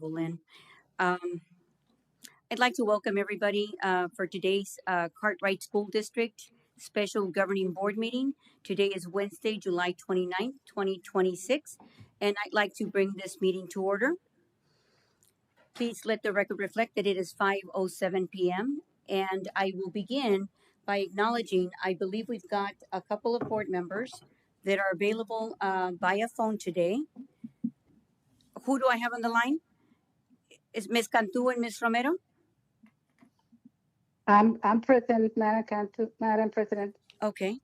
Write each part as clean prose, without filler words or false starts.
Lynn. Um, I'd like to welcome everybody for today's Cartwright School District Special Governing Board meeting. Today is Wednesday, July 29th, 2026, and I'd like to bring this meeting to order. Please let the record reflect that it is 5:07 p.m. and I will begin by acknowledging I believe we've got a couple of board members that are available via phone today. Who do I have on the line? Is Ms. Cantu and Ms. Romero? I'm present, Madam President. Okay.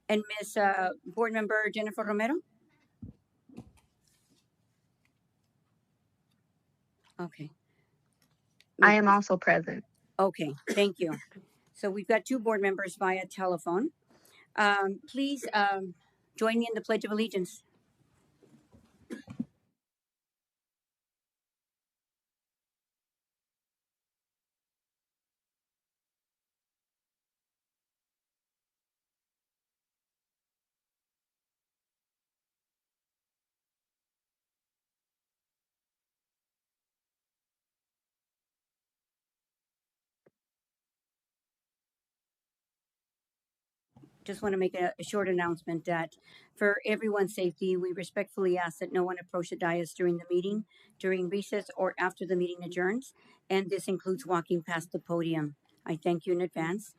And Ms. Board Member Jennifer Romero? Okay. I am also present. Okay, thank you. So we've got two board members via telephone. Please join me in the Pledge of Allegiance. Just want to make a short announcement that for everyone's safety, we respectfully ask that no one approach the dais during the meeting, during recess, or after the meeting adjourns. And this includes walking past the podium. I thank you in advance.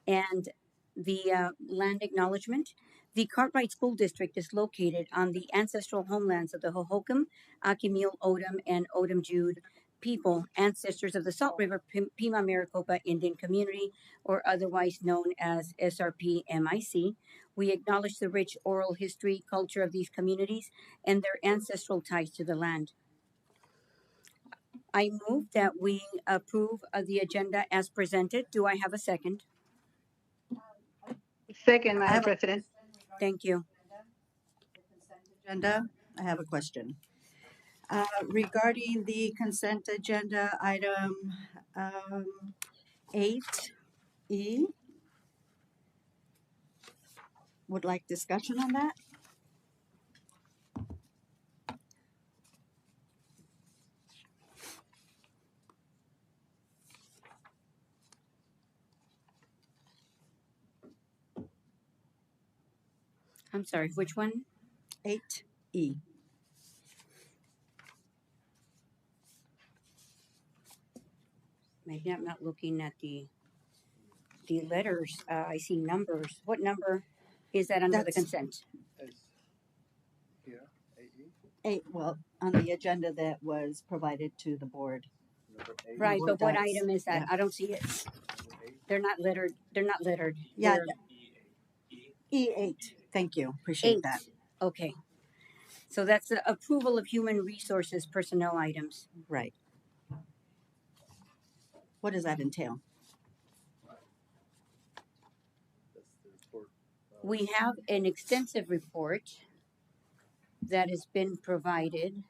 And the land acknowledgement. The Cartwright School District is located on the ancestral homelands of the Hohokam, Akimil, Odom, and Odom Jude people, ancestors of the Salt River Pima Maricopa Indian Community, or otherwise known as SRPMIC. We acknowledge the rich oral history, culture of these communities, and their ancestral ties to the land. I move that we approve the agenda as presented. Do I have a second? Second, I Madam have a President. Thank you. agenda. I have a question. Regarding the consent agenda item 8E, would like discussion on that? I'm sorry, which one? 8E. Maybe I'm not looking at the letters. I see numbers. What number is that under the That's consent? Here, AE, 8, well, on the agenda that was provided to the board. number 8. Right, board but what docs. item is that? Yeah. I don't see it. Number 8. They're not lettered. They're not lettered. Yeah, They're E8. Thank you. Appreciate eight. that. Okay. So that's the approval of human resources personnel items. Right. What does that entail? That's the report. We have an extensive report that has been provided.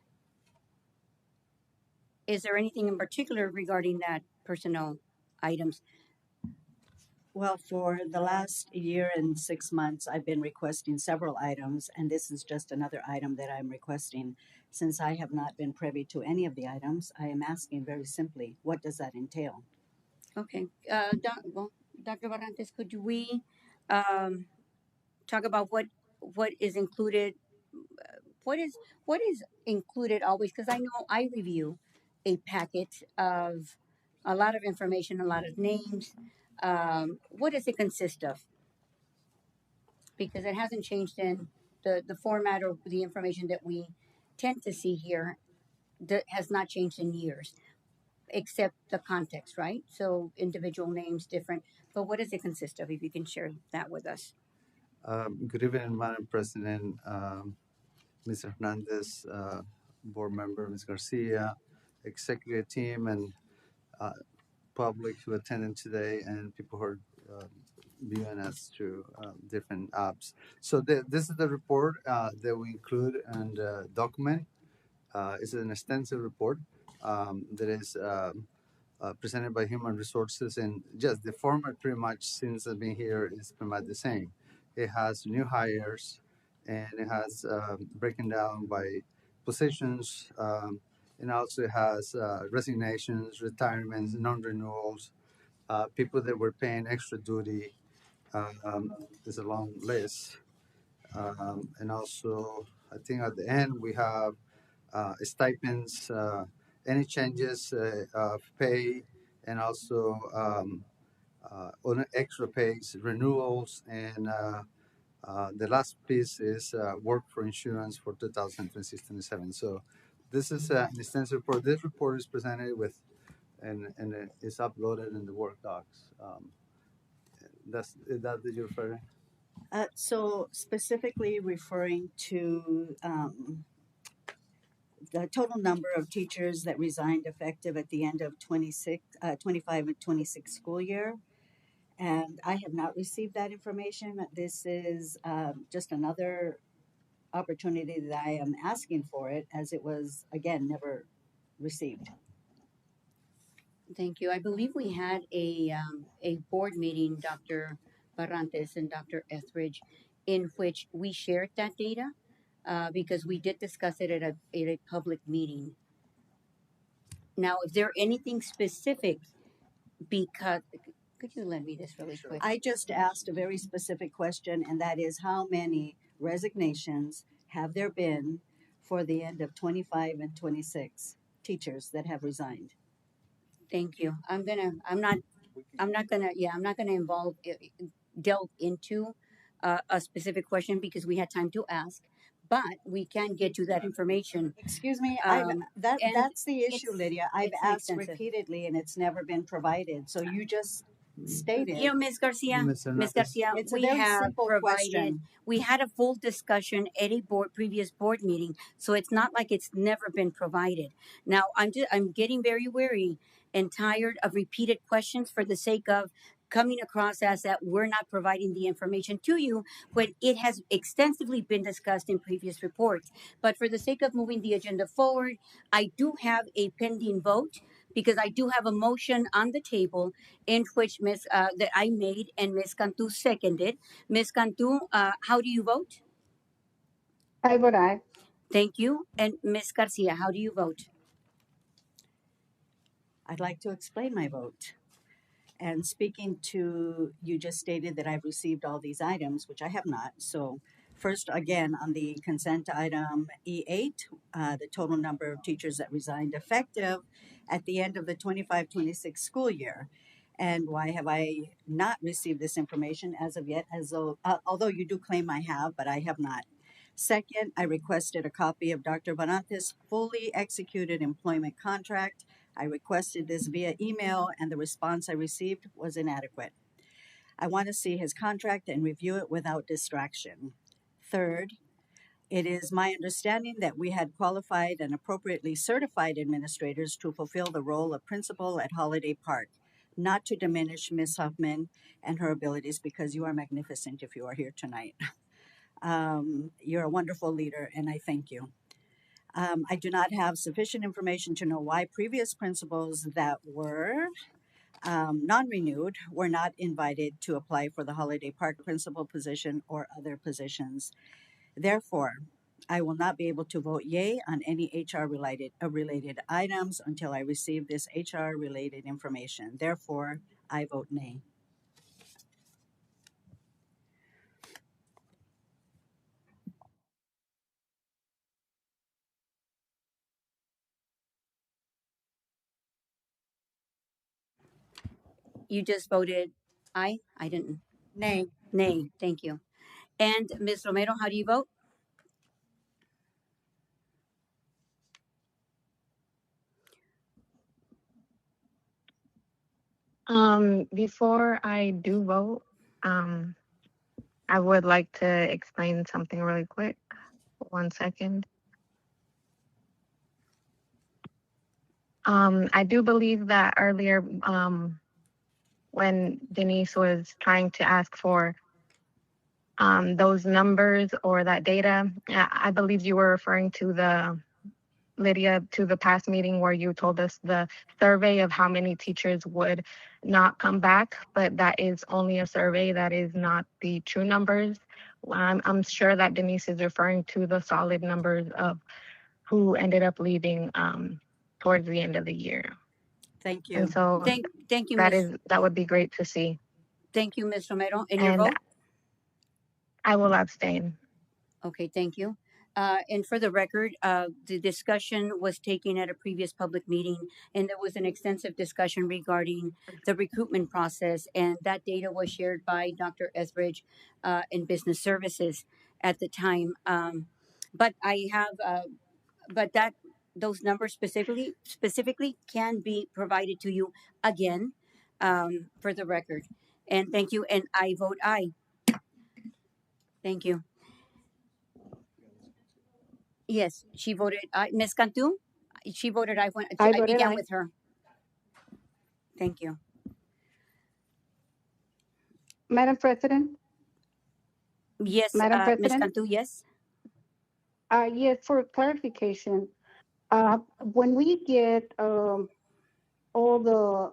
Is there anything in particular regarding that personnel items? Well, for the last year and 6 months, I've been requesting several items, and this is just another item that I'm requesting. Since I have not been privy to any of the items, I am asking very simply, what does that entail? Okay. Dr. Barrantes, could we talk about what is included? What is included always? Because I know I review a packet of a lot of information, a lot of names. What does it consist of? Because it hasn't changed in the format or the information that we tend to see here that has not changed in years, except the context, right? So individual names different, but what does it consist of? If you can share that with us. Good evening, Madam President, Mr. Hernandez, Board Member, Ms. Garcia, Executive Team, and uh, public who attended today, and people who are uh, viewing us through different apps. So this is the report that we include and document. It's an extensive report that is presented by Human Resources, and just the format pretty much since I've been here is pretty much the same. It has new hires, and it has breaking down by positions, and also has resignations, retirements, non-renewals, people that were paying extra duty. There's a long list. And also, I think at the end we have stipends, any changes of pay, and also on extra pays, renewals, and the last piece is work for insurance for 2026-27. So this is an extensive report. This report is presented with and it's uploaded in the work docs. Is that you're referring? So specifically referring to the total number of teachers that resigned effective at the end of 25 and 26 school year. And I have not received that information. This is just another opportunity that I am asking for it, as it was, again, never received. Thank you. I believe we had a board meeting, Dr. Barrantes and Dr. Etheridge, in which we shared that data because we did discuss it at a public meeting. Now, if there anything specific, because could you lend me this really quick? I just asked a very specific question, and that is how many resignations have there been for the end of 25 and 26 teachers that have resigned? Thank you. I'm not gonna delve into a specific question because we had time to ask, but we can get you that information. Excuse me, And that's the issue, it's- Lydia. I've it's asked extensive. repeatedly and it's never been provided. So you just stated. You know, Ms. Garcia, Ms. Ms. Hernandez. Garcia, It's a we very have simple provided. question. We had a full discussion at a previous board meeting, so it's not like it's never been provided. Now, I'm getting very weary and tired of repeated questions for the sake of coming across as that we're not providing the information to you when it has extensively been discussed in previous reports. But for the sake of moving the agenda forward, I do have a pending vote because I do have a motion on the table in which that I made and Ms. Cantu seconded. Ms. Cantu, how do you vote? I vote aye. Thank you. And Ms. Garcia, how do you vote? I'd like to explain my vote. And speaking to, you just stated that I've received all these items, which I have not. So first, again, on the consent item E8, the total number of teachers that resigned effective at the end of the 25-26 school year. And why have I not received this information as of yet, although you do claim I have, but I have not. Second, I requested a copy of Dr. Barante's fully executed employment contract. I requested this via email, and the response I received was inadequate. I want to see his contract and review it without distraction. Third, it is my understanding that we had qualified and appropriately certified administrators to fulfill the role of principal at Holiday Park, not to diminish Ms. Huffman and her abilities, because you are magnificent if you are here tonight. You're a wonderful leader, and I thank you. I do not have sufficient information to know why previous principals that were non-renewed were not invited to apply for the Holiday Park principal position or other positions. Therefore, I will not be able to vote yay on any HR related items until I receive this HR related information. Therefore, I vote nay. You just voted aye? I didn't. Nay. Nay. Thank you. And Ms. Romero, how do you vote? Before I do vote, I would like to explain something really quick. 1 second. I do believe that earlier, when Denise was trying to ask for those numbers or that data, I believe you were referring to Lydia, to the past meeting where you told us the survey of how many teachers would not come back, but that is only a survey, that is not the true numbers. I'm sure that Denise is referring to the solid numbers of who ended up leaving towards the end of the year. Thank you. And so Thank you, Ms. that would be great to see. Thank you, Ms. Romero. And your And vote? I will abstain. Okay, thank you. And for the record, the discussion was taken at a previous public meeting, and there was an extensive discussion regarding the recruitment process, and that data was shared by Dr. Etheridge in Business Services at the time. But I have, but that those numbers specifically can be provided to you again for the record. And thank you. And I vote aye. Thank you. Yes, she voted aye. Ms. Cantu, she voted aye when I I voted began aye. with her. Thank you. Madam President, Yes, Madam Ms. President, Cantu, yes. yes, for clarification, when we get all the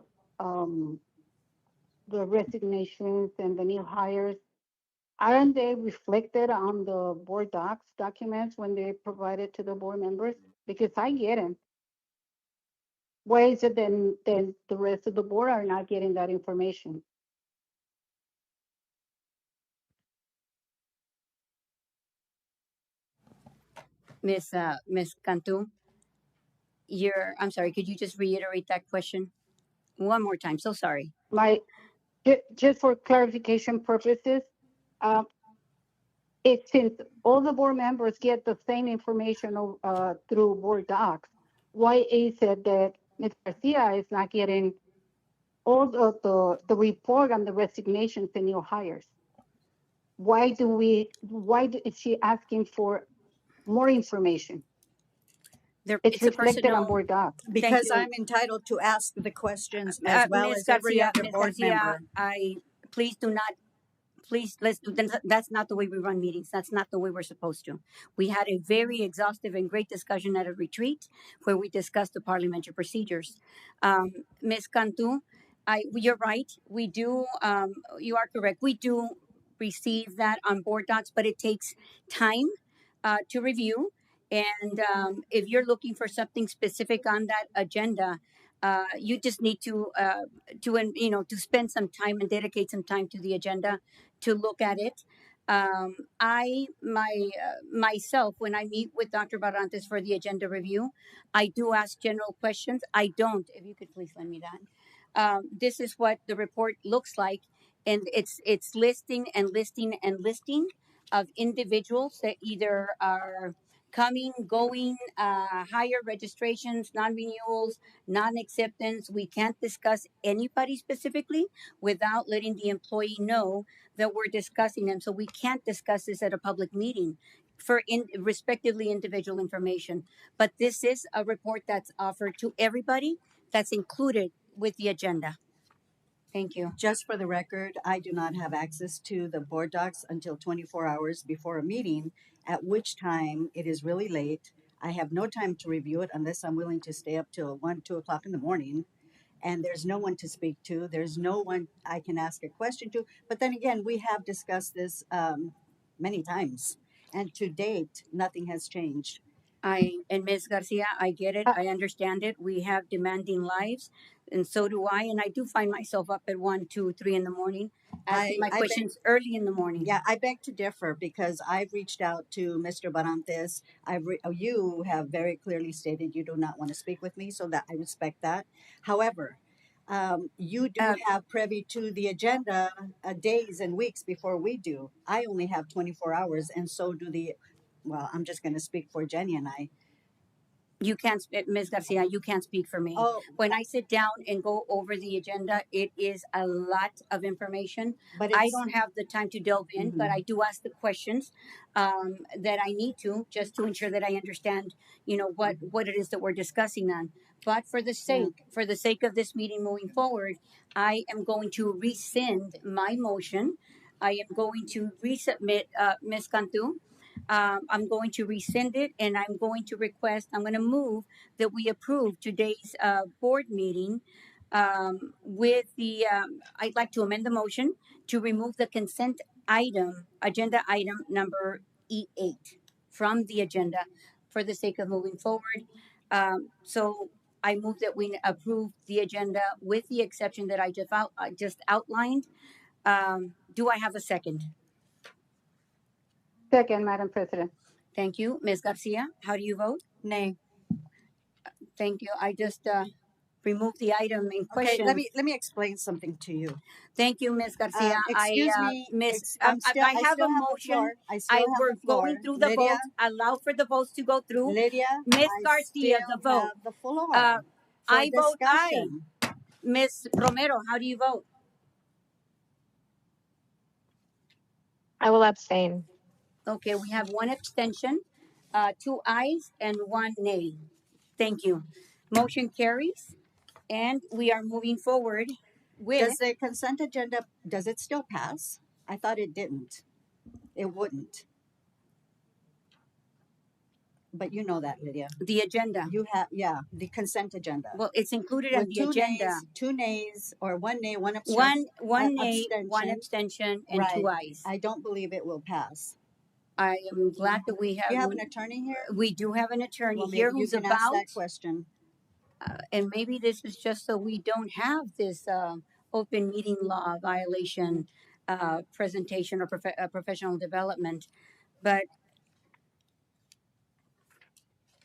resignations and the new hires, aren't they reflected on the board docs documents when they provided to the board members? Because I get them. Why is it then the rest of the board are not getting that information? Ms. Cantu, I'm sorry, could you just reiterate that question one more time? So sorry. Just for clarification purposes, uh, since all the board members get the same information through board docs, why is it that Ms. Garcia is not getting all the report on the resignations and new hires? Why is she asking for more information? It's It's a reflected on personal. board docs. Because you. I'm entitled to ask the questions as well Ms. as every Garcia, other Ms. board Garcia, member. please do not. Please, that's not the way we run meetings. That's not the way we're supposed to. We had a very exhaustive and great discussion at a retreat where we discussed the parliamentary procedures. Ms. Cantu, you're right. We do, you are correct. We do receive that on board docs, but it takes time to review. And if you're looking for something specific on that agenda, you just need to spend some time and dedicate some time to the agenda to look at it. Myself, when I meet with Dr. Barrantes for the agenda review, I do ask general questions. I don't, if you could please lend me that. This is what the report looks like, and it's listing and listing and listing of individuals that either are coming, going, higher registrations, non-renewals, non-acceptance. We can't discuss anybody specifically without letting the employee know that we're discussing them. So we can't discuss this at a public meeting for respectively individual information. But this is a report that's offered to everybody, that's included with the agenda. Thank you. Just for the record, I do not have access to the board docs until 24 hours before a meeting, at which time it is really late. I have no time to review it unless I'm willing to stay up till 1, 2 o'clock in the morning. And there's no one to speak to. There's no one I can ask a question to. But then again, we have discussed this many times. And to date, nothing has changed. And Ms. Garcia, I get it. Uh, I understand it. We have demanding lives, and so do I. And I do find myself up at 1, 2, 3 in the morning, asking my I beg- questions early in the morning. Yeah, I beg to differ because I've reached out to Mr. Barantes. You have very clearly stated you do not want to speak with me, so that I respect that. However, you do Uh, have privy to the agenda days and weeks before we do. I only have 24 hours, and so do well, I'm just going to speak for Jenny and I. You can't, Ms. Garcia, you can't speak for me. Oh, When I sit down and go over the agenda, it is a lot of information. but I it's, don't have the time to delve in, but I do ask the questions that I need to, just to ensure that I understand, what it is that we're discussing on. But for the sake of this meeting moving forward, I am going to rescind my motion. I am going to resubmit, Ms. Cantu. I'm going to rescind it, and I'm going to move that we approve today's board meeting I'd like to amend the motion to remove the consent agenda item number E8 from the agenda for the sake of moving forward. So I move that we approve the agenda with the exception that I just outlined. Do I have a second? Second, Madam President. Thank you. Ms. Garcia, how do you vote? Nay. Thank you. I just removed the item in Okay, question. let me explain something to you. Thank you, Ms. Garcia. Excuse me, Miss, I'm still, I have still a the motion. floor. I still have We're the floor. going through the Lydia, votes. Allow for the votes to go through. Lydia, Ms. I Garcia, still the vote. have the floor Uh, for I vote aye. discussion. Ms. Romero, how do you vote? I will abstain. Okay, we have one abstention, 2 ayes and 1 nay. Thank you. Motion carries, and we are moving forward with. Does the consent agenda, does it still pass? I thought it didn't. It wouldn't. But you know that, Lydia. The agenda. You have, yeah, the consent agenda. Well, it's included in With the two agenda. nays, 2 nays, or 1 nay, 1 abstention. One nay, one abstention. abstention, and 2 Right. ayes. I don't believe it will pass. I am glad that we Do you have have. an attorney here? We do have an attorney Well, here maybe you who's can ask about, that question. and maybe this is just so we don't have this open meeting law violation presentation or professional development. But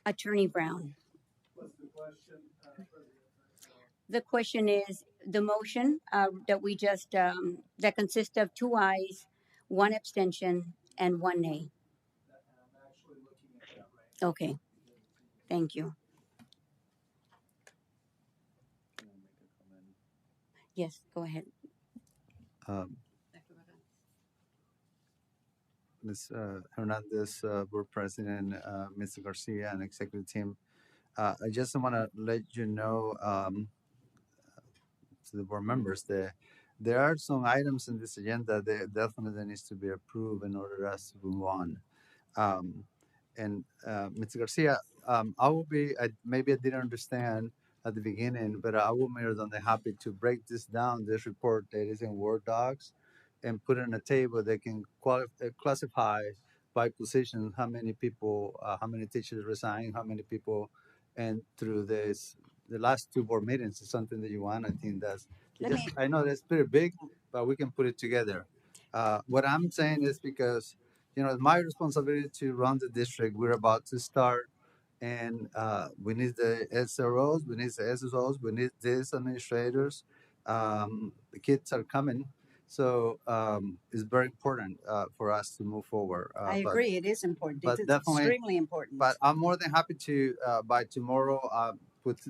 Attorney Brown. What's the question? The question is the motion that we just that consists of 2 ayes, 1 abstention, and 1 nay. I'm actually looking at that right Okay, thank you. now. Can I make a comment? Yes, go ahead. Ms. Hernandez, Board President, Mr. Garcia, and Executive Team. I just want to let you know to the board members that there are some items in this agenda that definitely needs to be approved in order for us to move on. Mr. Garcia, maybe I didn't understand at the beginning, but I will be more than happy to break this down, this report that is in Word docs, and put it on a table that can classify by position how many people, how many teachers resign, how many people, and through the last 2 board meetings is something that you want. I think I know that's pretty big, but we can put it together. What I'm saying is because it's my responsibility to run the district. We're about to start, and we need the SROs, we need the SSOs, we need these administrators. The kids are coming, so it's very important for us to move forward. I agree. It is important. but It's definitely- extremely important. But I'm more than happy to by tomorrow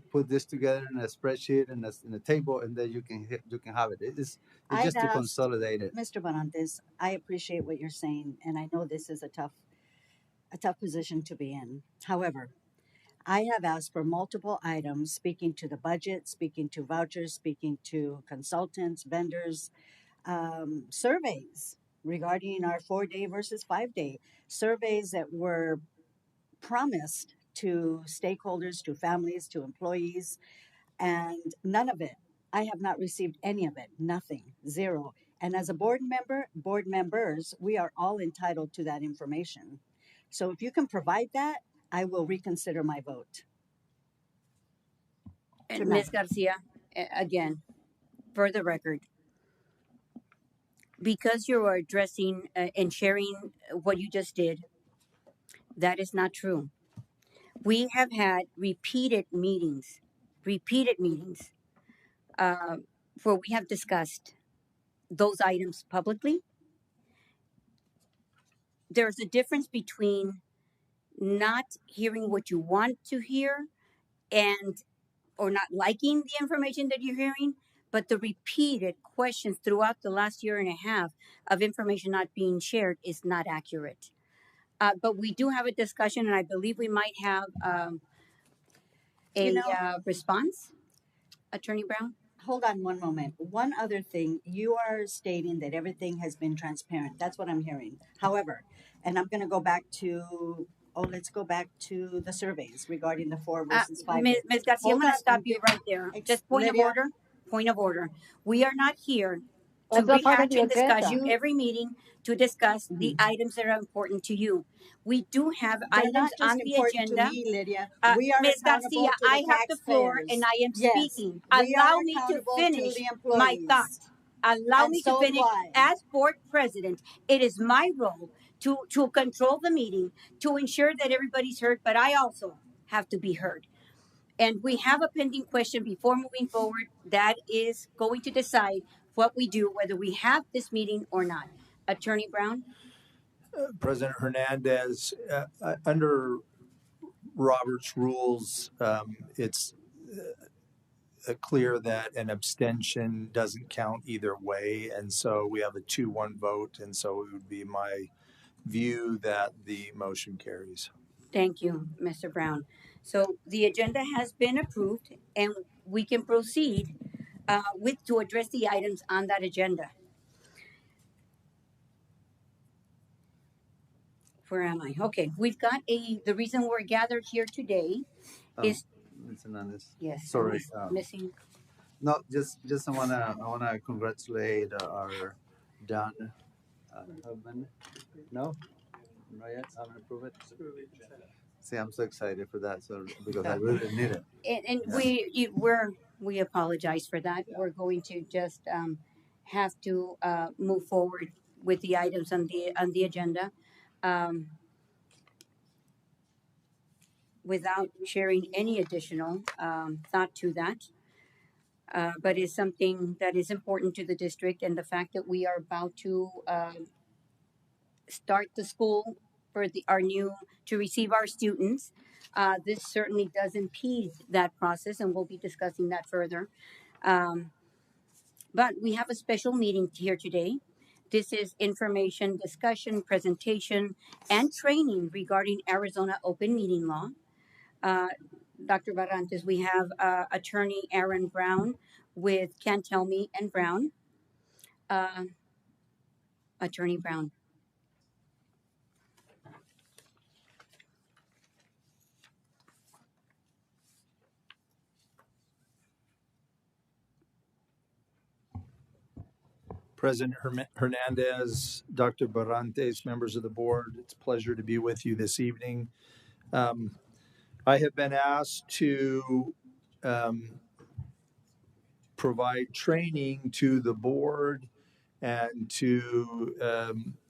put this together in a spreadsheet and in a table, and then you can have it. It's I'd just to ask- consolidate it. Mr. Barantes, I appreciate what you're saying, and I know this is a tough position to be in. However, I have asked for multiple items, speaking to the budget, speaking to vouchers, speaking to consultants, vendors, surveys regarding our 4-day versus 5-day, surveys that were promised to stakeholders, to families, to employees, and none of it. I have not received any of it, nothing, zero. And as a board member, board members, we are all entitled to that information. So if you can provide that, I will reconsider my vote. And Good night. Ms. Garcia, again, for the record, because you are addressing and sharing what you just did, that is not true. We have had repeated meetings where we have discussed those items publicly. There's a difference between not hearing what you want to hear or not liking the information that you're hearing, but the repeated questions throughout the last year and a half of information not being shared is not accurate. But we do have a discussion, and I believe we might have a response. Attorney Brown? Hold on one moment. One other thing, you are stating that everything has been transparent. That's what I'm hearing. However, and I'm going to go back to, let's go back to the surveys regarding the 4 versus 5. Ms. Garcia, I'm Hold going on, to stop I'm you getting- right there. Ex- Just point Lydia? of order. Point of order. We are not here to That's not part of rehatch the and discuss agenda. you every meeting to discuss the Mhm. items that are important to you. We do have They're items not just on the important to agenda. me, Lydia. We are Ms. accountable Garcia, to the I have the floor and taxpayers. I am Yes, speaking. we are Allow me to accountable to finish the my thought. employees, Allow and me to so do finish. I. As board president, it is my role to control the meeting, to ensure that everybody's heard, but I also have to be heard. And we have a pending question before moving forward that is going to decide what we do, whether we have this meeting or not. Attorney Brown? President Hernandez, under Robert's rules, it's clear that an abstention doesn't count either way. And so we have a 2-1 vote. And so it would be my view that the motion carries. Thank you, Mr. Brown. So the agenda has been approved and we can proceed with to address the items on that agenda. Where am I? Okay, we've got the reason we're gathered here today is, Ms. Hernandez. yes, Sorry. missing. No, just I wanna congratulate our Don husband. No, not yet. I haven't approved it. See, I'm so excited for that. So because I really need it. And Yeah. we apologize for that. We're going to just have to move forward with the items on the agenda without sharing any additional thought to that. But it's something that is important to the district, and the fact that we are about to start the school for our new to receive our students. This certainly does impede that process, and we'll be discussing that further. Um, but we have a special meeting here today. This is information, discussion, presentation, and training regarding Arizona open meeting law. Uh, Dr. Barrantes, we have attorney Aaron Brown with Cantelme and Brown. Uh, Attorney Brown. President Hernandez, Dr. Barrantes, members of the board, it's a pleasure to be with you this evening. I have been asked to provide training to the board and to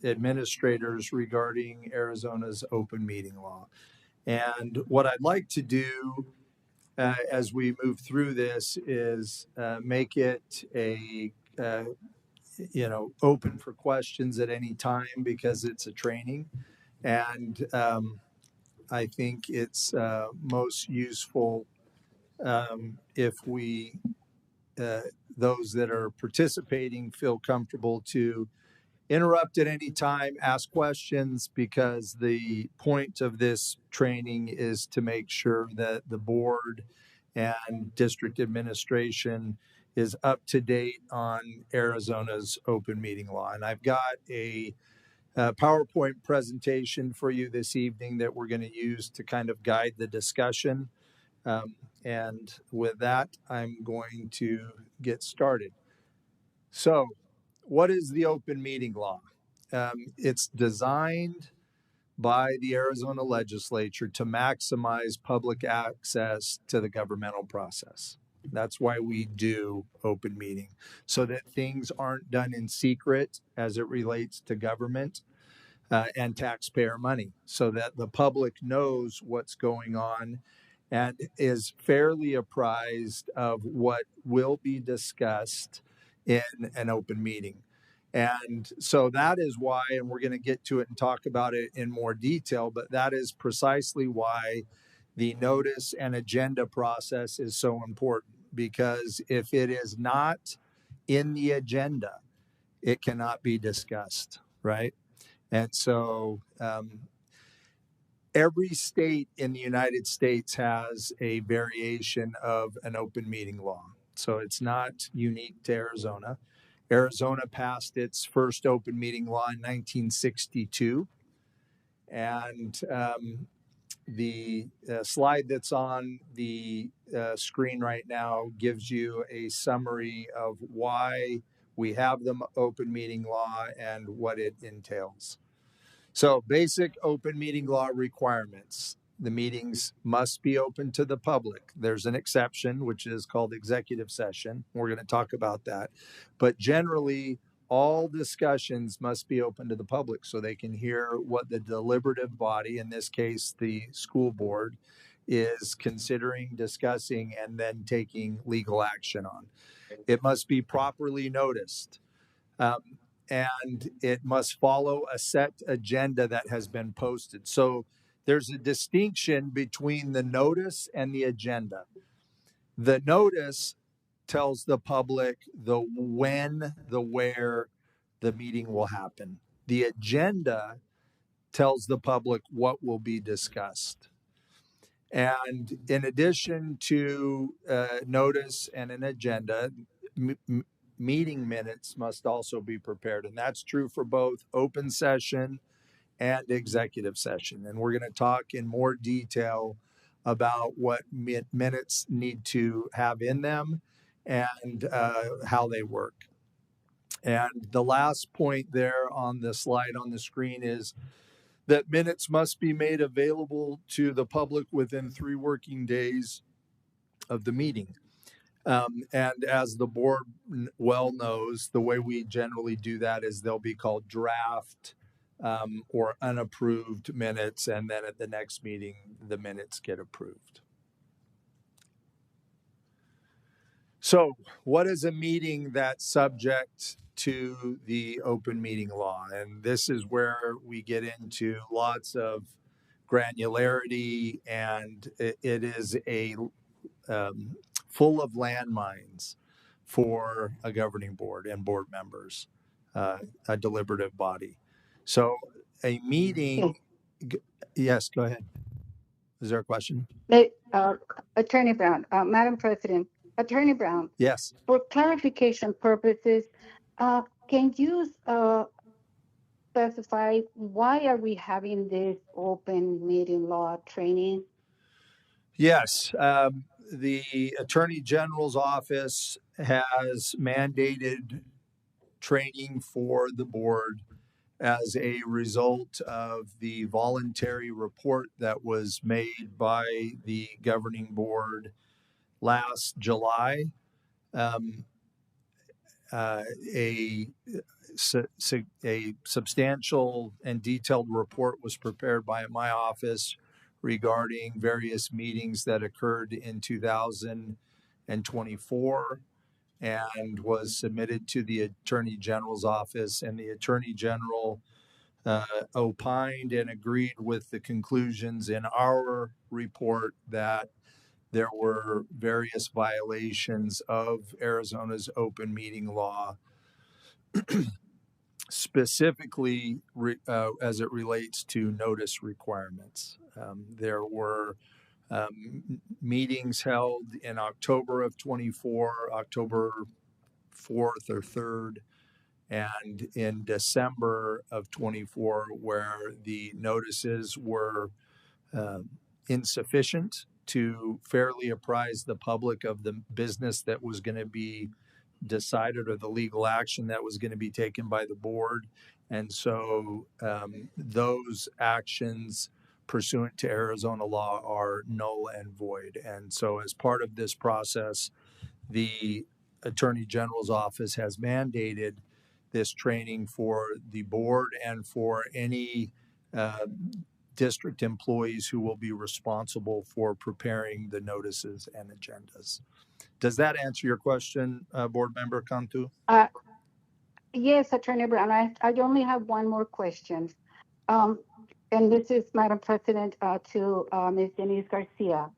administrators regarding Arizona's open meeting law. And what I'd like to do as we move through this is make it a open for questions at any time because it's a training, and I think it's most useful if we those that are participating feel comfortable to interrupt at any time, ask questions, because the point of this training is to make sure that the board and district administration is up to date on Arizona's open meeting law. And I've got a PowerPoint presentation for you this evening that we're going to use to kind of guide the discussion. And with that, I'm going to get started. So, what is the open meeting law? It's designed by the Arizona legislature to maximize public access to the governmental process. That's why we do open meeting, so that things aren't done in secret as it relates to government and taxpayer money, so that the public knows what's going on and is fairly apprised of what will be discussed in an open meeting. And so that is why, and we're going to get to it and talk about it in more detail, but that is precisely why the notice and agenda process is so important. Because if it is not in the agenda, it cannot be discussed, right? And so every state in the United States has a variation of an open meeting law. So it's not unique to Arizona. Arizona passed its first open meeting law in 1962. And the slide that's on the screen right now gives you a summary of why We have the open meeting law and what it entails. So basic open meeting law requirements. The meetings must be open to the public. There's an exception, which is called executive session. We're going to talk about that. But generally, all discussions must be open to the public so they can hear what the deliberative body, in this case, the school board, is considering, discussing, and then taking legal action on. It must be properly noticed. And it must follow a set agenda that has been posted. So there's a distinction between the notice and the agenda. The notice tells the public the when, the where the meeting will happen. The agenda tells the public what will be discussed. And in addition to notice and an agenda, meeting minutes must also be prepared. And that's true for both open session and executive session. And we're going to talk in more detail about what minutes need to have in them and how they work. And the last point there on the slide on the screen is that minutes must be made available to the public within 3 working days of the meeting. And as the board well knows, the way we generally do that is they'll be called draft or unapproved minutes. And then at the next meeting, the minutes get approved. So what is a meeting that's subject to the open meeting law? And this is where we get into lots of granularity, and it is a full of landmines for a governing board and board members, a deliberative body. So a meeting, yes, go ahead. Is there a question? Attorney Brown, Madam President, Attorney Brown, Yes. for clarification purposes, can you specify why are we having this open meeting law training? Yes. The Attorney General's office has mandated training for the board as a result of the voluntary report that was made by the governing board last July. A substantial and detailed report was prepared by my office regarding various meetings that occurred in 2024 and was submitted to the Attorney General's office, and the Attorney General opined and agreed with the conclusions in our report that there were various violations of Arizona's open meeting law, specifically as it relates to notice requirements. There were meetings held in October of 24, October 4th or 3rd, and in December of 24, where the notices were insufficient to fairly apprise the public of the business that was going to be decided or the legal action that was going to be taken by the board. And so those actions pursuant to Arizona law are null and void. And so as part of this process, the Attorney General's office has mandated this training for the board and for any district employees who will be responsible for preparing the notices and agendas. Does that answer your question, Board Member Cantu? Yes, Attorney Brown. I only have one more question. And this is, Madam President, to Ms. Denise Garcia.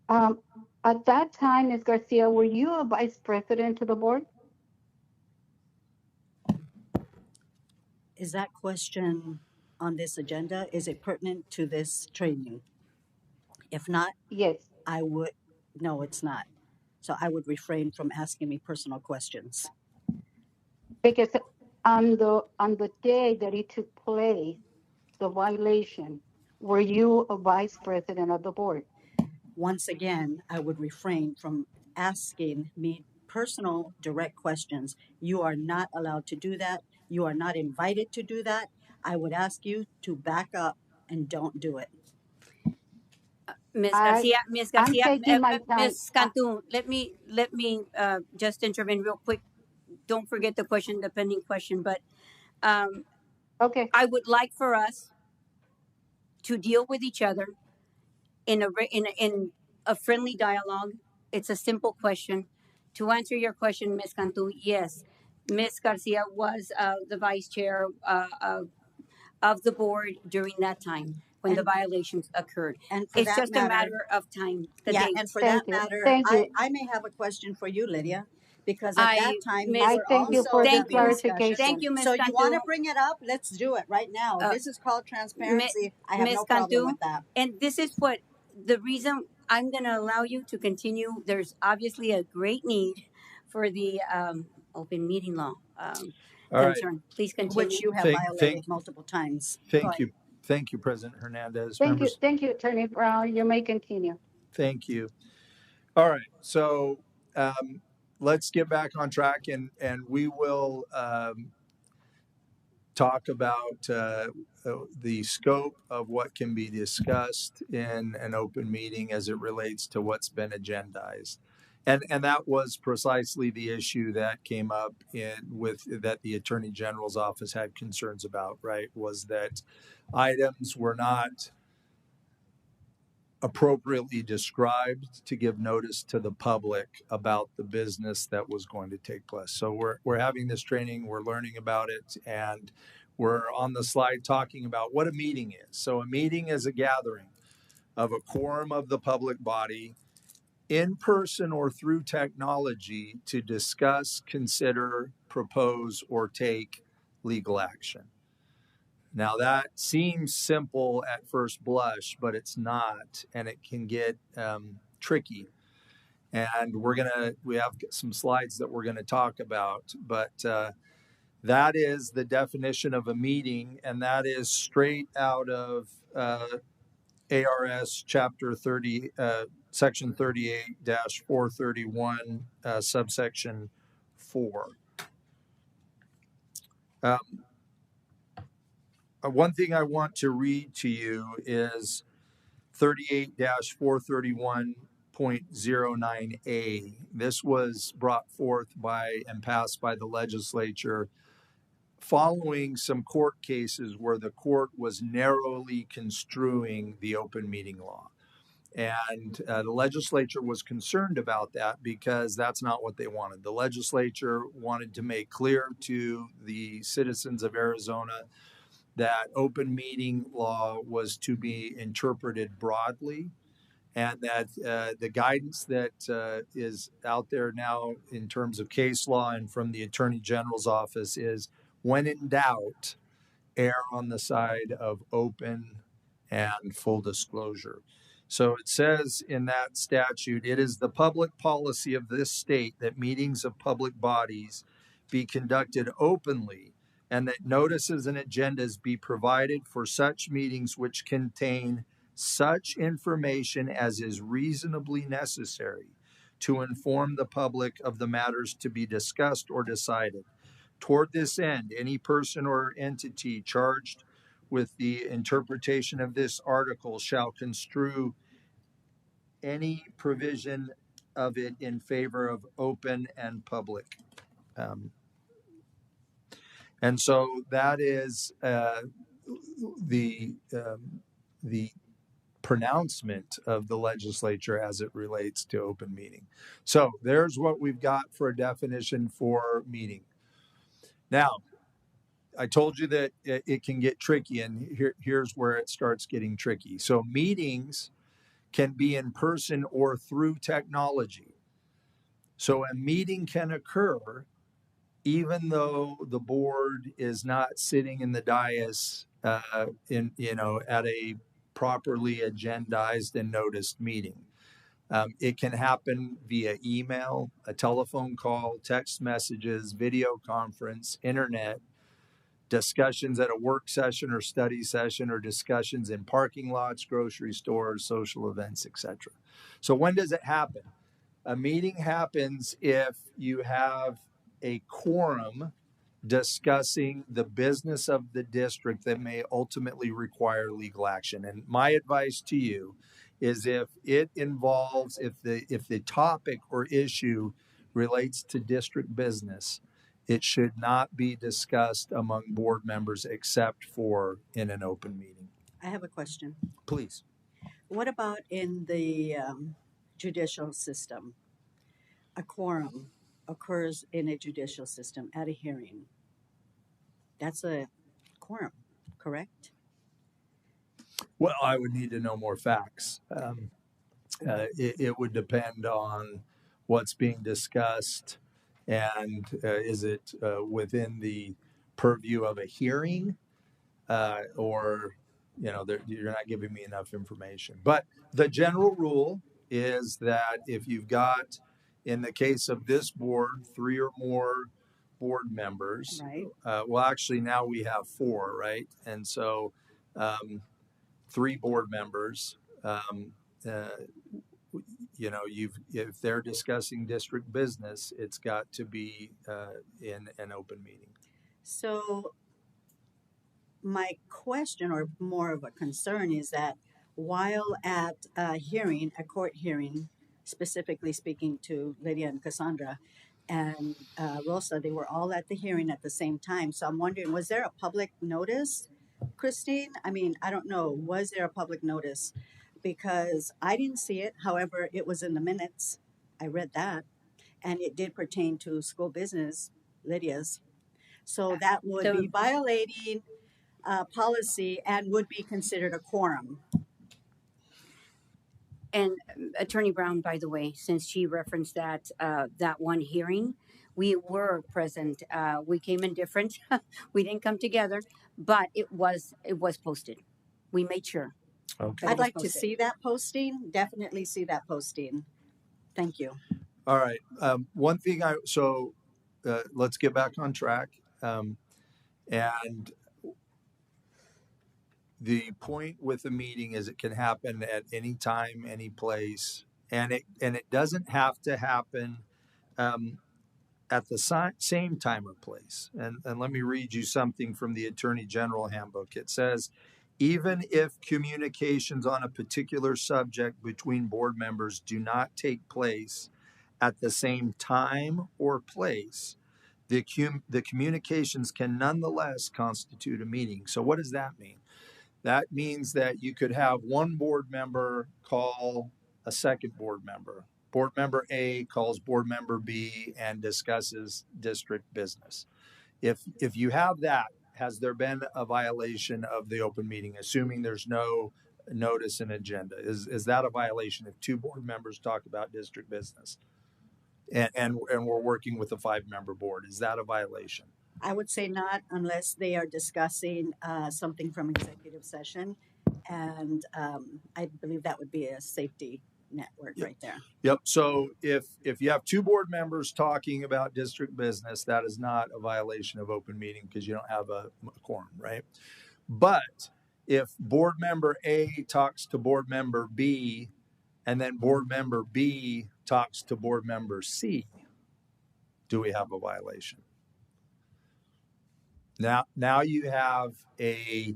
At that time, Ms. Garcia, were you a vice president to the board? Is that question on this agenda? Is it pertinent to this training? If not, Yes. no, it's not. So I would refrain from asking me personal questions. Because on the day that it took place, the violation, were you a vice president of the board? Once again, I would refrain from asking me personal, direct questions. You are not allowed to do that. You are not invited to do that. I would ask you to back up and don't do it. Ms. I, Garcia, Ms. I'm Garcia, taking my time. Ms. Cantu, let me just intervene real quick. Don't forget the question, the pending question, but um, Okay, I would like for us to deal with each other in a friendly dialogue. It's a simple question. To answer your question, Ms. Cantu, yes, Ms. Garcia was the vice chair of the board during that time when the And violations occurred. and for It's that just a matter, matter of time, the yeah, date. and for thank that you. matter, Thank you. I may have a question for you, Lydia, because at that I, time you Ms. I were thank you also for the Thank having you, discussion. thank you, clarification. Ms. So you want Cantu. to bring it up? Let's do it right now. Uh, This is called transparency. I have Ms. no problem Cantu, with that. and this is what the reason I'm going to allow you to continue. There's obviously a great need for the open meeting law All right. concern. Please Which continue. you have violated multiple times. Go Thank ahead. you. Thank you, President Hernandez. Thank Members, you, Attorney Brown. You may continue. thank you. All right. So let's get back on track and we will talk about the scope of what can be discussed in an open meeting as it relates to what's been agendized. And that was precisely the issue that came up that the Attorney General's office had concerns about, right? Was that items were not appropriately described to give notice to the public about the business that was going to take place. So we're having this training, we're learning about it, and we're on the slide talking about what a meeting is. So a meeting is a gathering of a quorum of the public body in person or through technology to discuss, consider, propose, or take legal action. Now that seems simple at first blush, but it's not, and it can get tricky. And we have some slides that we're gonna talk about, but that is the definition of a meeting, and that is straight out of ARS Chapter 30, Section 38-431, subsection 4. One thing I want to read to you is 38-431.09A. This was brought forth by and passed by the legislature following some court cases where the court was narrowly construing the open meeting law. And the legislature was concerned about that because that's not what they wanted. The legislature wanted to make clear to the citizens of Arizona that open meeting law was to be interpreted broadly, and that the guidance that is out there now in terms of case law and from the Attorney General's office is, when in doubt, err on the side of open and full disclosure. So it says in that statute, it is the public policy of this state that meetings of public bodies be conducted openly, and that notices and agendas be provided for such meetings which contain such information as is reasonably necessary to inform the public of the matters to be discussed or decided. Toward this end, any person or entity charged with the interpretation of this article shall construe any provision of it in favor of open and public. And so that is the pronouncement of the legislature as it relates to open meeting. So there's what we've got for a definition for meeting. Now, I told you that it can get tricky, and here's where it starts getting tricky. So meetings can be in person or through technology. So a meeting can occur even though the board is not sitting in the dais at a properly agendized and noticed meeting. It can happen via email, a telephone call, text messages, video conference, internet, discussions at a work session or study session, or discussions in parking lots, grocery stores, social events, etc. So when does it happen? A meeting happens if you have a quorum discussing the business of the district that may ultimately require legal action. And my advice to you is if it involves, if the topic or issue relates to district business, it should not be discussed among board members except for in an open meeting. I have a question. Please. What about in the judicial system? A quorum occurs in a judicial system at a hearing. That's a quorum, correct? Well, I would need to know more facts. It would depend on what's being discussed and is it within the purview of a hearing or, you know, you're not giving me enough information. But the general rule is that if you've got, in the case of this board, 3 or more board members, Right. well, actually now we have 4, right? And so 3 board members, you know, if they're discussing district business, it's got to be in an open meeting. So my question, or more of a concern, is that while at a hearing, a court hearing, specifically speaking to Lydia and Cassandra and Rosa, they were all at the hearing at the same time. So I'm wondering, was there a public notice, Christine? I mean, I don't know. Was there a public notice? Because I didn't see it. However, it was in the minutes. I read that. And it did pertain to school business, Lydia's. So that would So- be violating policy and would be considered a quorum. And Attorney Brown, by the way, since she referenced that that one hearing, we were present. We came in different. We didn't come together, but it was posted. We made sure. Okay. It I'd was like to posted. see that posting. Definitely see that posting. Thank you. All right. One thing let's get back on track. And the point with a meeting is it can happen at any time, any place, and it doesn't have to happen at the same time or place. And let me read you something from the Attorney General Handbook. It says, even if communications on a particular subject between board members do not take place at the same time or place, the communications can nonetheless constitute a meeting. So what does that mean? That means that you could have one board member call a second board member. Board member A calls board member B and discusses district business. If you have that, has there been a violation of the open meeting, assuming there's no notice and agenda? Is that a violation if 2 board members talk about district business? And we're working with a 5-member board. Is that a violation? I would say not unless they are discussing something from executive session. And I believe that would be a safety network right there. Yep. So if you have 2 board members talking about district business, that is not a violation of open meeting because you don't have a quorum, right? But if board member A talks to board member B and then board member B talks to board member C, do we have a violation? Now you have a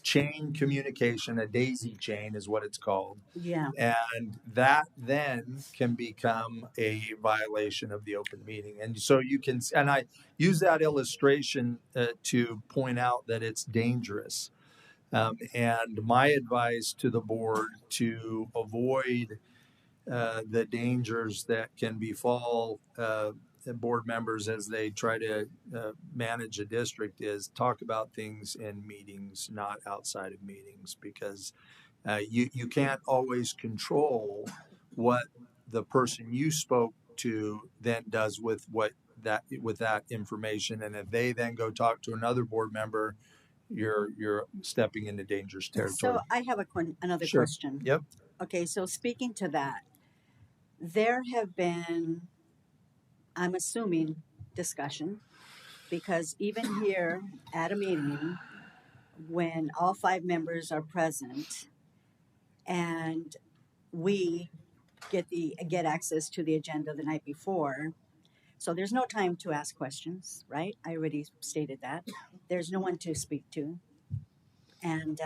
chain communication, a daisy chain is what it's called. Yeah. And that then can become a violation of the open meeting. And so you can, and I use that illustration to point out that it's dangerous. And my advice to the board to avoid the dangers that can befall board members as they try to manage a district is talk about things in meetings, not outside of meetings, because you can't always control what the person you spoke to then does with that information. And if they then go talk to another board member, you're stepping into dangerous territory. So I have another Sure. question. Yep. Okay, so speaking to that, there have been, I'm assuming, discussion, because even here at a meeting, when all 5 members are present and we get access to the agenda the night before. So there's no time to ask questions, right? I already stated that. There's no one to speak to. And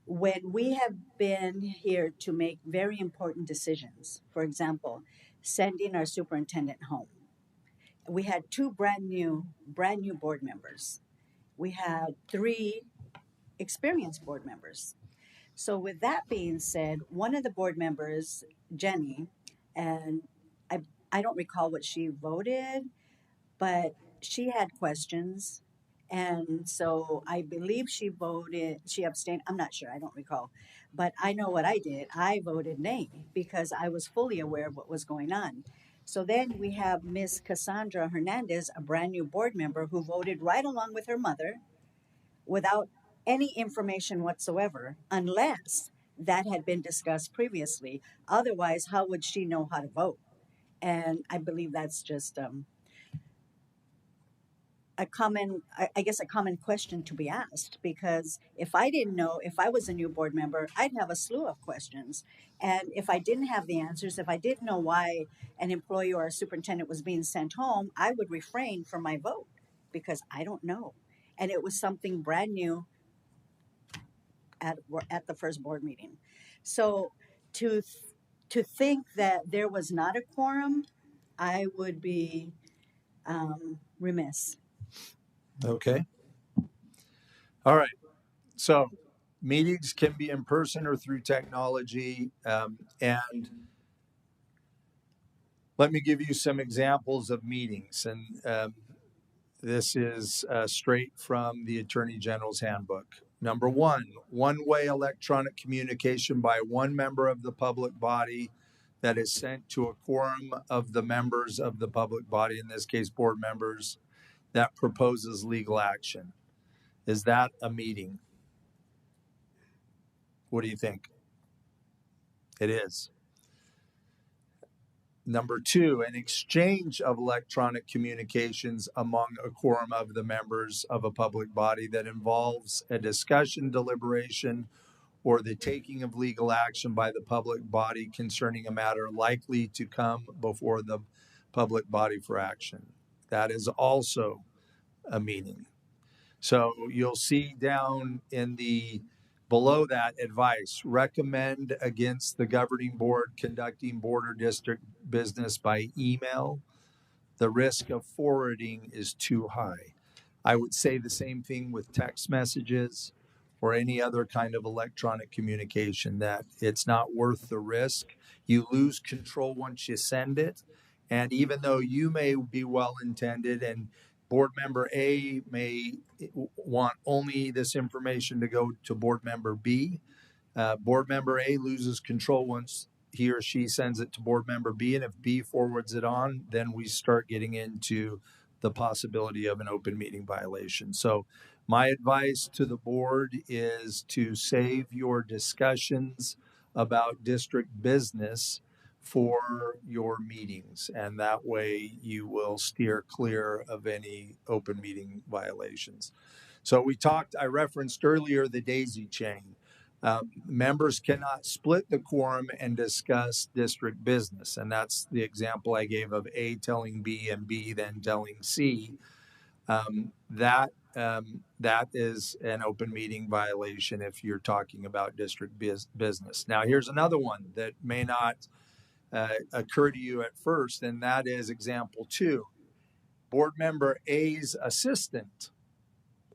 when we have been here to make very important decisions, for example, sending our superintendent home, we had two brand new board members. We had three experienced board members. So with that being said, one of the board members, Jenny, and I I don't recall what she voted, but she had questions. And so I believe she abstained. I'm not sure, I don't recall. But I know what I did. I voted nay because I was fully aware of what was going on. So then we have Miss Cassandra Hernandez, a brand new board member who voted right along with her mother without any information whatsoever, unless that had been discussed previously. Otherwise, how would she know how to vote? And I believe that's just I guess a common question to be asked, because if I didn't know, if I was a new board member, I'd have a slew of questions. And if I didn't have the answers, if I didn't know why an employee or a superintendent was being sent home, I would refrain from my vote because I don't know. And it was something brand new at the first board meeting. So to to think that there was not a quorum, I would be remiss. Okay. All right. So meetings can be in person or through technology. And let me give you some examples of meetings. And this is straight from the Attorney General's handbook. Number one-way electronic communication by one member of the public body that is sent to a quorum of the members of the public body, in this case, board members, that proposes legal action. Is that a meeting? What do you think? It is. Number two, an exchange of electronic communications among a quorum of the members of a public body that involves a discussion, deliberation, or the taking of legal action by the public body concerning a matter likely to come before the public body for action. That is also a meeting. So you'll see down in the below that advice, recommend against the governing board conducting board or district business by email. The risk of forwarding is too high. I would say the same thing with text messages or any other kind of electronic communication, that it's not worth the risk. You lose control once you send it. And even though you may be well intended and board member A may want only this information to go to board member B, board member A loses control once he or she sends it to board member B. And if B forwards it on, then we start getting into the possibility of an open meeting violation. So my advice to the board is to save your discussions about district business for your meetings, and that way you will steer clear of any open meeting violations. So I referenced earlier the daisy chain. Members cannot split the quorum and discuss district business, and that's the example I gave of A telling B and B then telling C. That is an open meeting violation if you're talking about district business. Now, here's another one that may not occur to you at first, and that is example 2. Board member A's assistant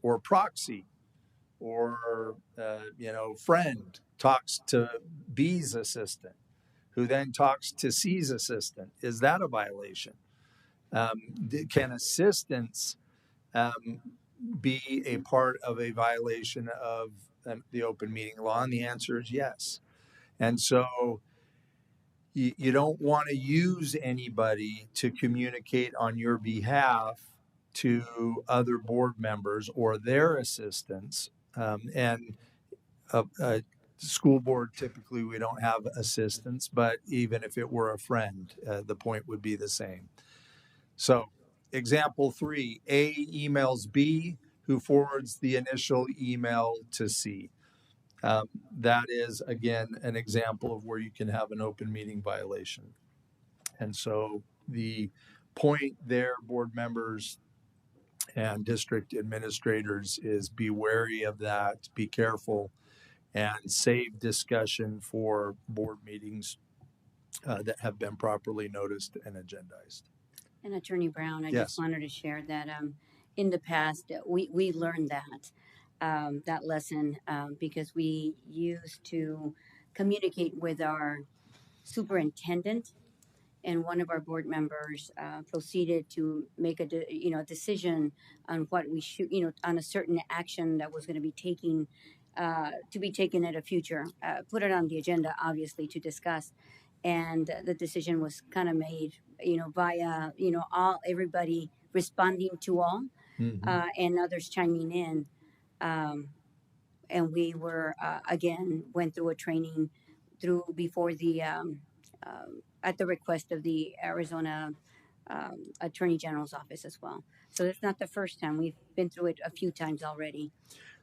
or proxy or friend talks to B's assistant, who then talks to C's assistant. Is that a violation? Can assistants be a part of a violation of the open meeting law? And the answer is yes. And so you don't want to use anybody to communicate on your behalf to other board members or their assistants. And a school board, typically we don't have assistants, but even if it were a friend, the point would be the same. So example 3, A emails B, who forwards the initial email to C. That is, again, an example of where you can have an open meeting violation. And so the point there, board members and district administrators, is be wary of that, be careful, and save discussion for board meetings that have been properly noticed and agendized. And Attorney Brown, I Yes. just wanted to share that in the past we learned that lesson because we used to communicate with our superintendent, and one of our board members proceeded to make a decision on what we should, on a certain action that was going to be taking to be taken at a future, put it on the agenda, obviously, to discuss. And the decision was kind of made, via, everybody responding to all, and others chiming in. And we were, again, went through a training before the, at the request of the Arizona Attorney General's office as well. So it's not the first time. We've been through it a few times already.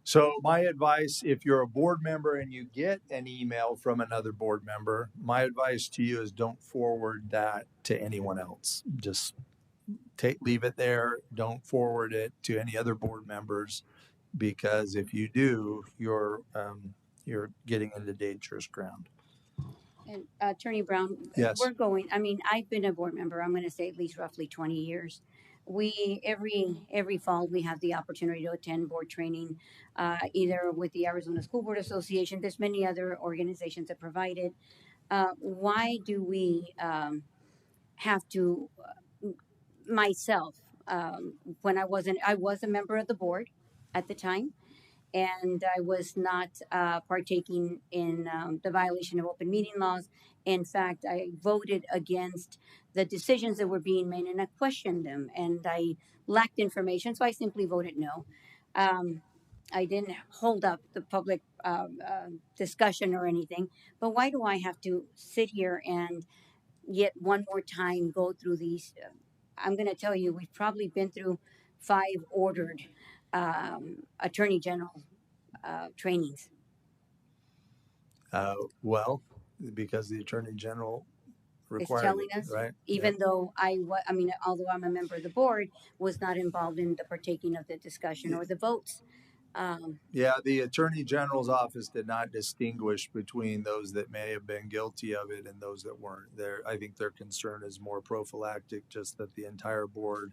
So my advice, if you're a board member and you get an email from another board member, my advice to you is don't forward that to anyone else. Just leave it there. Don't forward it to any other board members, because if you do, you're getting into dangerous ground. And Attorney Brown, Yes. I've been a board member, I'm going to say at least roughly 20 years. We, every fall, we have the opportunity to attend board training, either with the Arizona School Board Association. There's many other organizations that provide it. Why do we have to, myself, when I was a member of the board at the time, and I was not partaking in the violation of open meeting laws. In fact, I voted against the decisions that were being made, and I questioned them, and I lacked information, so I simply voted no. I didn't hold up the public discussion or anything, but why do I have to sit here and yet one more time go through these? I'm going to tell you, we've probably been through 5 ordered Attorney General trainings. Well, because the Attorney General Is required telling it, us, right? even though although I'm a member of the board, was not involved in the partaking of the discussion or the votes. Yeah, the Attorney General's office did not distinguish between those that may have been guilty of it and those that weren't. I think their concern is more prophylactic, just that the entire board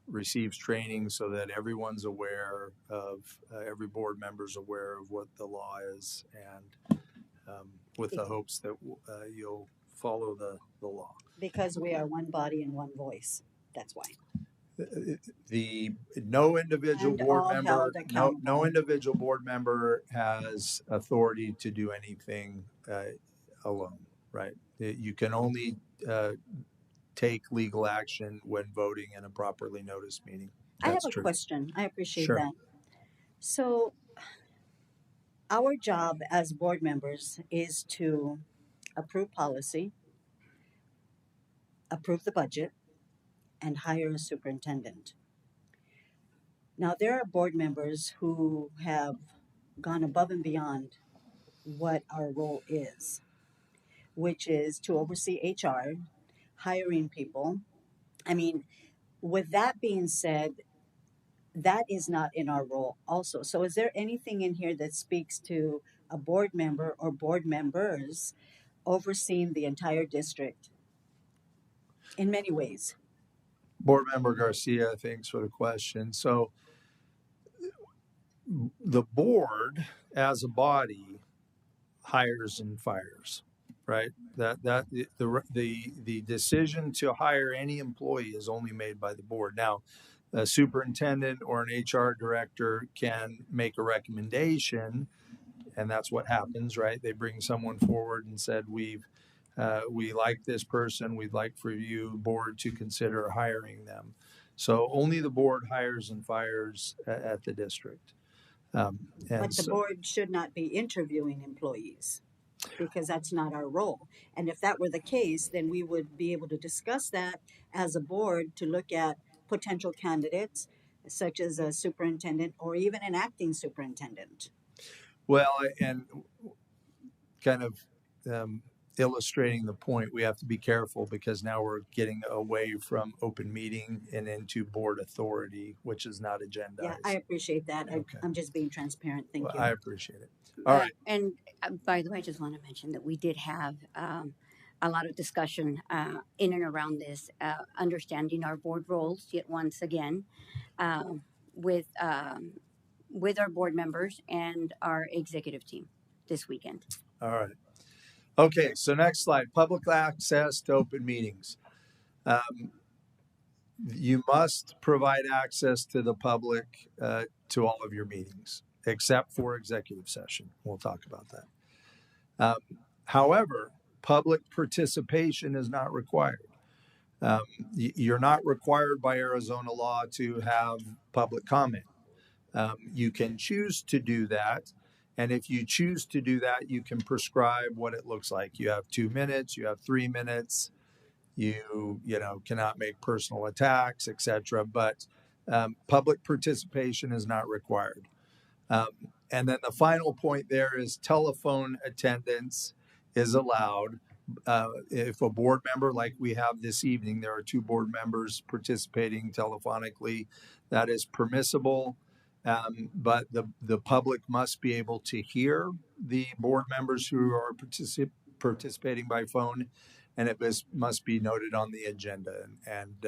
receives training so that everyone's aware of, every board member's aware of what the law is, and with the hopes that you'll follow the law. Because we are one body and one voice. That's why. No individual And board all member, held no accountable. individual board member has authority to do anything alone, right? You can only take legal action when voting in a properly noticed meeting. I have That's a true. question. I appreciate Sure. that. So, our job as board members is to approve policy, approve the budget, and hire a superintendent. Now, there are board members who have gone above and beyond what our role is, which is to oversee HR, hiring people. I mean, with that being said, that is not in our role also. So is there anything in here that speaks to a board member or board members overseeing the entire district in many ways? Board Member Garcia, thanks for the question. So the board as a body hires and fires, right? The decision to hire any employee is only made by the board. Now, a superintendent or an HR director can make a recommendation, and that's what happens, right? They bring someone forward and said, we like this person. We'd like for you, board, to consider hiring them. So only the board hires and fires at the district. But the board should not be interviewing employees, because that's not our role. And if that were the case, then we would be able to discuss that as a board to look at potential candidates, such as a superintendent or even an acting superintendent. Well, and kind of illustrating the point, we have to be careful because now we're getting away from open meeting and into board authority, which is not Yeah, agendized. I appreciate that. Okay. I'm just being transparent. Thank Well, you. I appreciate it. All right. And by the way, I just want to mention that we did have a lot of discussion in and around this, understanding our board roles yet once again, um, with um, with our board members and our executive team this weekend. All right. Okay. So next slide, public access to open meetings. You must provide access to the public to all of your meetings, except for executive session. We'll talk about that. However, public participation is not required. You're not required by Arizona law to have public comment. You can choose to do that. And if you choose to do that, you can prescribe what it looks like. You have 2 minutes, you have 3 minutes, you cannot make personal attacks, etc. But public participation is not required. And then the final point there is telephone attendance is allowed. If a board member, like we have this evening, there are 2 board members participating telephonically, that is permissible. But the public must be able to hear the board members who are participating by phone, and it must be noted on the agenda. And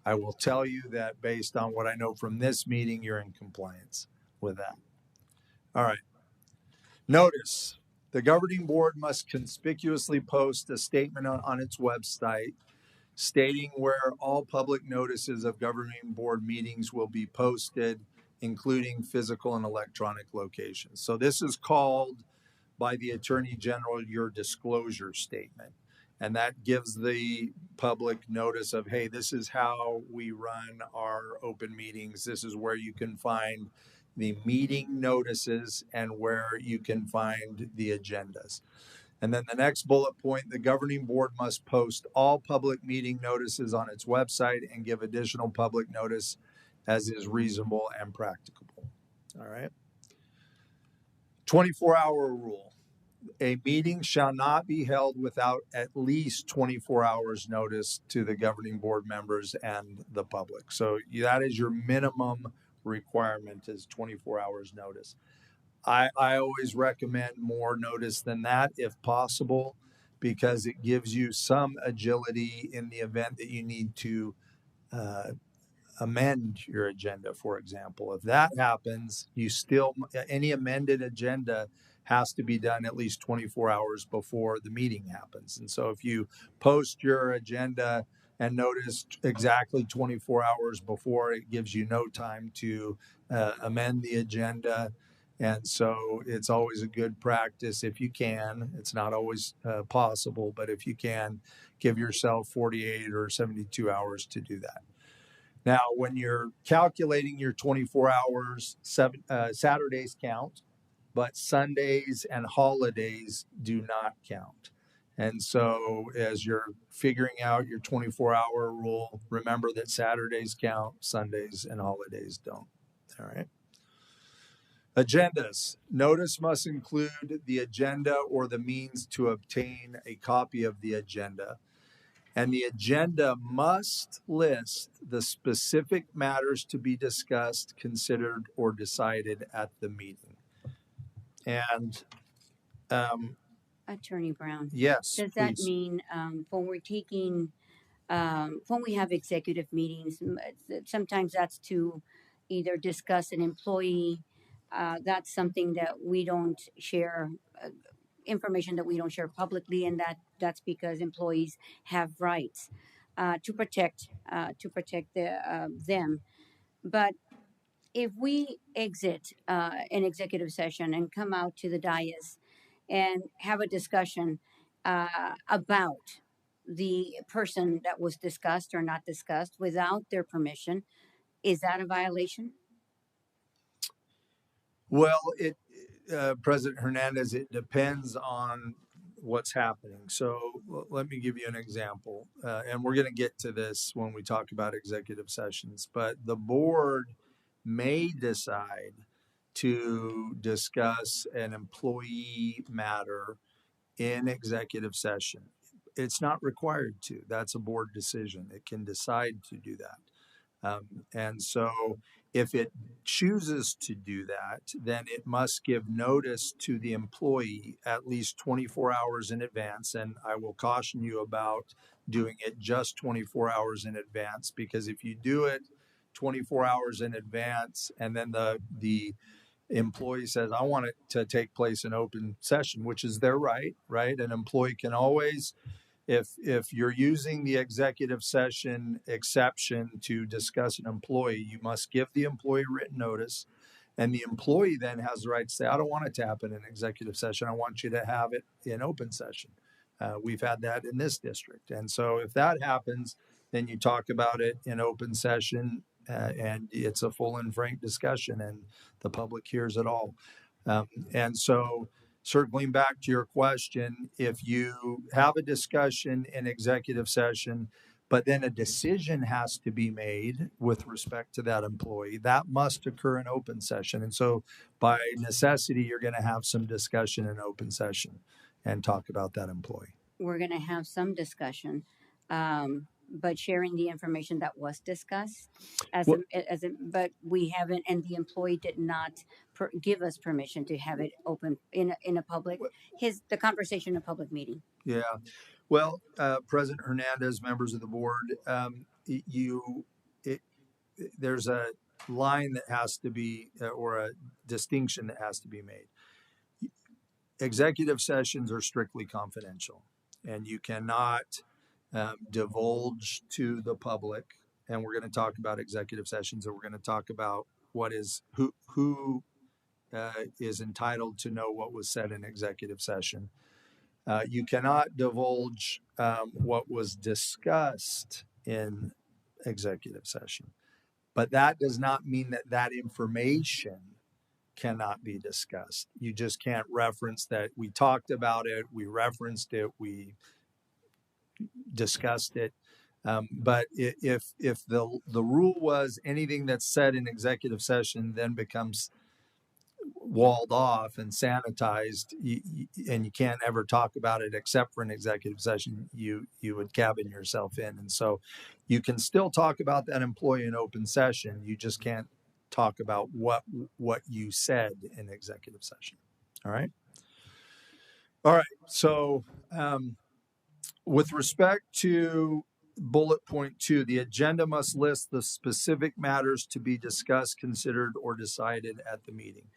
I will tell you that based on what I know from this meeting, you're in compliance with that. All right. Notice. The governing board must conspicuously post a statement on its website stating where all public notices of governing board meetings will be posted, including physical and electronic locations. So this is called by the Attorney General your disclosure statement. And that gives the public notice of, hey, this is how we run our open meetings. This is where you can find the meeting notices and where you can find the agendas. And then the next bullet point, the governing board must post all public meeting notices on its website and give additional public notice as is reasonable and practicable. All right. 24-hour rule. A meeting shall not be held without at least 24 hours notice to the governing board members and the public. So that is your minimum requirement, is 24 hours notice. I always recommend more notice than that if possible, because it gives you some agility in the event that you need to amend your agenda, for example. If that happens, any amended agenda has to be done at least 24 hours before the meeting happens. And so if you post your agenda and notice exactly 24 hours before, it gives you no time to amend the agenda. And so it's always a good practice if you can. It's not always possible, but if you can, give yourself 48 or 72 hours to do that. Now, when you're calculating your 24 hours, Saturdays count, but Sundays and holidays do not count. And so as you're figuring out your 24-hour rule, remember that Saturdays count, Sundays and holidays don't. All right. Agendas. Notice must include the agenda or the means to obtain a copy of the agenda. And the agenda must list the specific matters to be discussed, considered, or decided at the meeting. And Attorney Brown, yes, does that please. mean when we're taking when we have executive meetings, sometimes that's to either discuss an employee. That's something that we don't share, information that we don't share publicly, and that's because employees have rights to protect them. But if we exit an executive session and come out to the dais and have a discussion about the person that was discussed or not discussed without their permission, is that a violation? Well, President Hernandez, it depends on what's happening. So let me give you an example. And we're going to get to this when we talk about executive sessions, but the board may decide to discuss an employee matter in executive session. It's not required to. That's a board decision. It can decide to do that. And so if it chooses to do that, then it must give notice to the employee at least 24 hours in advance. And I will caution you about doing it just 24 hours in advance, because if you do it 24 hours in advance and then the employee says, I want it to take place in open session, which is their right? An employee can always, if you're using the executive session exception to discuss an employee, you must give the employee written notice, and the employee then has the right to say, I don't want it to happen in executive session. I want you to have it in open session. We've had that in this district. And so if that happens, then you talk about it in open session, and it's a full and frank discussion, and the public hears it all. And so circling back to your question, if you have a discussion in executive session, but then a decision has to be made with respect to that employee, that must occur in open session. And so by necessity, you're going to have some discussion in open session and talk about that employee. We're going to have some discussion, but sharing the information that was discussed but we haven't, and the employee did not give us permission to have it open in a public, the conversation in a public meeting. Yeah. Well, President Hernandez, members of the board, there's a line that has to be, or a distinction that has to be made. Executive sessions are strictly confidential, and you cannot divulge to the public. And we're going to talk about executive sessions, and we're going to talk about who is entitled to know what was said in executive session. You cannot divulge what was discussed in executive session, but that does not mean that that information cannot be discussed. You just can't reference that we talked about it, we referenced it, we discussed it. But if the rule was anything that's said in executive session then becomes walled off and sanitized, and you can't ever talk about it except for an executive session, you would cabin yourself in. And so you can still talk about that employee in open session. You just can't talk about what you said in executive session. All right. So with respect to bullet point 2, the agenda must list the specific matters to be discussed, considered, or decided at the meeting.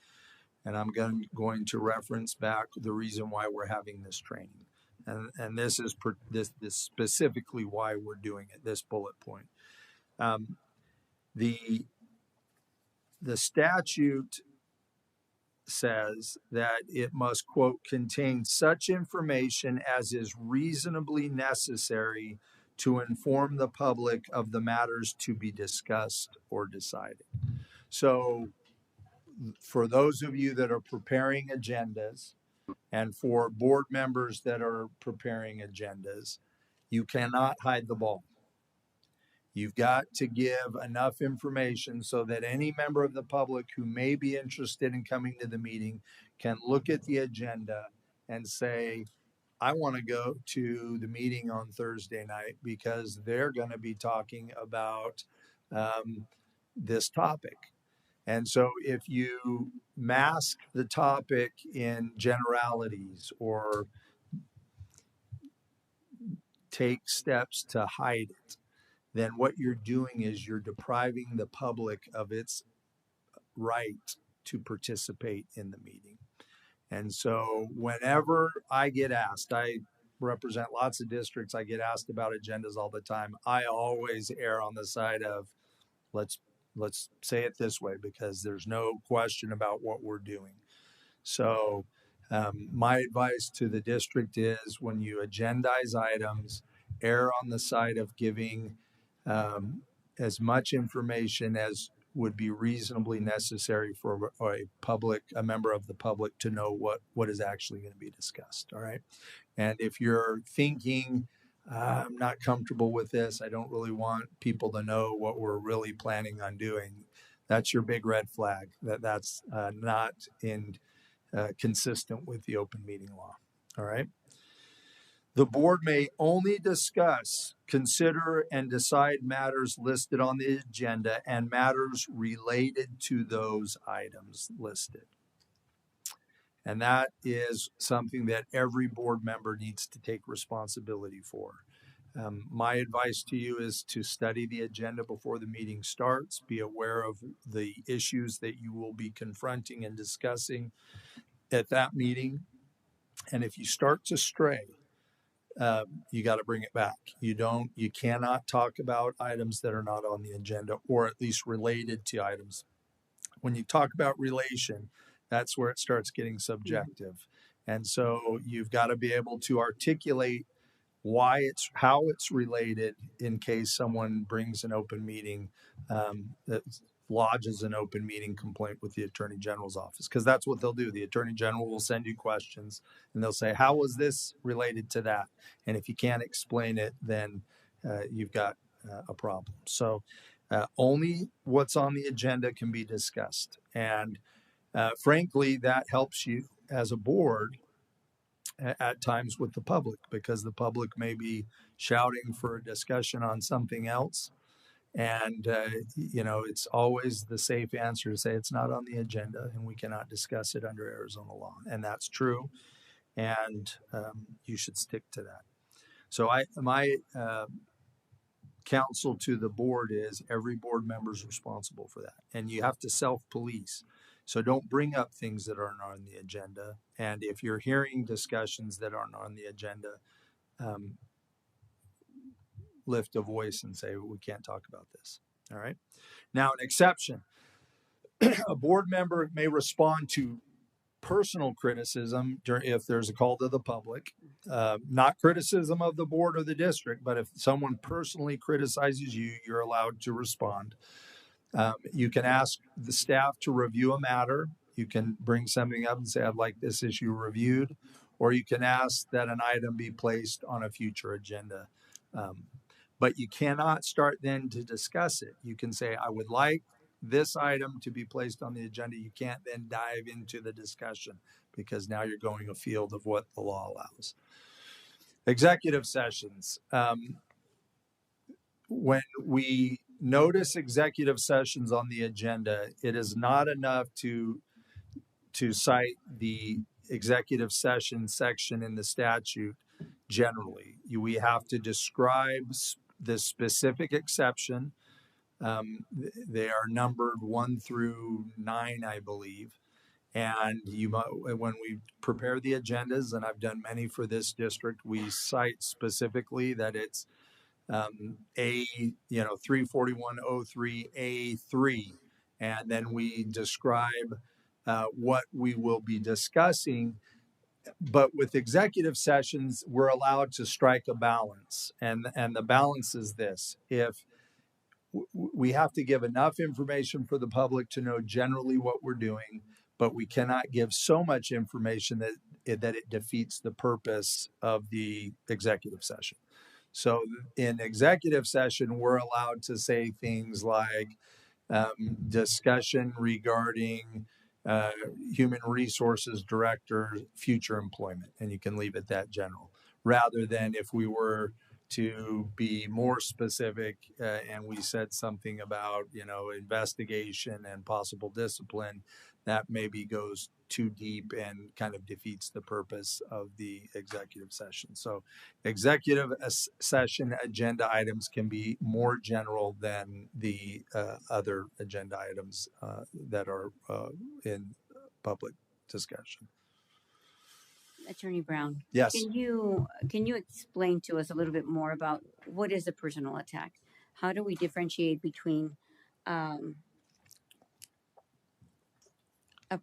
And I'm going to reference back the reason why we're having this training. And this is this specifically why we're doing it, this bullet point. The statute says that it must, quote, contain such information as is reasonably necessary to inform the public of the matters to be discussed or decided. So for those of you that are preparing agendas, and for board members that are preparing agendas, you cannot hide the ball. You've got to give enough information so that any member of the public who may be interested in coming to the meeting can look at the agenda and say, I want to go to the meeting on Thursday night because they're going to be talking about this topic. And so if you mask the topic in generalities or take steps to hide it, then what you're doing is you're depriving the public of its right to participate in the meeting. And so whenever I get asked, I represent lots of districts, I get asked about agendas all the time. I always err on the side of let's say it this way, because there's no question about what we're doing. So my advice to the district is when you agendize items, err on the side of giving as much information as would be reasonably necessary for a member of the public to know what is actually going to be discussed. All right. And if you're thinking, I'm not comfortable with this, I don't really want people to know what we're really planning on doing, That's your big red flag. That's not in consistent with the open meeting law. All right. The board may only discuss, consider, and decide matters listed on the agenda and matters related to those items listed. And that is something that every board member needs to take responsibility for. My advice to you is to study the agenda before the meeting starts. Be aware of the issues that you will be confronting and discussing at that meeting. And if you start to stray, you got to bring it back. You cannot talk about items that are not on the agenda, or at least related to items. When you talk about relation, that's where it starts getting subjective. And so you've got to be able to articulate how it's related in case someone brings an open meeting, that lodges an open meeting complaint with the Attorney General's office, because that's what they'll do. The Attorney General will send you questions and they'll say, how was this related to that? And if you can't explain it, then you've got a problem. So only what's on the agenda can be discussed. And frankly, that helps you as a board at times with the public, because the public may be shouting for a discussion on something else. And, it's always the safe answer to say it's not on the agenda and we cannot discuss it under Arizona law. And that's true. And you should stick to that. So my counsel to the board is every board member is responsible for that. And you have to self-police. So don't bring up things that aren't on the agenda. And if you're hearing discussions that aren't on the agenda, lift a voice and say, we can't talk about this. All right. Now, an exception. A board member may respond to personal criticism if there's a call to the public, not criticism of the board or the district, but if someone personally criticizes you, you're allowed to respond. You can ask the staff to review a matter. You can bring something up and say, I'd like this issue reviewed, or you can ask that an item be placed on a future agenda. But you cannot start then to discuss it. You can say, I would like this item to be placed on the agenda. You can't then dive into the discussion because now you're going afield of what the law allows. Executive sessions. When we notice executive sessions on the agenda, it is not enough to cite the executive session section in the statute generally. We have to describe the specific exception. They are numbered 1 through 9, I believe. And when we prepare the agendas, and I've done many for this district, we cite specifically that it's A, 34103A3, and then we describe what we will be discussing. But with executive sessions, we're allowed to strike a balance, and the balance is this: if we have to give enough information for the public to know generally what we're doing, but we cannot give so much information that it defeats the purpose of the executive session. So in executive session, we're allowed to say things like discussion regarding human resources director future employment, and you can leave it that general, rather than if we were to be more specific and we said something about investigation and possible discipline, that maybe goes too deep and kind of defeats the purpose of the executive session. So executive session agenda items can be more general than the other agenda items that are in public discussion. Attorney Brown, Yes. can you explain to us a little bit more about what is a personal attack? How do we differentiate between a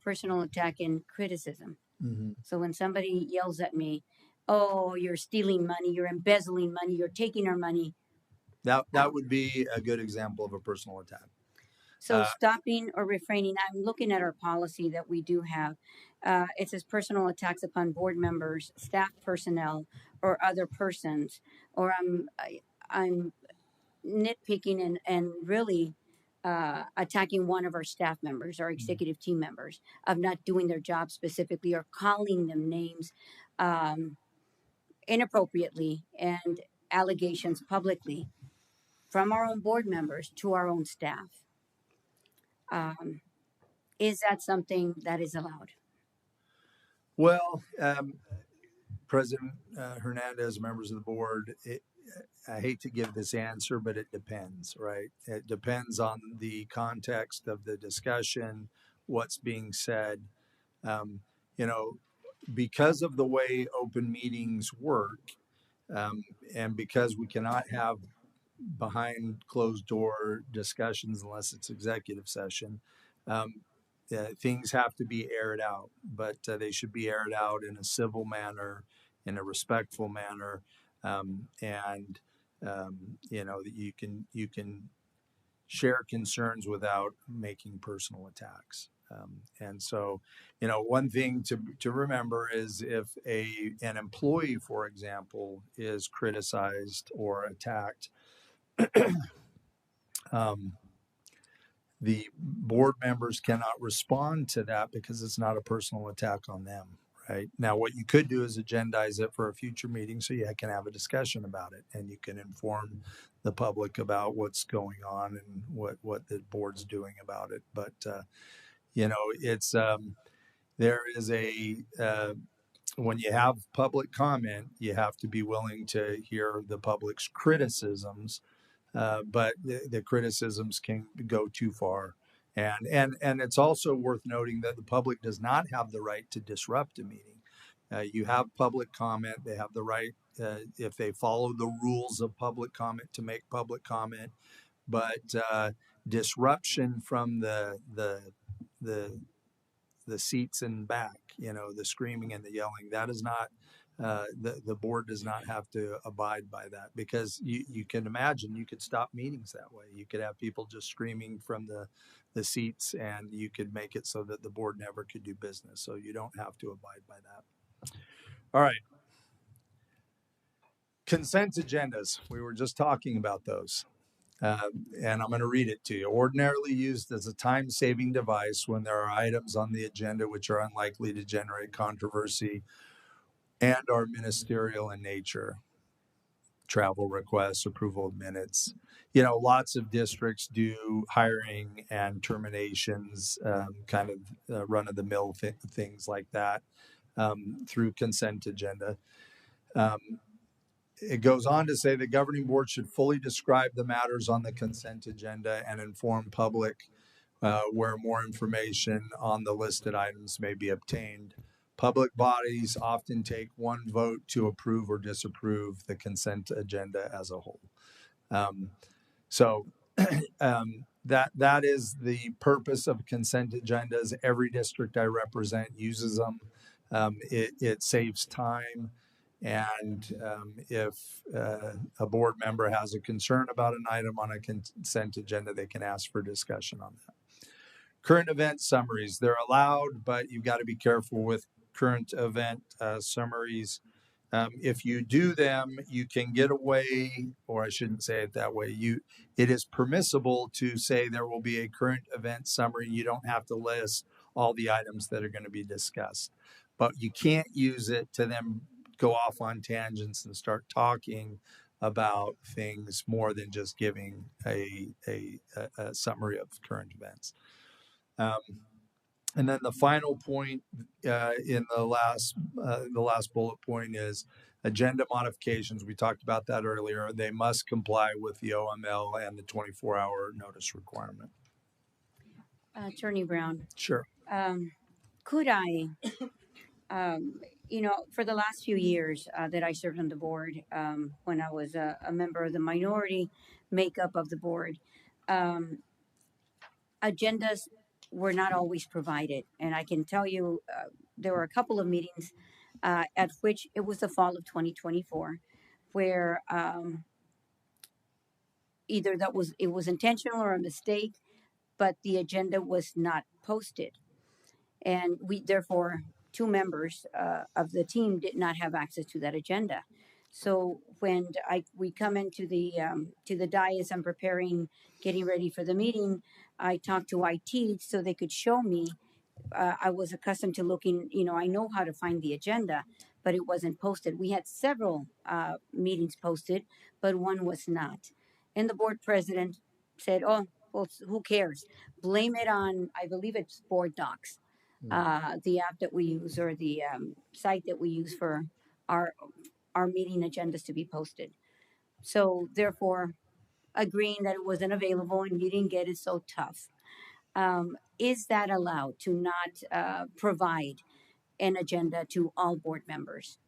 personal attack and criticism? Mm-hmm. So when somebody yells at me, "Oh, you're stealing money, you're embezzling money, you're taking our money," that would be a good example of a personal attack. So stopping or refraining, I'm looking at our policy that we do have. It says personal attacks upon board members, staff personnel, or other persons. Or I'm nitpicking and really attacking one of our staff members, our executive team members, of not doing their job specifically or calling them names um, inappropriately and allegations publicly from our own board members to our own staff. Um, is that something that is allowed? Well, President Hernandez, members of the board, I hate to give this answer, but it depends, right? It depends on the context of the discussion, what's being said. Um, you know, because of the way open meetings work, and because we cannot have behind closed door discussions unless it's executive session, um, things have to be aired out, but they should be aired out in a civil manner, in a respectful manner, and that you can share concerns without making personal attacks. And so, one thing to remember is if an employee, for example, is criticized or attacked, um, the board members cannot respond to that because it's not a personal attack on them. Right now, what you could do is agendize it for a future meeting so you can have a discussion about it and you can inform the public about what's going on and what the board's doing about it. But it's there is when you have public comment, you have to be willing to hear the public's criticisms, but the criticisms can go too far. And it's also worth noting that the public does not have the right to disrupt a meeting. You have public comment; they have the right, if they follow the rules of public comment, to make public comment. But disruption from the seats in back, the screaming and the yelling, that is not, the board does not have to abide by that, because you can imagine you could stop meetings that way. You could have people just screaming from the seats, and you could make it so that the board never could do business. So you don't have to abide by that. All right. Consent agendas. We were just talking about those. And I'm going to read it to you. Ordinarily used as a time-saving device when there are items on the agenda which are unlikely to generate controversy and are ministerial in nature. Travel requests, approval of minutes. Lots of districts do hiring and terminations, kind of run-of-the-mill things like that, through consent agenda. It goes on to say the governing board should fully describe the matters on the consent agenda and inform public where more information on the listed items may be obtained. Public bodies often take one vote to approve or disapprove the consent agenda as a whole. That is the purpose of consent agendas. Every district I represent uses them. It saves time. And if a board member has a concern about an item on a consent agenda, they can ask for discussion on that. Current event summaries, they're allowed, but you've got to be careful with current event summaries. If you do them, you can get away, or I shouldn't say it that way. It is permissible to say there will be a current event summary. You don't have to list all the items that are going to be discussed, but you can't use it to then go off on tangents and start talking about things more than just giving a summary of current events. And then the final point in the last bullet point is agenda modifications. We talked about that earlier. They must comply with the OML and the 24-hour notice requirement. Attorney Brown. Sure. Could I, for the last few years that I served on the board, when I was a member of the minority makeup of the board, agendas were not always provided. And I can tell you there were a couple of meetings at which it was the fall of 2024 where either it was intentional or a mistake, but the agenda was not posted. And we, therefore, two members of the team did not have access to that agenda. So when we come into to the dais, I'm preparing, getting ready for the meeting. I talked to IT so they could show me. I was accustomed to looking, I know how to find the agenda, but it wasn't posted. We had several meetings posted, but one was not. And the board president said, "Oh, well, who cares? Blame it on, I believe it's Board Docs, the app that we use or the site that we use for our our meeting agendas to be posted." So therefore, agreeing that it wasn't available and you didn't get it, so tough. Is that allowed to not provide an agenda to all board members?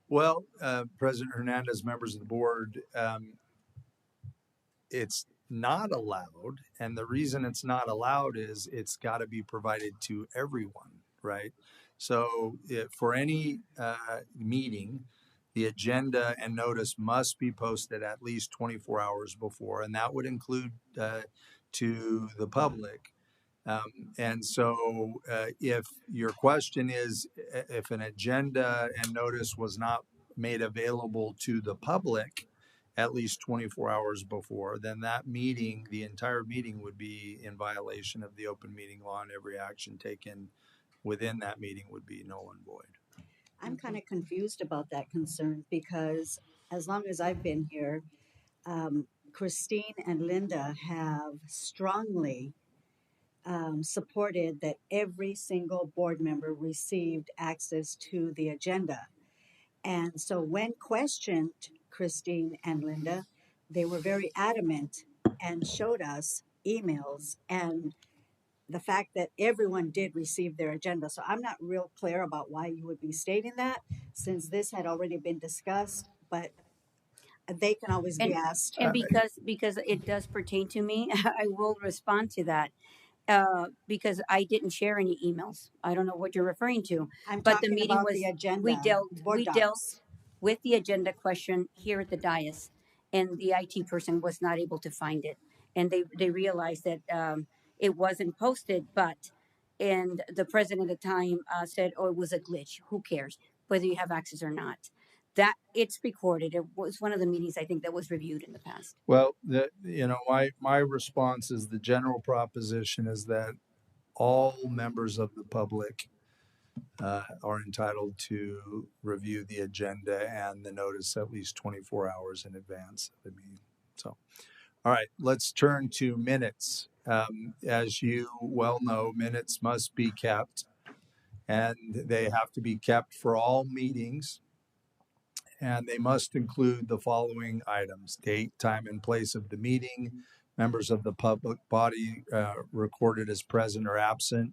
Well, President Hernandez, members of the board, it's not allowed. And the reason it's not allowed is it's got to be provided to everyone, right? So for any meeting, the agenda and notice must be posted at least 24 hours before, and that would include to the public. And so, if your question is if an agenda and notice was not made available to the public at least 24 hours before, then that meeting, the entire meeting, would be in violation of the open meeting law, and every action taken within that meeting would be null and void. I'm kind of confused about that concern because as long as I've been here, Christine and Linda have strongly supported that every single board member received access to the agenda. And so when questioned Christine and Linda, they were very adamant and showed us emails and the fact that everyone did receive their agenda. So I'm not real clear about why you would be stating that since this had already been discussed, but they can always be asked. And because it does pertain to me, I will respond to that. Because I didn't share any emails. I don't know what you're referring to. I'm But the talking meeting about was the agenda. we dealt with the agenda question here at the dais, and the IT person was not able to find it, and they realized that it wasn't posted. But and the president at the time said, "Oh, it was a glitch. Who cares whether you have access or not?" That it's recorded. It was one of the meetings I think that was reviewed in the past. Well, my response is the general proposition is that all members of the public are entitled to review the agenda and the notice at least 24 hours in advance of the meeting. So, all right, let's turn to minutes. As you well know, minutes must be kept, and they have to be kept for all meetings. And they must include the following items: date, time, and place of the meeting, members of the public body recorded as present or absent,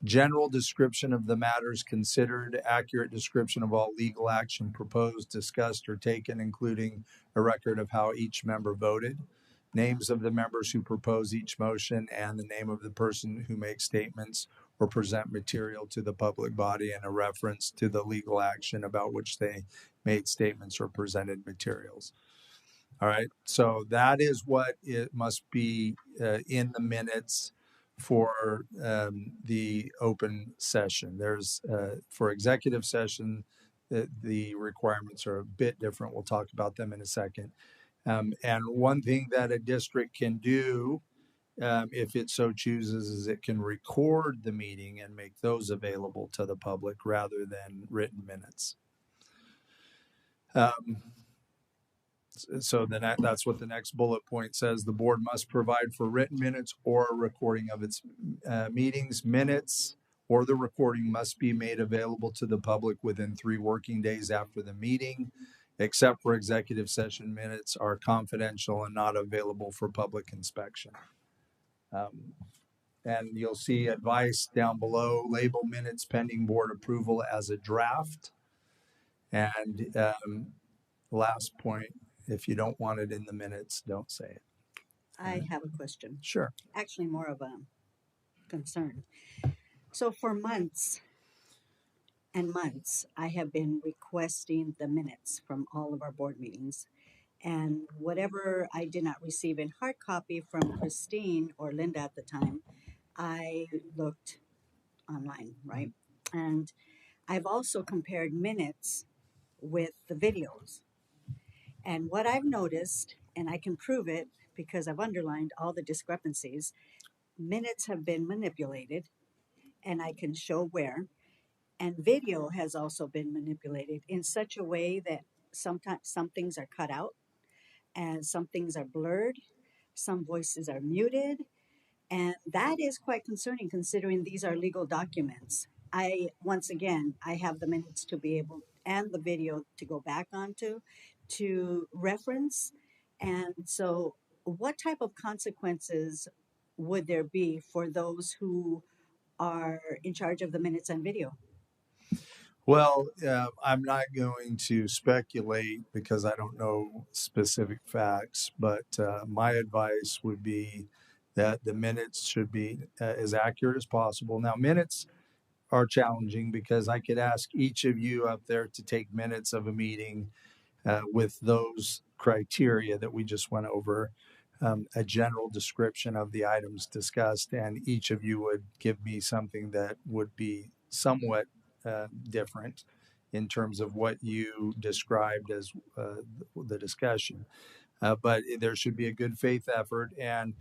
general description of the matters considered, accurate description of all legal action proposed, discussed, or taken, including a record of how each member voted, names of the members who propose each motion, and the name of the person who makes statements or present material to the public body, and a reference to the legal action about which they made statements or presented materials. All right, so that is what it must be in the minutes for the open session. There's for executive session, the requirements are a bit different. We'll talk about them in a second. And one thing that a district can do, if it so chooses, is it can record the meeting and make those available to the public rather than written minutes. So then that's what the next bullet point says. The board must provide for written minutes or a recording of its meetings. Minutes or the recording must be made available to the public within 3 working days after the meeting, except for executive session minutes are confidential and not available for public inspection. And you'll see advice down below: label minutes pending board approval as a draft. And last point, if you don't want it in the minutes, don't say it. I have a question. Sure. Actually, more of a concern. So for months and months, I have been requesting the minutes from all of our board meetings. And whatever I did not receive in hard copy from Christine or Linda at the time, I looked online, right? And I've also compared minutes with the videos. And what I've noticed, and I can prove it because I've underlined all the discrepancies, minutes have been manipulated, and I can show where. And video has also been manipulated in such a way that sometimes some things are cut out and some things are blurred, some voices are muted, and that is quite concerning considering these are legal documents. Once again, I have the minutes to be able and the video to go back onto to reference. And so, what type of consequences would there be for those who are in charge of the minutes and video? Well, I'm not going to speculate because I don't know specific facts, but my advice would be that the minutes should be as accurate as possible. Now, minutes are challenging because I could ask each of you up there to take minutes of a meeting with those criteria that we just went over, a general description of the items discussed, and each of you would give me something that would be somewhat different in terms of what you described as the discussion. But there should be a good faith effort, and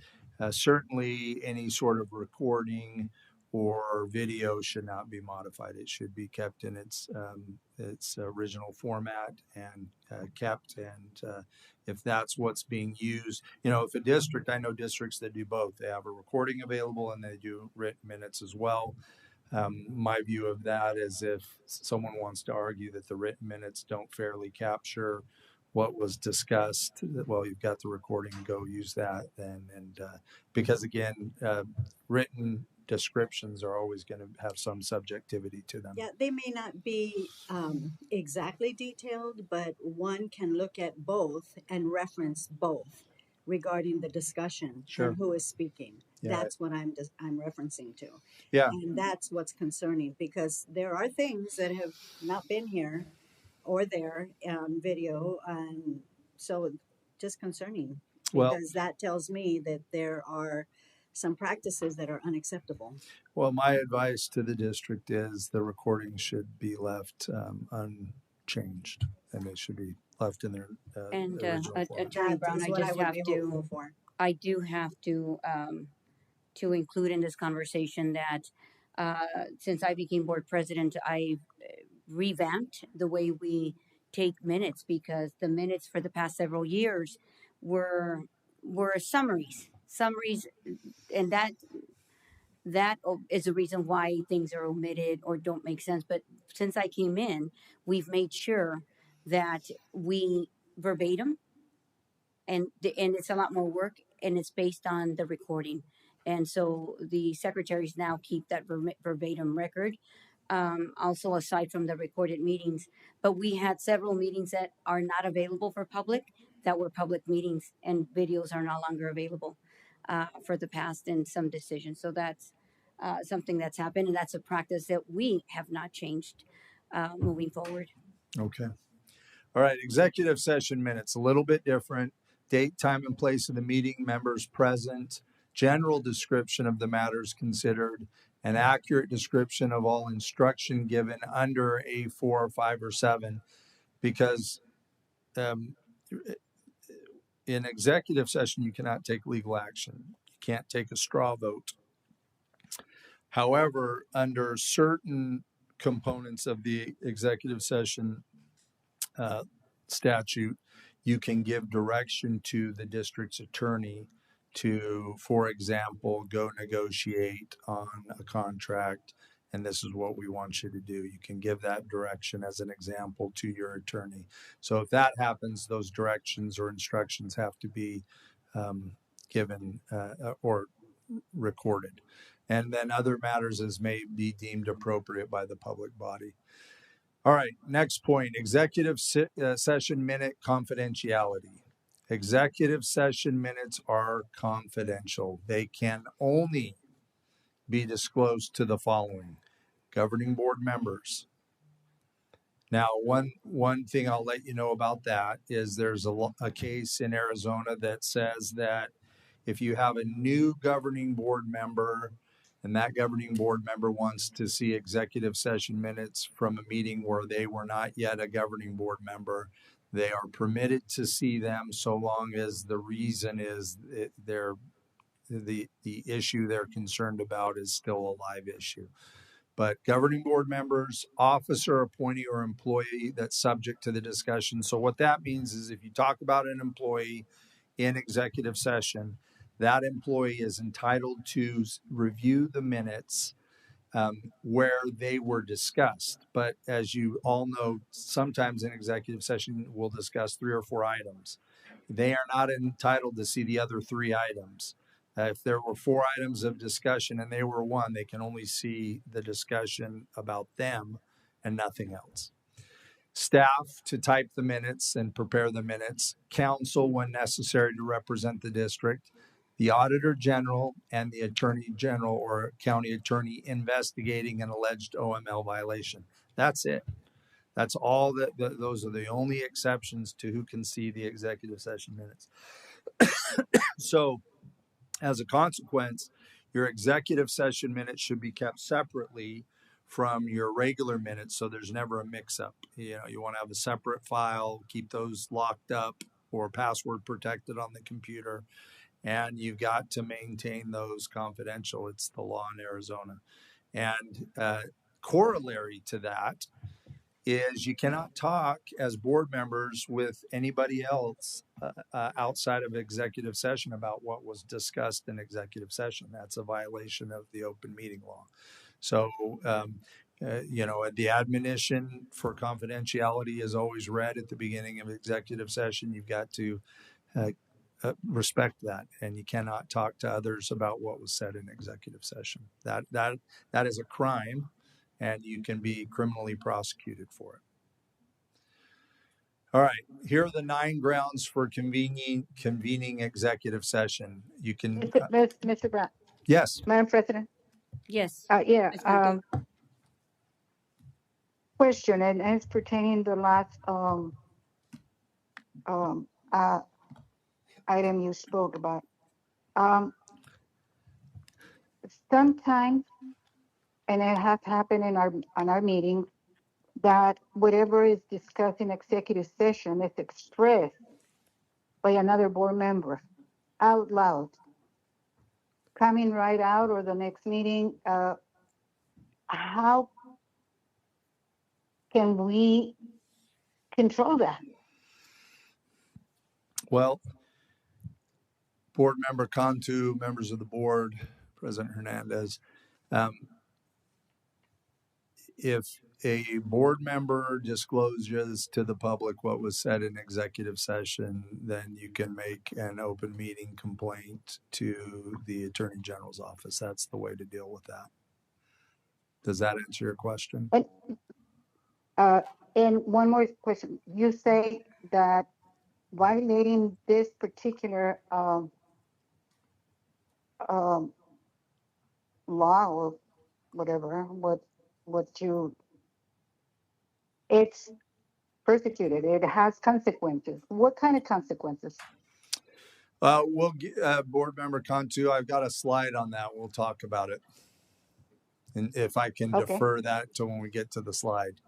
certainly any sort of recording or video should not be modified. It should be kept in its original format and kept. And if that's what's being used, if a district, I know districts that do both. They have a recording available and they do written minutes as well. My view of that is if someone wants to argue that the written minutes don't fairly capture what was discussed, well, you've got the recording, go use that then. And because again, written descriptions are always going to have some subjectivity to them. Yeah, they may not be exactly detailed, but one can look at both and reference both regarding the discussion Sure. and who is speaking. Yeah. That's what I'm referencing to. Yeah. And that's what's concerning because there are things that have not been here or there on video, and so just concerning Well, because that tells me that there are some practices that are unacceptable. well, my advice to the district is the recording should be left unchanged, and they should be left in their And original format. Attorney That Brown, is I what I just would have be to, hopeful for. I do have to include in this conversation that since I became board president, I revamped the way we take minutes because the minutes for the past several years were summaries, and that is the reason why things are omitted or don't make sense. But since I came in, we've made sure that we verbatim, and it's a lot more work, and it's based on the recording. And so the secretaries now keep that verbatim record. Also, aside from the recorded meetings, but we had several meetings that are not available for public that were public meetings, and videos are no longer available for the past and some decisions. So that's something that's happened, and that's a practice that we have not changed moving forward. Okay. All right. Executive session minutes, a little bit different. Date, time, and place of the meeting, members present, general description of the matters considered, an accurate description of all instruction given under A4, 5, or 7, because in executive session, you cannot take legal action. You can't take a straw vote. However, under certain components of the executive session statute, you can give direction to the district's attorney to, for example, go negotiate on a contract, and this is what we want you to do. You can give that direction as an example to your attorney. So if that happens, those directions or instructions have to be given or recorded. And then other matters as may be deemed appropriate by the public body. All right, next point, executive session minute confidentiality. Executive session minutes are confidential. They can only be disclosed to the following: governing board members. Now, one thing I'll let you know about that is there's a case in Arizona that says that if you have a new governing board member and that governing board member wants to see executive session minutes from a meeting where they were not yet a governing board member, They are permitted to see them so long as the reason is the issue they're concerned about is still a live issue. But governing board members, officer, appointee, or employee that's subject to the discussion. So what that means is if you talk about an employee in executive session, that employee is entitled to review the minutes where they were discussed. But as you all know, sometimes in executive session, we'll discuss 3 or 4 items. They are not entitled to see the other 3 items. If there were 4 items of discussion and they were 1, they can only see the discussion about them and nothing else. Staff to type the minutes and prepare the minutes, counsel when necessary to represent the district, the auditor general, and the attorney general or county attorney investigating an alleged OML violation. That's it. That's all those are the only exceptions to who can see the executive session minutes. So as a consequence, your executive session minutes should be kept separately from your regular minutes, so there's never a mix-up. You know, you want to have a separate file, keep those locked up or password protected on the computer, and you've got to maintain those confidential. It's the law in Arizona. And corollary to that is you cannot talk as board members with anybody else outside of executive session about what was discussed in executive session. That's a violation of the open meeting law. So, you know, the admonition for confidentiality is always read at the beginning of executive session. You've got to respect that, and you cannot talk to others about what was said in executive session. That is a crime, and you can be criminally prosecuted for it. All right, here are the 9 grounds for convening executive session. You can, Mr. Brown, yes, Madam President. Yes. Yeah. Ms. Cantu. Question, and it's pertaining to the last item you spoke about. Sometimes, and it has happened in our meetings, that whatever is discussed in executive session is expressed by another board member out loud, coming right out or the next meeting. How can we control that? well, board member Cantu, members of the board, President Hernandez, if a board member discloses to the public what was said in executive session, then you can make an open meeting complaint to the Attorney General's office. That's the way to deal with that. Does that answer your question? And one more question. You say that violating this particular law or whatever, it's persecuted. It has consequences. What kind of consequences? Board member Cantu, I've got a slide on that. We'll talk about it. And if I can defer that to when we get to the slide.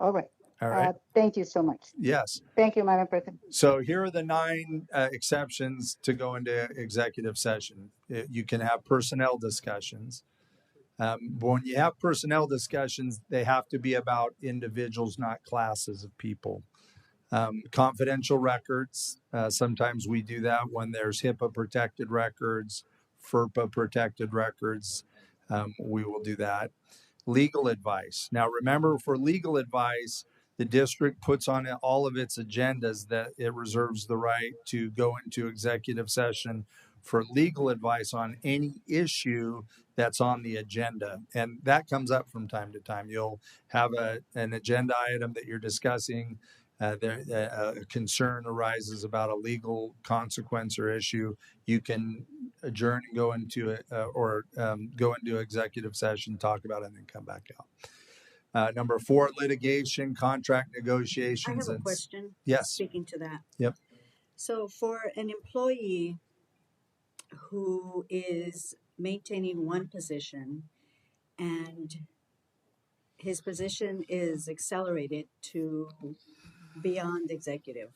All right. All right. Thank you so much. Yes. Thank you, Madam President. So here are the 9 exceptions to go into executive session. You can have personnel discussions. But when you have personnel discussions, they have to be about individuals, not classes of people. Confidential records. Sometimes we do that when there's HIPAA protected records, FERPA protected records. We will do that. Legal advice. Now, remember, for legal advice, the district puts on all of its agendas that it reserves the right to go into executive session for legal advice on any issue that's on the agenda. And that comes up from time to time. You'll have an agenda item that you're discussing. A concern arises about a legal consequence or issue. You can adjourn and go into it go into executive session, talk about it, and then come back out. Number 4, litigation, contract negotiations. I have a question. Yes. Speaking to that. Yep. So for an employee who is maintaining one position and his position is accelerated to beyond executive,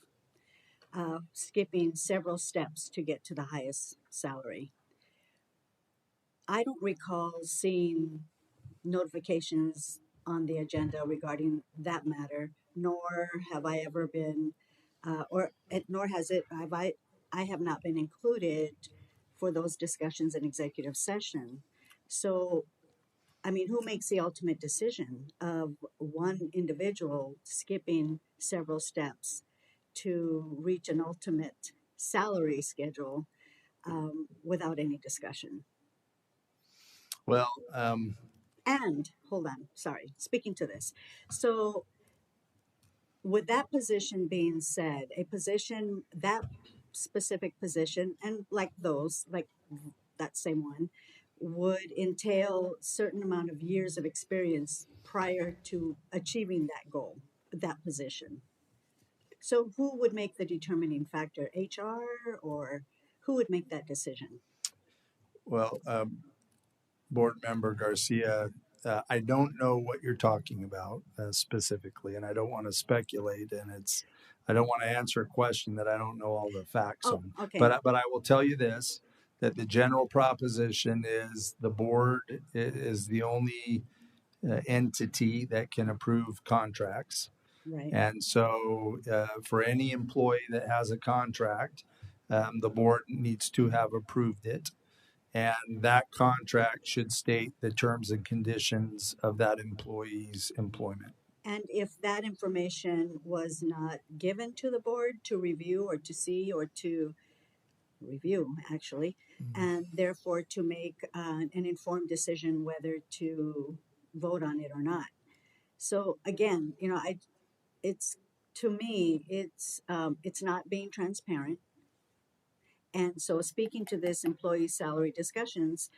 skipping several steps to get to the highest salary. I don't recall seeing notifications on the agenda regarding that matter, nor have I ever been, nor has it, I have not been included for those discussions in executive session. So, I mean, who makes the ultimate decision of one individual skipping several steps to reach an ultimate salary schedule without any discussion? Well, And hold on, sorry, speaking to this. So, with that position being said, a position, that specific position, and like those, like that same one, would entail certain amount of years of experience prior to achieving that goal, that position. So, who would make the determining factor? HR, or who would make that decision? well, Board Member Garcia, I don't know what you're talking about specifically, and I don't want to speculate. And I don't want to answer a question that I don't know all the facts Oh, on. okay. But I will tell you this: that the general proposition is the board is the only entity that can approve contracts. Right. And so, for any employee that has a contract, the board needs to have approved it. And that contract should state the terms and conditions of that employee's employment. And if that information was not given to the board to review or to see or to review, actually, and therefore to make an informed decision whether to vote on it or not. So again, it's to me, it's not being transparent. And so, speaking to this employee salary discussions,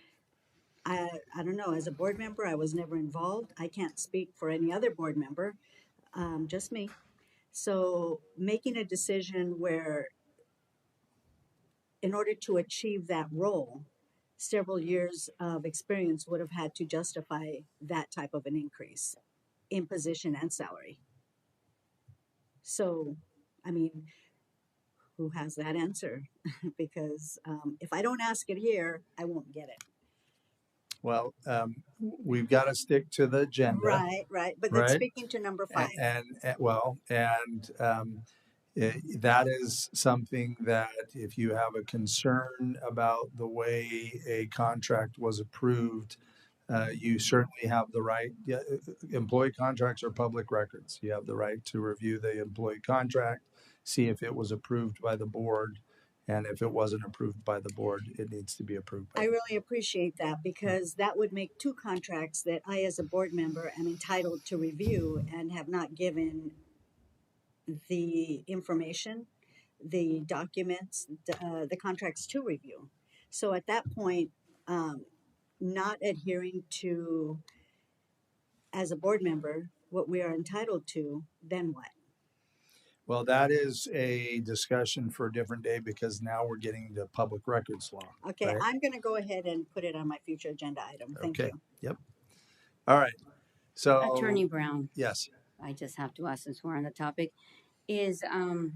I don't know. As a board member, I was never involved. I can't speak for any other board member, just me. So, making a decision where, in order to achieve that role, several years of experience would have had to justify that type of an increase in position and salary. So, I mean, who has that answer? Because if I don't ask it here, I won't get it. Well, we've got to stick to the agenda. Right. But then Right. speaking to number 5. That is something that if you have a concern about the way a contract was approved, you certainly have the right. Yeah, employee contracts are public records. You have the right to review the employee contract, see if it was approved by the board. And if it wasn't approved by the board, it needs to be approved by I the really appreciate that, because that would make 2 contracts that I, as a board member, am entitled to review and have not given the information, the documents, the contracts to review. So at that point, not adhering to, as a board member, what we are entitled to, then what? Well, that is a discussion for a different day, because now we're getting to public records law. Okay, right? I'm going to go ahead and put it on my future agenda item. Thank Okay. you. Yep. All right. So Attorney Brown, yes. I just have to ask since we're on the topic, is a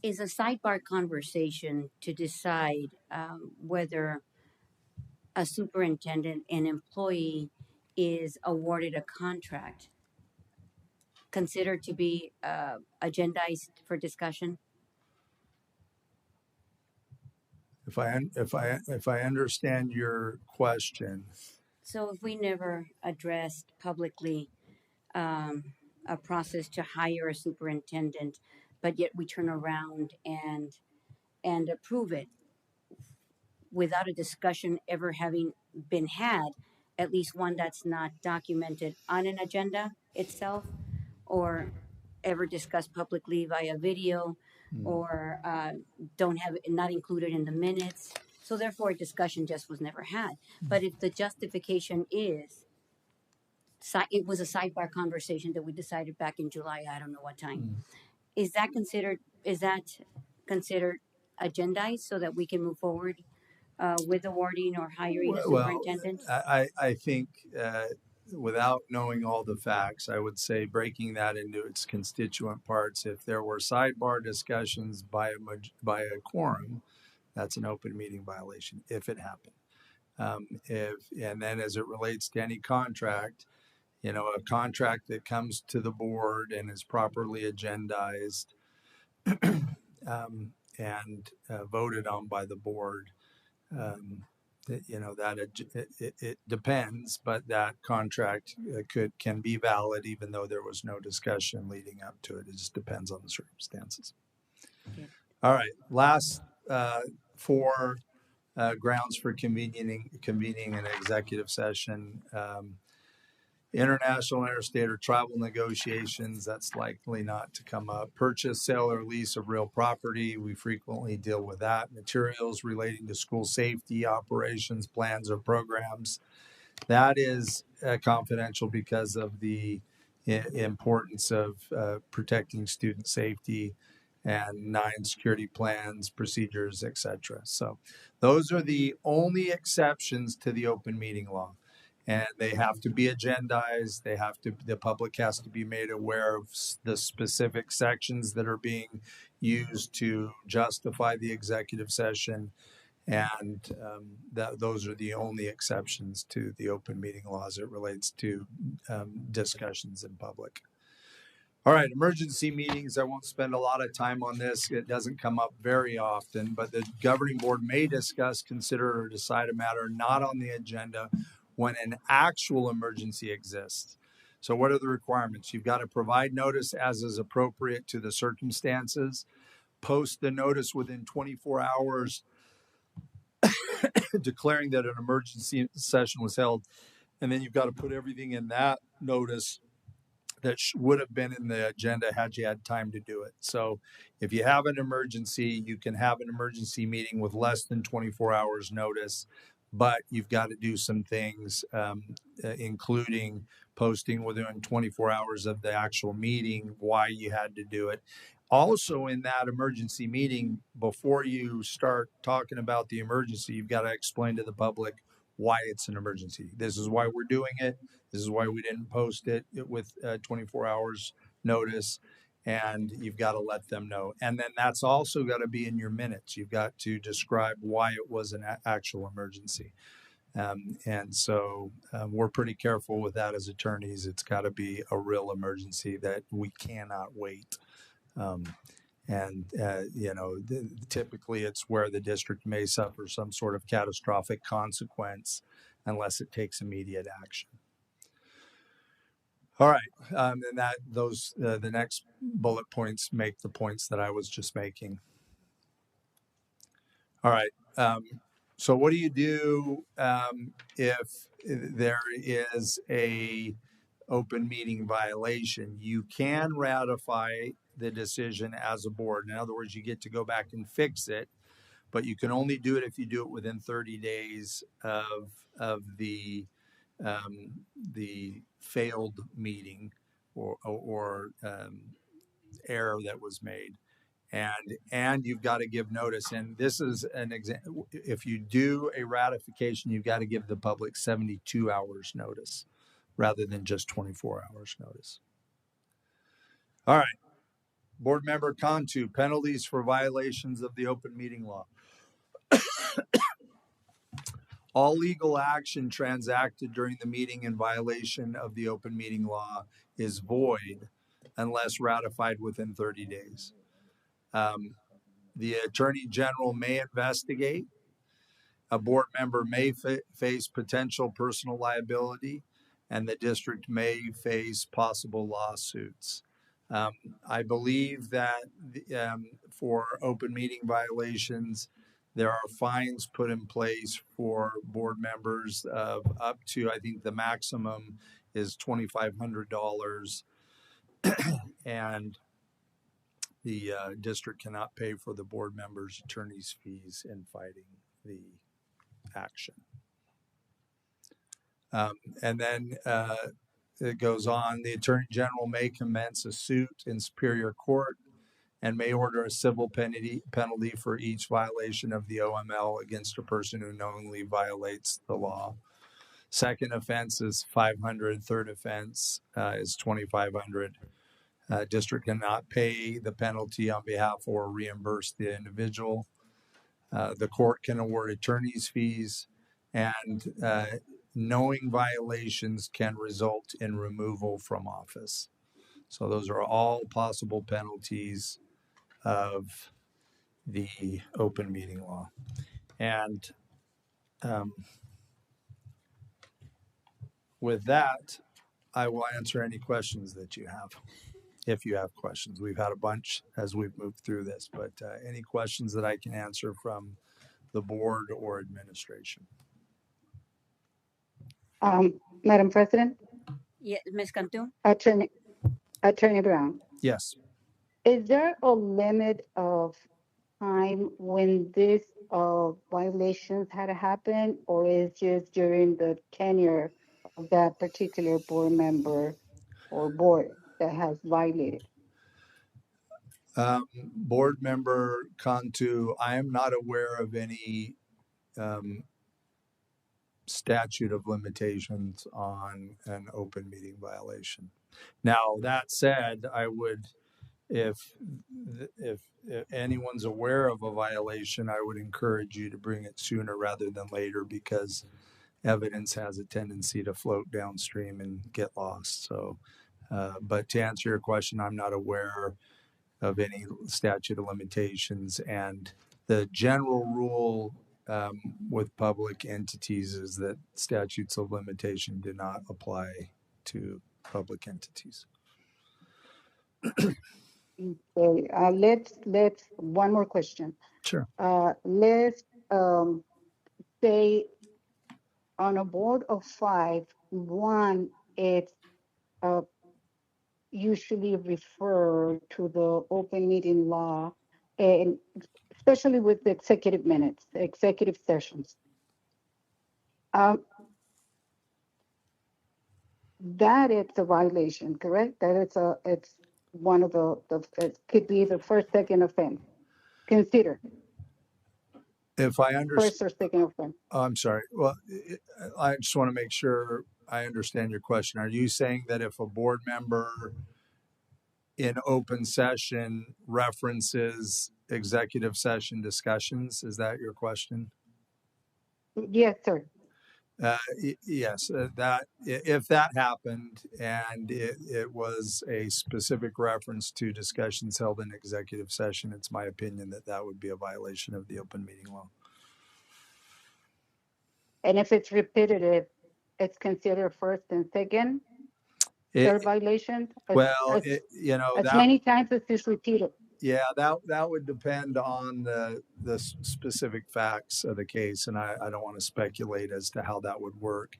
sidebar conversation to decide whether a superintendent, an employee, is awarded a contract considered to be agendized for discussion? If I understand your question, So if we never addressed publicly a process to hire a superintendent, but yet we turn around and approve it without a discussion ever having been had, at least one that's not documented on an agenda itself, or ever discussed publicly via video, or don't have it not included in the minutes. So therefore, a discussion just was never had. But if the justification is, it was a sidebar conversation that we decided back in July, I don't know what time. Is that considered agendized so that we can move forward with awarding or hiring a well, superintendent? I think without knowing all the facts, I would say breaking that into its constituent parts. If there were sidebar discussions by a quorum, that's an open meeting violation if it happened. And then as it relates to any contract, a contract that comes to the board and is properly agendized and voted on by the board, it depends, but that contract can be valid even though there was no discussion leading up to it. It just depends on the circumstances. Okay. All right, last four grounds for convening an executive session. International, interstate, or tribal negotiations, that's likely not to come up. Purchase, sale, or lease of real property, we frequently deal with that. Materials relating to school safety, operations, plans, or programs, that is confidential because of the importance of protecting student safety and 9 security plans, procedures, etc. So those are the only exceptions to the open meeting law. And they have to be agendized. The public has to be made aware of the specific sections that are being used to justify the executive session. And those are the only exceptions to the open meeting law as it relates to discussions in public. All right, emergency meetings. I won't spend a lot of time on this. It doesn't come up very often, but the governing board may discuss, consider, or decide a matter not on the agenda when an actual emergency exists. So what are the requirements? You've got to provide notice as is appropriate to the circumstances, post the notice within 24 hours declaring that an emergency session was held, and then you've got to put everything in that notice that would have been in the agenda had you had time to do it. So if you have an emergency, you can have an emergency meeting with less than 24 hours notice, but you've got to do some things, including posting within 24 hours of the actual meeting, why you had to do it. Also in that emergency meeting, before you start talking about the emergency, you've got to explain to the public why it's an emergency. This is why we're doing it. This is why we didn't post it with 24 hours notice. And you've got to let them know. And then that's also got to be in your minutes. You've got to describe why it was an actual emergency. And so we're pretty careful with that as attorneys. It's got to be a real emergency that we cannot wait. Typically it's where the district may suffer some sort of catastrophic consequence unless it takes immediate action. All right, and the next bullet points make the points that I was just making. All right, so what do you do if there is a open meeting violation? You can ratify the decision as a board. In other words, you get to go back and fix it, but you can only do it if you do it within 30 days of the failed meeting or error that was made, and you've got to give notice. And this is an example. If you do a ratification, you've got to give the public 72 hours notice rather than just 24 hours notice. All right. Board member Cantu, penalties for violations of the open meeting law. All legal action transacted during the meeting in violation of the open meeting law is void unless ratified within 30 days. The Attorney General may investigate. A board member may face potential personal liability, and the district may face possible lawsuits. I believe that for open meeting violations, there are fines put in place for board members of up to, I think the maximum is $2,500, and the district cannot pay for the board members' attorney's fees in fighting the action. And then it goes on, the Attorney General may commence a suit in Superior Court and may order a civil penalty for each violation of the OML against a person who knowingly violates the law. Second offense is 500. Third offense is 2,500. District cannot pay the penalty on behalf or reimburse the individual. The court can award attorney's fees, and knowing violations can result in removal from office. So those are all possible penalties of the open meeting law. And with that, I will answer any questions that you have. If you have questions, we've had a bunch as we've moved through this, but any questions that I can answer from the board or administration. Madam President, Yeah, Ms. Cantu? Attorney Brown, Yes. is there a limit of time when this violations had happened, or is just during the tenure of that particular board member or board that has violated? Board member Cantu, I am not aware of any statute of limitations on an open meeting violation. Now, that said, I would, if anyone's aware of a violation, I would encourage you to bring it sooner rather than later, because evidence has a tendency to float downstream and get lost. So, but to answer your question, I'm not aware of any statute of limitations, and the general rule with public entities is that statutes of limitation do not apply to public entities. Okay, let's one more question. Sure. Let's say on a board of 5, one is usually refer to the open meeting law, and especially with the executive minutes, executive sessions. That is a violation, correct? That it's one of it could be the first, second offense. Consider If I understand, first or second offense. I'm sorry. Well, I just want to make sure I understand your question. Are you saying that if a board member in open session references executive session discussions, is that your question? Yes, sir. Yes, that if that happened and it was a specific reference to discussions held in executive session, it's my opinion that that would be a violation of the open meeting law. And if it's repetitive, it's considered first and second, third violation. Well, as many times as it's repeated. Yeah, that would depend on the specific facts of the case, and I don't want to speculate as to how that would work.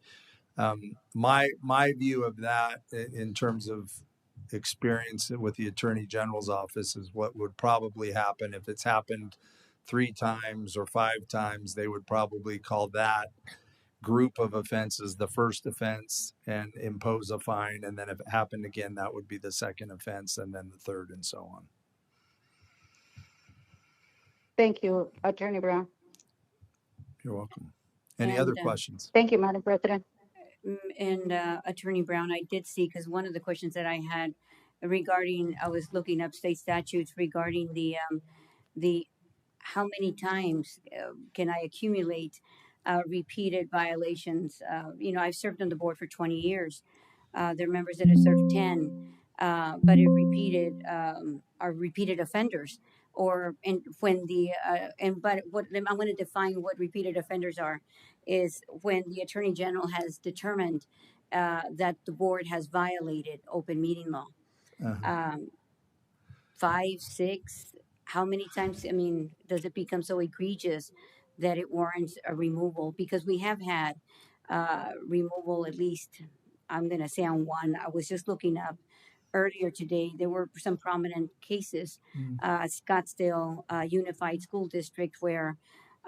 My view of that in terms of experience with the Attorney General's office is what would probably happen if it's happened 3 times or 5 times. They would probably call that group of offenses the first offense and impose a fine, and then if it happened again, that would be the second offense, and then the third, and so on. Thank you, Attorney Brown. You're welcome. Any other questions? Thank you, Madam President. And Attorney Brown, I did see, because one of the questions that I had regarding, I was looking up state statutes regarding the how many times can I accumulate repeated violations? I've served on the board for 20 years. There are members that have served 10, but it are repeated offenders. But what I'm going to define what repeated offenders are is when the Attorney General has determined that the board has violated open meeting law. 5, 6, how many times? I mean, does it become so egregious that it warrants a removal? Because we have had removal, at least I'm going to say on one. I was just looking up earlier today. There were some prominent cases, Scottsdale Unified School District, where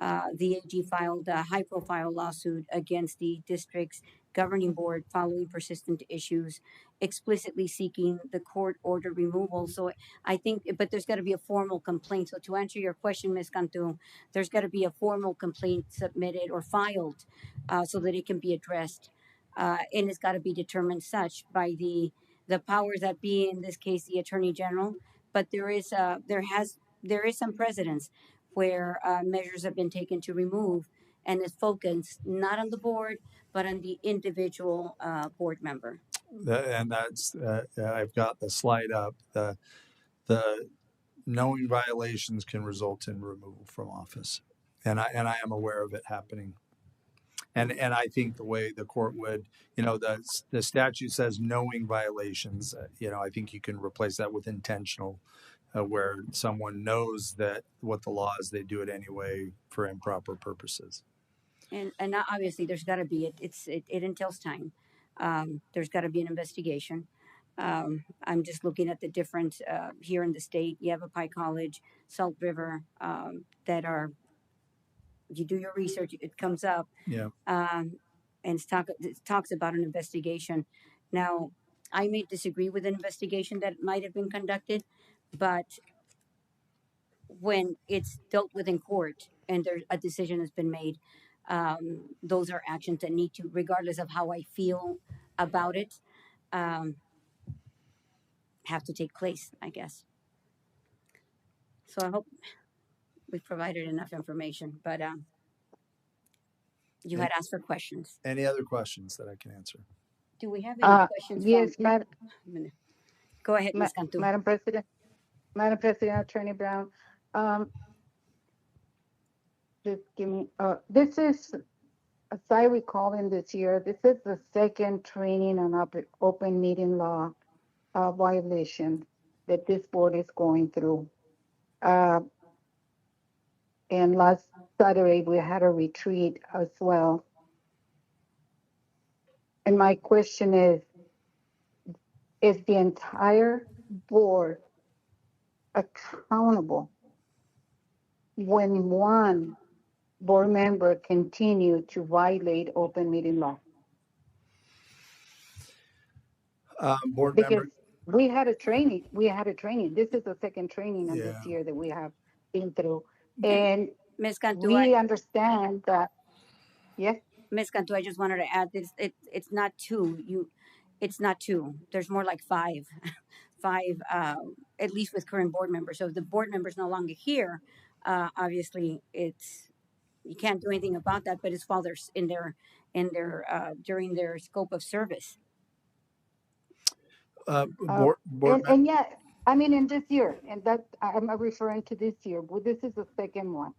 the AG filed a high-profile lawsuit against the district's governing board following persistent issues, explicitly seeking the court order removal. So I think, but there's got to be a formal complaint. So to answer your question, Ms. Cantu, there's got to be a formal complaint submitted or filed so that it can be addressed and it's got to be determined such by the powers that be, in this case, the Attorney General. But there is some precedence where measures have been taken to remove, and it's focused not on the board but on the individual board member. And that's I've got the slide up. The knowing violations can result in removal from office, and I am aware of it happening. And I think the way the court would, the statute says knowing violations. I think you can replace that with intentional, where someone knows that what the law is, they do it anyway for improper purposes. And obviously there's got to be it entails time. There's got to be an investigation. I'm just looking at the different here in the state. Yavapai College, Salt River, that are, you do your research, it comes up. Yeah. And it talks about an investigation. Now, I may disagree with an investigation that might have been conducted, but when it's dealt with in court and there's a decision has been made, those are actions that need to, regardless of how I feel about it, have to take place, I guess. So I hope we've provided enough information, but you had asked for questions. Any other questions that I can answer? Do we have any questions? Yes, from... Go ahead, Ms. Cantu. Madam President, Attorney Brown, just give me, this is, as I recall in this year, this is the second training on open meeting law violation that this board is going through. And last Saturday, we had a retreat as well. And my question is the entire board accountable when one board member continue to violate open meeting law? Board Because member. we had a training. This is the second training on this Yeah. year that we have been through. And Ms. Cantu, we understand that, yes? Ms. Cantu, I just wanted to add this. It's not two. It's not two. There's more like five, at least with current board members. So if the board member's no longer here, obviously you can't do anything about that, but it's while they're during their scope of service. And yet, I mean, in this year, and that I'm referring to this year, but this is the second one.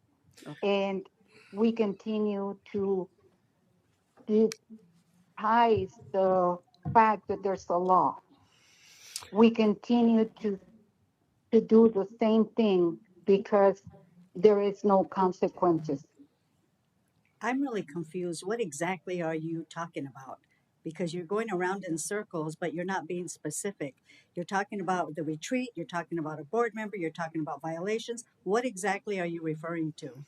Okay. And we continue to despise the fact that there's a law. We continue to do the same thing because there is no consequences. I'm really confused. What exactly are you talking about? Because you're going around in circles, but you're not being specific. You're talking about the retreat, you're talking about a board member, you're talking about violations. What exactly are you referring to?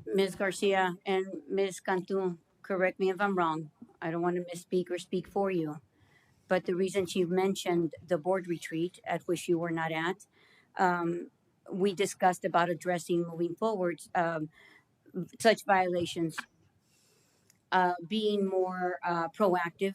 Ms. Garcia and Ms. Cantu, correct me if I'm wrong. I don't want to misspeak or speak for you. But the reason she mentioned the board retreat at which you were not at, we discussed about addressing moving forward such violations, being more proactive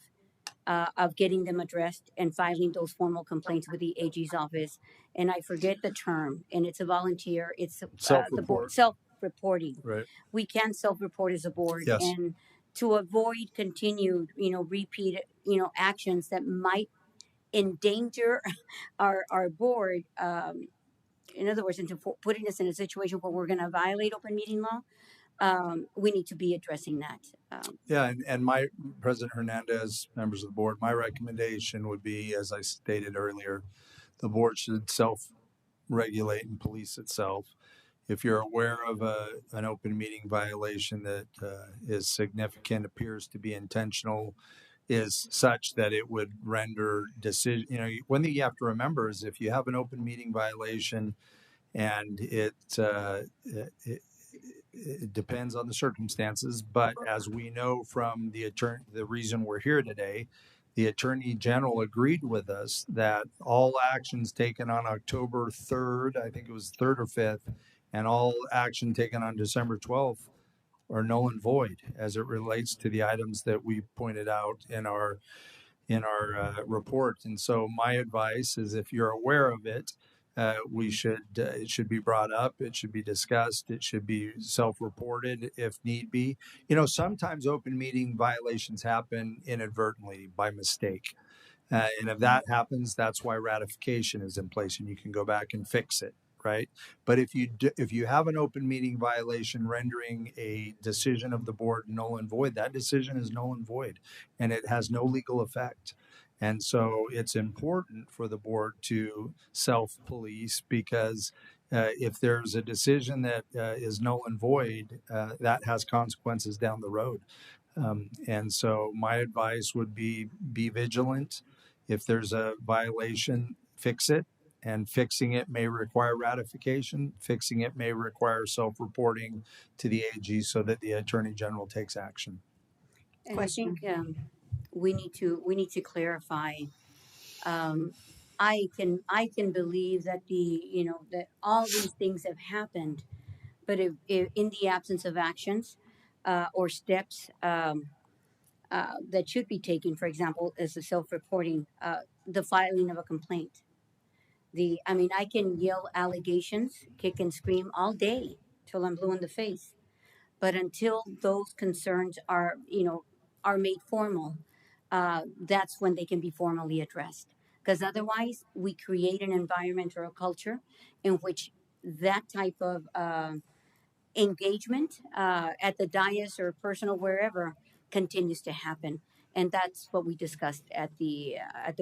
of getting them addressed and filing those formal complaints with the AG's office. And I forget the term, and it's a volunteer. It's the board self-reporting. Right. We can self-report as a board, Yes. and to avoid continued, repeated, actions that might endanger our board. In other words, into putting us in a situation where we're going to violate open meeting law. We need to be addressing that. Yeah, and my President Hernandez, members of the board, my recommendation would be, as I stated earlier, the board should self-regulate and police itself. If you're aware of an open meeting violation that is significant, appears to be intentional, is such that it would render decision. One thing you have to remember is if you have an open meeting violation, and it depends on the circumstances, but as we know from the reason we're here today, the Attorney General agreed with us that all actions taken on October 3rd, I think it was 3rd or 5th, and all action taken on December 12th or null and void as it relates to the items that we pointed out in our report. And so my advice is, if you're aware of it, it should be brought up. It should be discussed. It should be self-reported if need be. Sometimes open meeting violations happen inadvertently by mistake. And if that happens, that's why ratification is in place, and you can go back and fix it, right? But if you have an open meeting violation rendering a decision of the board null and void, that decision is null and void, and it has no legal effect. And so it's important for the board to self-police, because if there's a decision that is null and void, that has consequences down the road. And so my advice would be vigilant. If there's a violation, fix it. And fixing it may require ratification. Fixing it may require self-reporting to the AG so that the Attorney General takes action. And Question. I think we need to clarify. I can believe that that all these things have happened, but if in the absence of actions or steps that should be taken, for example, as the self-reporting, the filing of a complaint. I can yell allegations, kick and scream all day till I'm blue in the face, but until those concerns are made formal, that's when they can be formally addressed. Because otherwise, we create an environment or a culture in which that type of engagement at the dais or personal wherever continues to happen, and that's what we discussed at the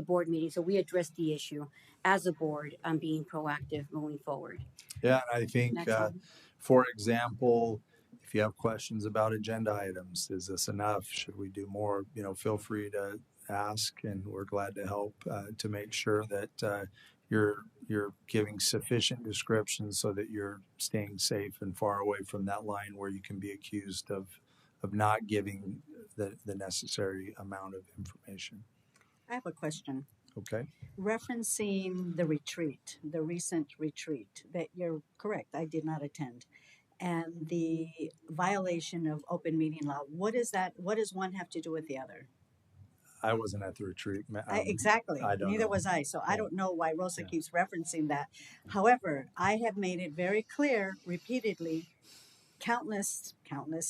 board meeting. So we addressed the issue as a board on being proactive moving forward. Yeah, I think, That's all. for example, if you have questions about agenda items, is this enough? Should we do more? Feel free to ask, and we're glad to help to make sure that you're giving sufficient descriptions so that you're staying safe and far away from that line where you can be accused of not giving the necessary amount of information. I have a question. Okay. Referencing the recent retreat, that you're correct, I did not attend, and the violation of open meeting law. What is that? What does one have to do with the other? I wasn't at the retreat. Exactly. I don't Neither know. was I. So I Yeah. don't know why Rosa Yeah. keeps referencing that. However, I have made it very clear repeatedly, countless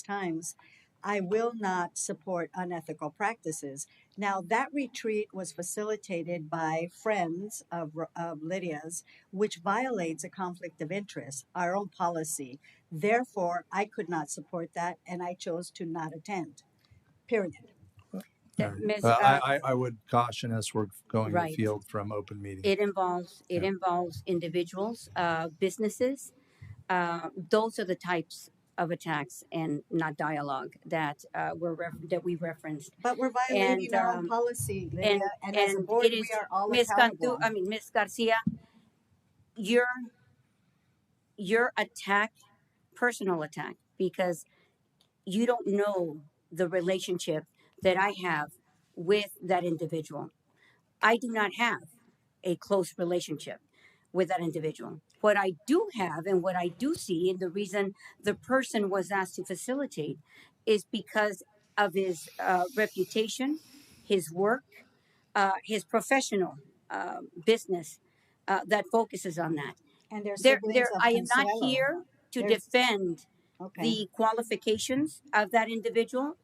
times, I will not support unethical practices. Now, that retreat was facilitated by friends of Lydia's, which violates a conflict of interest, our own policy. Therefore, I could not support that, and I chose to not attend. Period. That, Right. Ms. I would caution us. We're going Right. afield from open meeting. It involves Yeah. individuals, businesses. Those are the types of attacks and not dialogue that that we referenced. But we're violating our own And policy, Lydia, and as a and board, it we is are all Ms. accountable. Ms. Garcia, your attack, personal attack, because you don't know the relationship that I have with that individual. I do not have a close relationship with that individual. What I do have and what I do see, and the reason the person was asked to facilitate, is because of his reputation, his work, his professional business that focuses on that. And their siblings of I am not Consuelo. here to There's- defend Okay. the qualifications of that individual.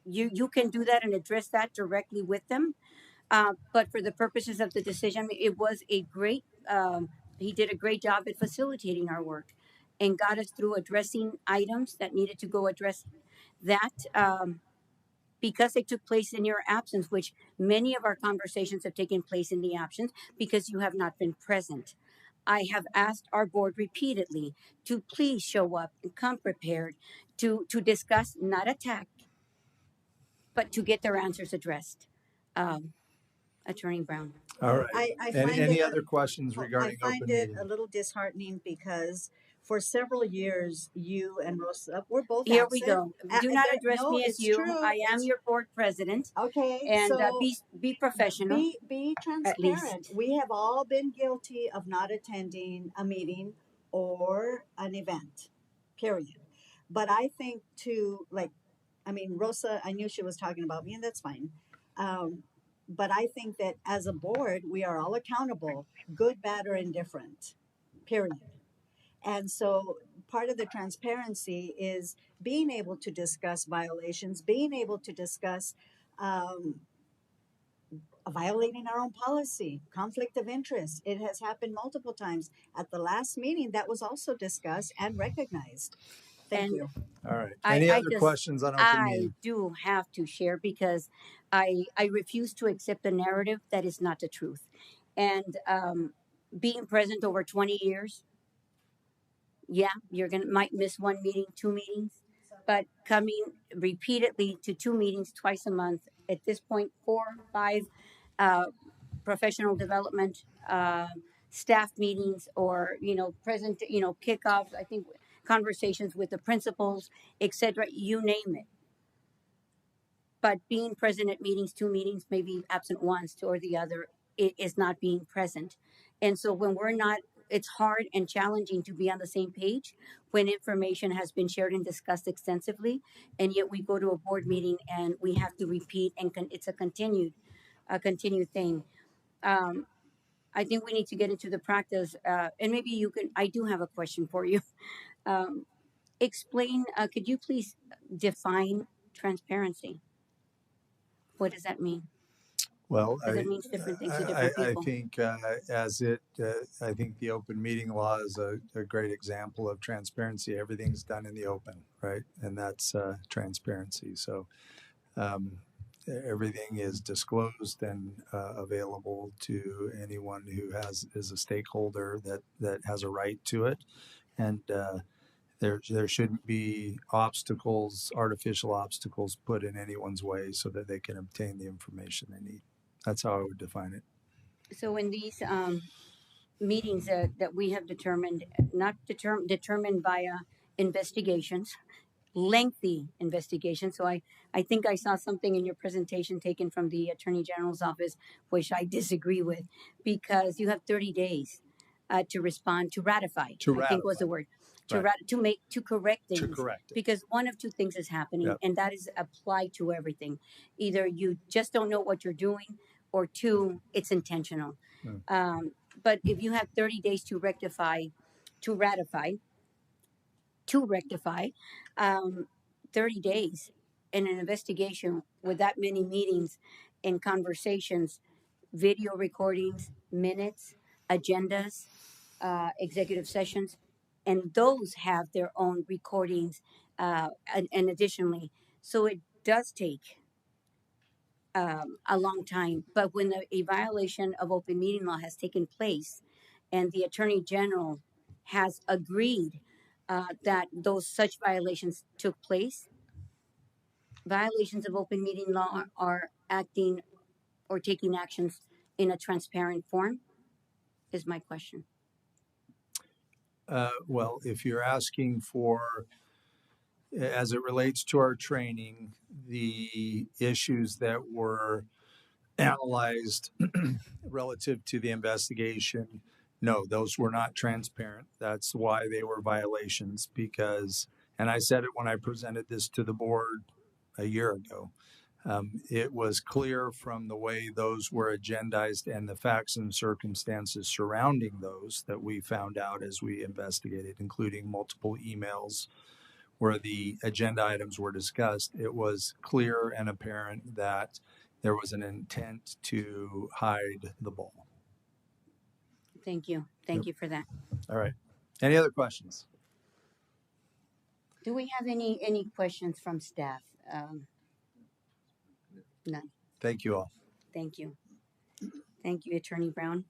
You can do that and address that directly with them. But for the purposes of the decision, it was a great, he did a great job at facilitating our work and got us through addressing items that needed to go address that because it took place in your absence, which many of our conversations have taken place in the absence because you have not been present. I have asked our board repeatedly to please show up and come prepared to discuss, not attack, but to get their answers addressed. Attorney Brown. All right. I find Any it- other questions regarding I find open it meeting? a little disheartening because for several years, you and Rosa were both Here we absent. go. Do not There- address no, me as it's you. true. I am It's- your board president, Okay, and so be professional. be transparent. least. We have all been guilty of not attending a meeting or an event, period. But I think to like, I mean, Rosa, I knew she was talking about me, and that's fine. But I think that as a board, we are all accountable, good, bad, or indifferent, period. And so part of the transparency is being able to discuss violations, being able to discuss um, violating our own policy, conflict of interest. It has happened multiple times. At the last meeting, that was also discussed and recognized. Thank And you. All right. I, Any I other just, questions on open I meeting? do have to share because I refuse to accept a narrative that is not the truth. And being present over 20 years, yeah, you're gonna might miss one meeting, two meetings, but coming repeatedly to two meetings twice a month at this point, 4, 5 uh, professional development staff meetings, or present kickoffs. I think conversations with the principals, etc. You name it. But being present at meetings, two meetings, maybe absent once or the other, it is not being present. And so when we're not, it's hard and challenging to be on the same page when information has been shared and discussed extensively, and yet we go to a board meeting and we have to repeat, and it's a continued thing. Um, I think we need to get into the practice, and maybe you can. I do have a question for you. Um, explain. Could you please define transparency? What does that mean? Well, Because it means different things to different I people. think I think the open meeting law is a great example of transparency. Everything's done in the open, right? And that's transparency. So um, everything is disclosed and available to anyone who is a stakeholder that has a right to it. And there shouldn't be artificial obstacles put in anyone's way so that they can obtain the information they need. That's how I would define it. So in these meetings that we have determined, not determined via investigations, lengthy investigations. So I think I saw something in your presentation taken from the Attorney General's office, which I disagree with, because you have 30 days to respond, to ratify. To I think was ratify. the word. Right. To correct To things. correct it. Because one of two things is happening, Yep. and that is applied to everything. Either you just don't know what you're doing, or two, it's intentional. But if you have 30 days to to rectify, um, 30 days in an investigation with that many meetings and conversations, video recordings, minutes, agendas, executive sessions, and those have their own recordings, and additionally. So it does take a long time. But when a violation of open meeting law has taken place and the Attorney General has agreed that those such violations took place, violations of open meeting law are acting or taking actions in a transparent form, is my question. Well, if you're asking for, as it relates to our training, the issues that were analyzed relative to the investigation, no, those were not transparent. That's why they were violations, because, and I said it when I presented this to the board a year ago, it was clear from the way those were agendized and the facts and circumstances surrounding those that we found out as we investigated, including multiple emails where the agenda items were discussed. It was clear and apparent that there was an intent to hide the ball. Thank you. Thank you for that. All right. Any other questions? Do we have any questions from staff? None. Thank you all. Thank you. Thank you, Attorney Brown.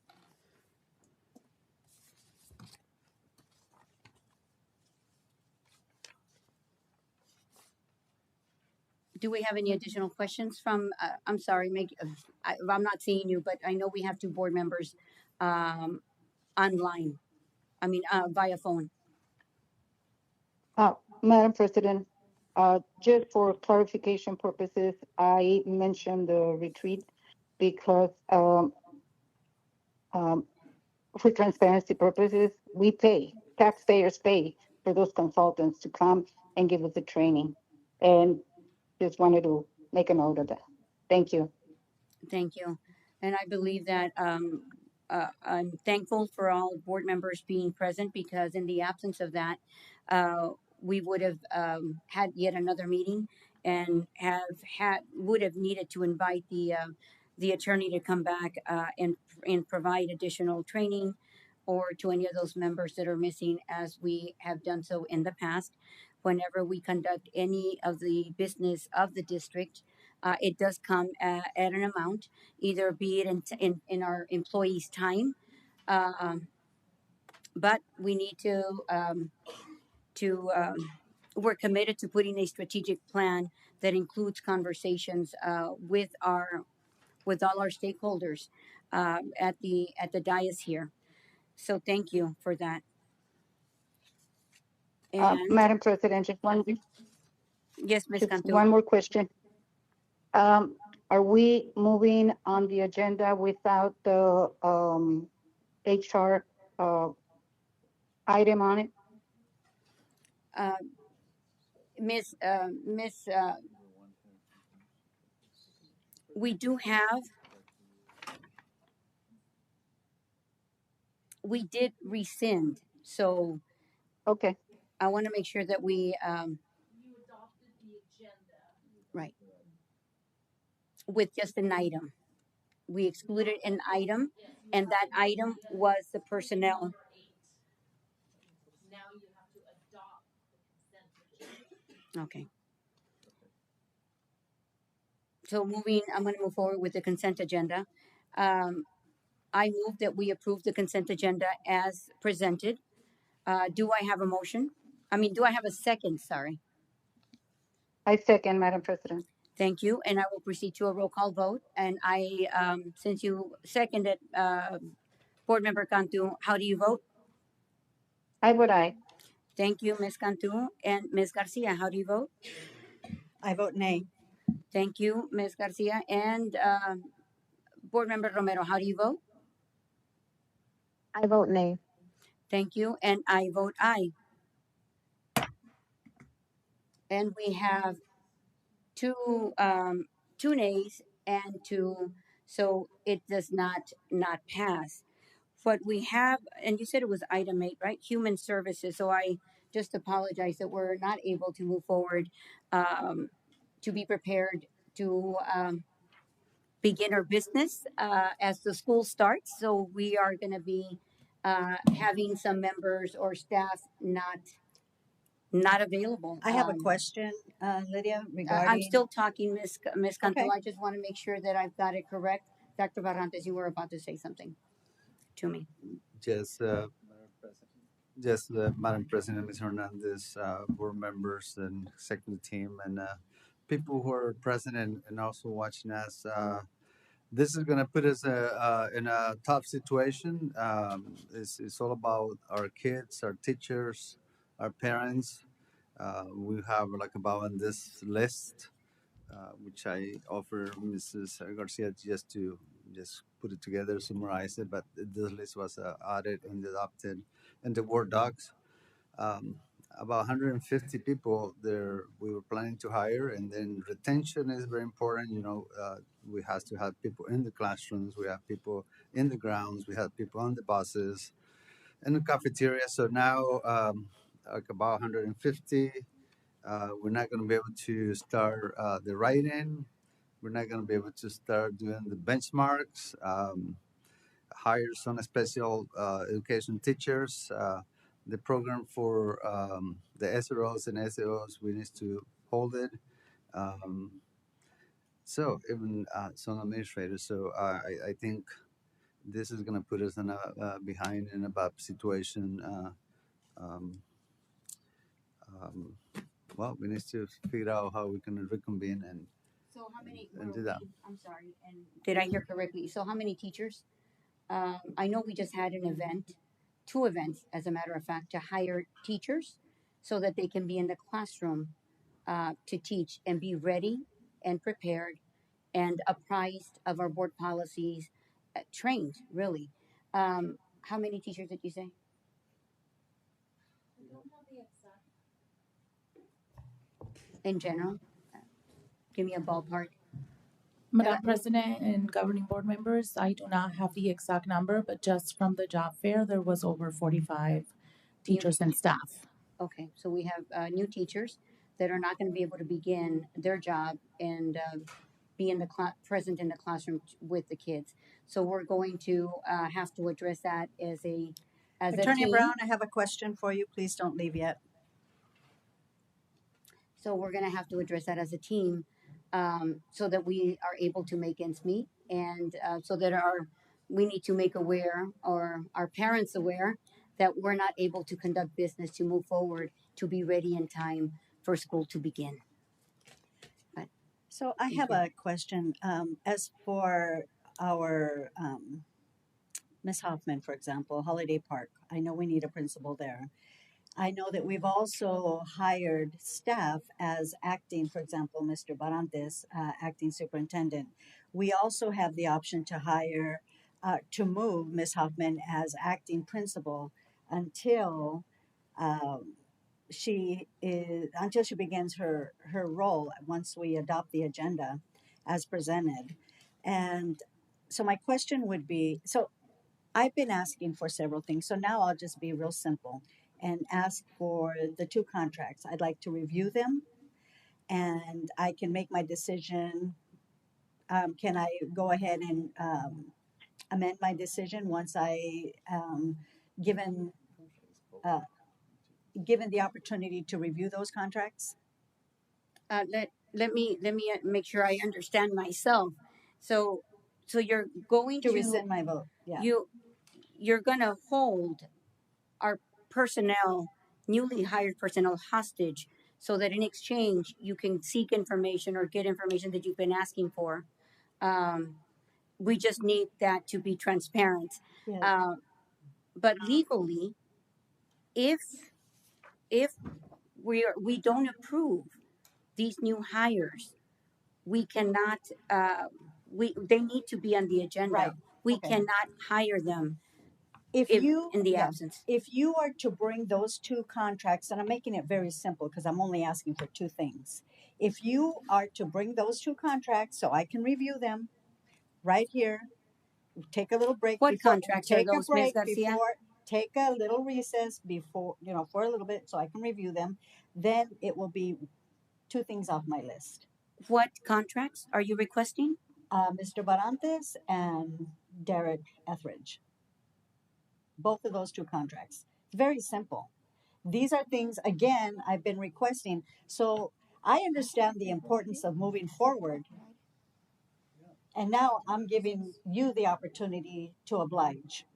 Do we have any additional questions from, I'm sorry, I'm not seeing you, but I know we have two board members online. I mean, via phone. Madam President, just for clarification purposes, I mentioned the retreat because for transparency purposes, taxpayers pay for those consultants to come and give us the training. And just wanted to make a note of that. Thank you. Thank you. And I believe that I'm thankful for all board members being present because in the absence of that, uh, we would have had yet another meeting and would have needed to invite the attorney to come back and provide additional training or to any of those members that are missing as we have done so in the past. Whenever we conduct any of the business of the district, it does come at an amount, either be it in our employees' time, um, but we need to we're committed to putting a strategic plan that includes conversations with all our stakeholders at the dais here. So thank you for that. And Madam President, yes, Ms. just Cantu. one more question. Are we moving on the agenda without the HR item on it? Uh, Miss, we do have, we did rescind. So Okay, I want to make sure that we, right, with just an item. We excluded an item, and that item was the personnel. Okay. So I'm going to move forward with the consent agenda. Um, I move that we approve the consent agenda as presented. Do I have a motion? Do I have a second? Sorry. I second, Madam President. Thank you. And I will proceed to a roll call vote. And since you seconded, Board Member Cantu, how do you vote? I would aye. Thank you, Ms. Cantu. And Ms. Garcia, how do you vote? I vote nay. Thank you, Ms. Garcia. And Board Member Romero, how do you vote? I vote nay. Thank you. And I vote aye. And we have two nays and two, so it does not pass. What we have, and you said it was item 8, right? Human services. So I just apologize that we're not able to move forward to be prepared to begin our business as the school starts. So we are going to be having some members or staff not available. I have a question, Lydia, I'm regarding. still talking, Miss Cantu. Okay. I just want to make sure that I've got it correct. Dr. Barrantes, you were about to say something to me. Yes, yes, Madam President, Ms. Hernandez, board members and executive team, and people who are present and also watching us. This is going to put us in a tough situation. It's all about our kids, our teachers, our parents. We have like about on this list, which I offer Mrs. Garcia just put it together, summarize it. But this list was added and adopted in the Word docs. Um, about 150 people there we were planning to hire, and then retention is very important. We have to have people in the classrooms, we have people in the grounds, we have people on the buses, in the cafeteria. So now, like about 150, we're not going to be able to start the writing. We're not going to be able to start doing the benchmarks. Hire some special education teachers. The program for the SROs and SAOs, we need to hold it. Um, so even some administrators. So I think this is going to put us in a behind in a bad situation. Um, um, well, we need to figure out how we can reconvene and So how many? do that. I'm sorry. And did I hear correctly? So how many teachers? I know we just had an event, 2 events, as a matter of fact, to hire teachers so that they can be in the classroom to teach and be ready and prepared and apprised of our board policies, trained really. How many teachers did you say? in general? Give me a ballpark. Madam President and governing board members, I do not have the exact number, but just from the job fair, there was over 45 teachers and staff. Okay, so we have new teachers that are not going to be able to begin their job and be in the present in the classroom with the kids. So we're going to have to address that as a Attorney team. Brown, I have a question for you. Please don't leave yet. So we're going to have to address that as a team, so that we are able to make ends meet, and so that we need to make aware, or our parents aware, that we're not able to conduct business to move forward to be ready in time for school to begin. So I have a question. As for our Ms. Hoffman, for example, Holiday Park, I know we need a principal there. I know that we've also hired staff as acting, for example, Mr. Barantes, acting superintendent. We also have the option to hire, to move Ms. Hoffman as acting principal until she begins her role once we adopt the agenda as presented. And so my question would be, so I've been asking for several things, so now I'll just be real simple and ask for the 2 contracts. I'd like to review them, and I can make my decision. Can I go ahead and amend my decision once I given the opportunity to review those contracts? Let me make sure I understand myself. So you're going To rescind my vote, yeah. you're gonna hold our personnel, newly hired personnel, hostage, so that in exchange you can seek information or get information that you've been asking for. We just need that to be transparent. Yeah. But legally, if we don't approve these new hires, we cannot. They need to be on the agenda. Right. We Okay. cannot hire them If you in the yeah. absence. If you are to bring those 2 contracts, and I'm making it very simple because I'm only asking for 2 things. If you are to bring those 2 contracts so I can review them right here, take a little break. What contracts are take those, a break Ms. Garcia? before, take a little recess before, for a little bit so I can review them. Then it will be 2 things off my list. What contracts are you requesting? Mr. Barantes and Derek Etheridge. Both of those 2 contracts. Very simple. These are things, again, I've been requesting. So I understand the importance of moving forward. And now I'm giving you the opportunity to oblige.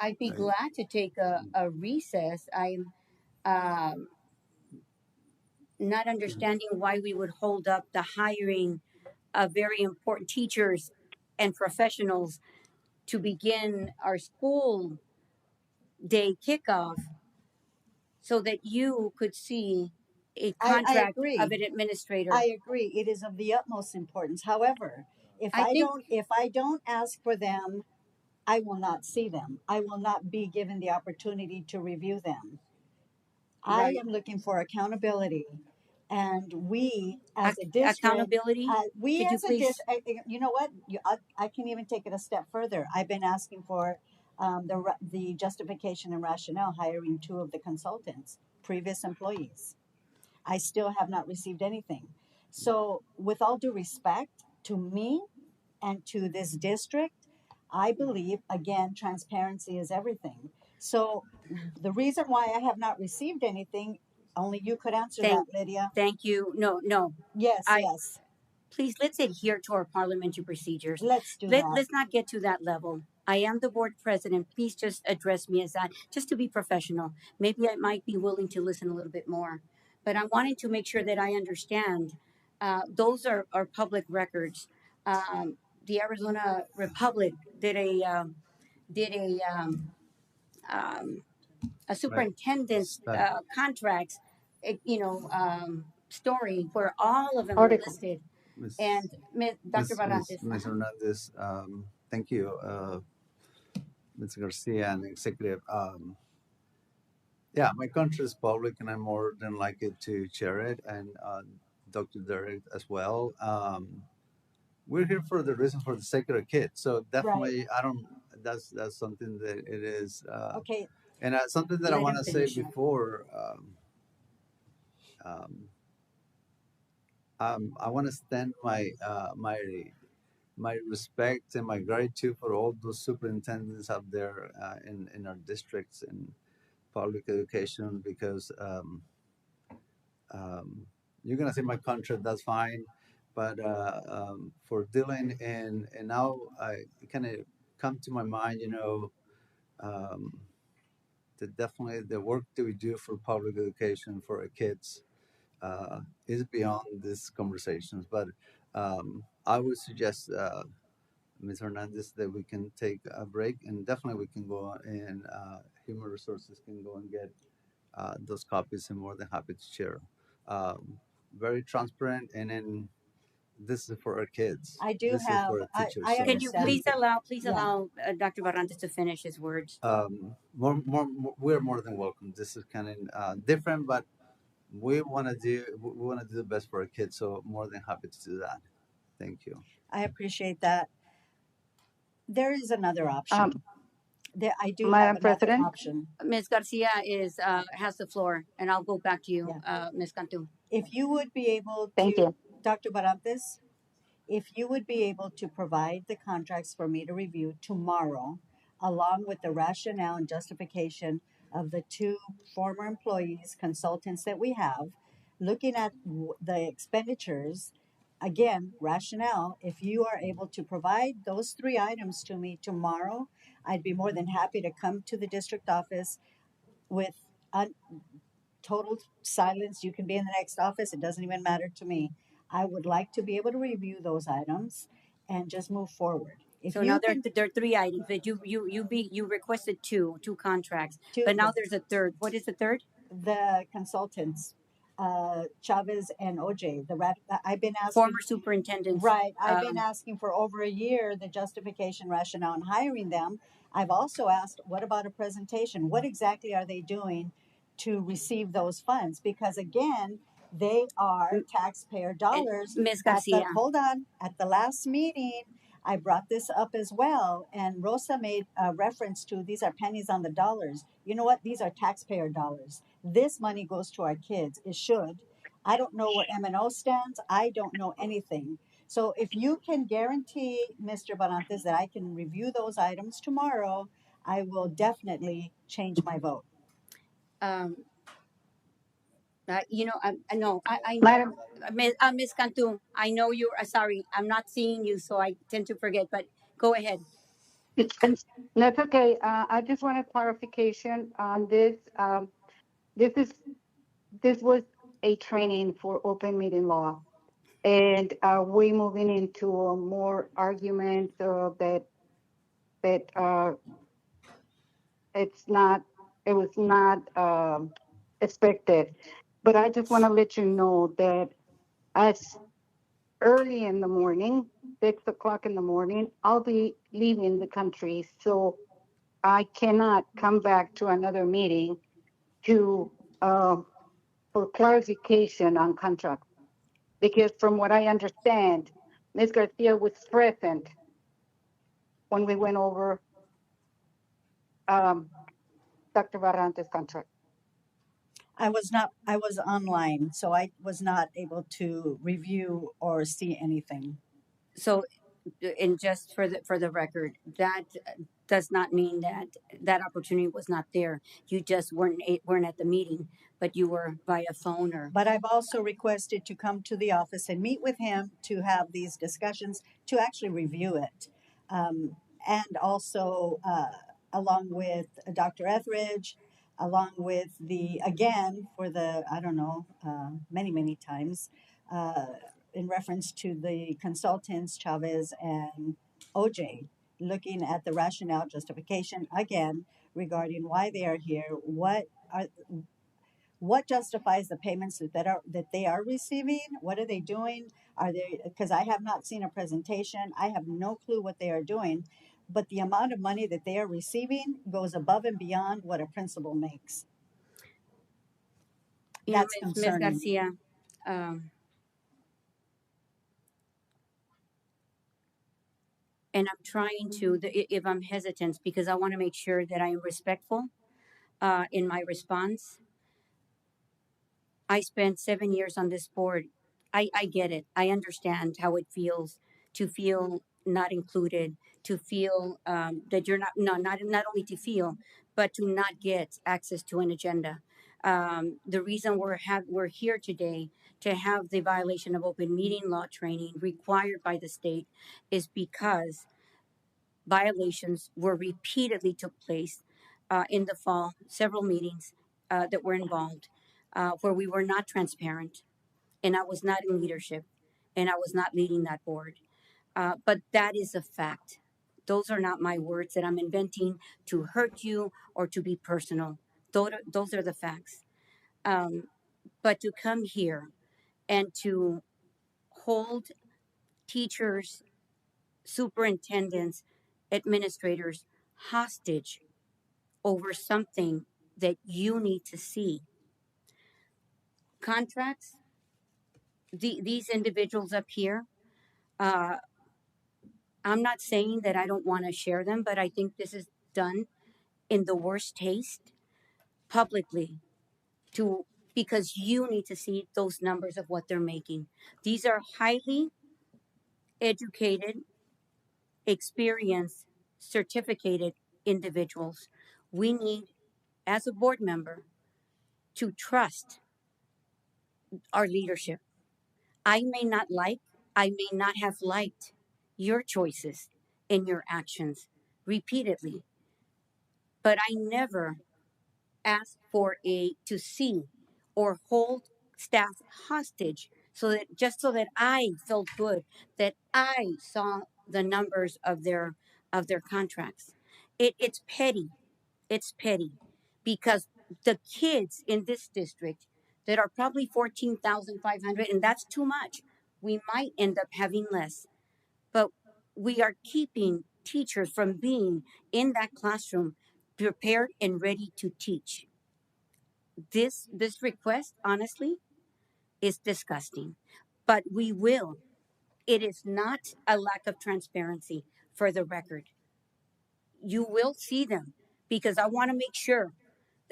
I'd be glad to take a recess. I'm not understanding why we would hold up the hiring of very important teachers and professionals to begin our school day kickoff, so that you could see a I contract agree. of an administrator. I agree. It is of the utmost importance. However, if I think- if I don't ask for them, I will not see them. I will not be given the opportunity to review them. Right. I am looking for accountability, and we as a district, Accountability. we Could you as a please- district, you know what? I can even take it a step further. I've been asking for the justification and rationale hiring 2 of the consultants, previous employees. I still have not received anything. So, with all due respect to me and to this district, I believe, again, transparency is everything. So, the reason why I have not received anything, only you could answer that, Lydia. Thank you. No. Yes, I- yes. Please, let's adhere to our parliamentary procedures. Let's do that. Let's not get to that level. I am the board president. Please just address me as that, just to be professional. Maybe I might be willing to listen a little bit more, but I'm wanting to make sure that I understand. Those are public records. The Arizona Republic did a superintendent's contracts, story where all of them were Article. listed. Ms. And Dr. Barantes. Ms. Hernandez, thank you, Ms. Garcia and Executive. Yeah, my country is public, and I'm more than likely to chair it, and Dr. Derek as well. We're here for the reason for the sake of the kids. So Right. definitely, I don't. That's something that it is, Okay. and something that I Let want him to say finish. before. Um, I want to extend my respect and my gratitude for all those superintendents out there in our districts in public education because you're gonna say my country, that's fine, but for dealing and now I kind of come to my mind, um, that definitely the work that we do for public education for our kids is beyond these conversations. But I would suggest, Ms. Hernandez, that we can take a break and definitely we can go and human resources can go and get those copies and more than happy to share. Um, Very transparent, and then this is for our kids. I do This is have. for our teachers. I So Can you understand. please Yeah. allow Dr. Barrantes to finish his words? we're more than welcome. This is kind of different, but we want to do the best for our kids. So more than happy to do that. Thank you. I appreciate that. There is another Um, option. I do have Madam another President, option. Ms. Garcia has the floor, and I'll go back to you, Yeah. Ms. Cantu. If you would be able thank to, you. Dr. Barantes, if you would be able to provide the contracts for me to review tomorrow, along with the rationale and justification of the two former employees, consultants that we have, looking at the expenditures, again, rationale, if you are able to provide those three items to me tomorrow, I'd be more than happy to come to the district office with total silence. You can be in the next office. It doesn't even matter to me. I would like to be able to review those items and just move forward. If So you now can there are three items, but you requested two contracts, do but now there's a third. What is the third? the consultants, Chavez and OJ, I've been asking, Former superintendents. right, I've been Um, asking for over a year the justification rationale in hiring them. I've also asked, what about a presentation? What exactly are they doing to receive those funds? Because again, they are M- taxpayer and dollars. Ms. Garcia. Hold on, at the last meeting, I brought this up as well, and Rosa made a reference to these are pennies on the dollars. You know what? These are taxpayer dollars. This money goes to our kids. It should. I don't know where M&O stands. I don't know anything. So if you can guarantee, Mr. Barantes, that I can review those items tomorrow, I will definitely change my vote. Um, I know, I know, Madam, Ms. Cantu, I know you're, sorry, I'm not seeing you, so I tend to forget, but go ahead. that's okay. I just want a clarification on this. This is this was a training for open meeting law, and we moving into a more argument that it was not expected. But I just want to let you know that as early in the morning, 6 o'clock in the morning, I'll be leaving the country, so I cannot come back to another meeting to for clarification on contract. Because from what I understand, Ms. Garcia was present when we went over um, Dr. Barrantes' contract. I was not, I was online, so I was not able to review or see anything. So, and just for the record, that does not mean that that opportunity was not there. You just weren't at the meeting, but you were via phone or. But I've also requested to come to the office and meet with him to have these discussions, to actually review it. And also, along with Dr. Etheridge, along with again, for the, I don't know, many, many times, uh, in reference to the consultants, Chavez and OJ, looking at the rationale justification again regarding why they are here, what justifies the payments that they are receiving, what are they doing, are they, because I have not seen a presentation, I have no clue what they are doing, but the amount of money that they are receiving goes above and beyond what a principal makes. That's Ms. concerning. Garcia, um, and I'm trying to, if I'm hesitant, because I want to make sure that I am respectful in my response. I spent 7 years on this board. I get it. I understand how it feels to feel not included, to feel that you're not, no, not only to feel, but to not get access to an agenda. The reason we're here today to have the violation of open meeting law training required by the state is because violations were repeatedly took place in the fall, several meetings that were involved where we were not transparent and I was not in leadership and I was not leading that board. But that is a fact. Those are not my words that I'm inventing to hurt you or to be personal. Those are the facts. But to come here and to hold teachers, superintendents, administrators hostage over something that you need to see. Contracts, these individuals up here, uh, I'm not saying that I don't want to share them, but I think this is done in the worst taste publicly to because you need to see those numbers of what they're making. These are highly educated, experienced, certificated individuals. We need, as a board member, to trust our leadership. I may not like, I may not have liked your choices and your actions repeatedly, but I never asked for to see or hold staff hostage so that I felt good that I saw the numbers of their contracts. It's petty. It's petty because the kids in this district that are probably 14,500, and that's too much. We might end up having less, but we are keeping teachers from being in that classroom prepared and ready to teach. This request, honestly, is disgusting. But we will. It is not a lack of transparency for the record. You will see them because I want to make sure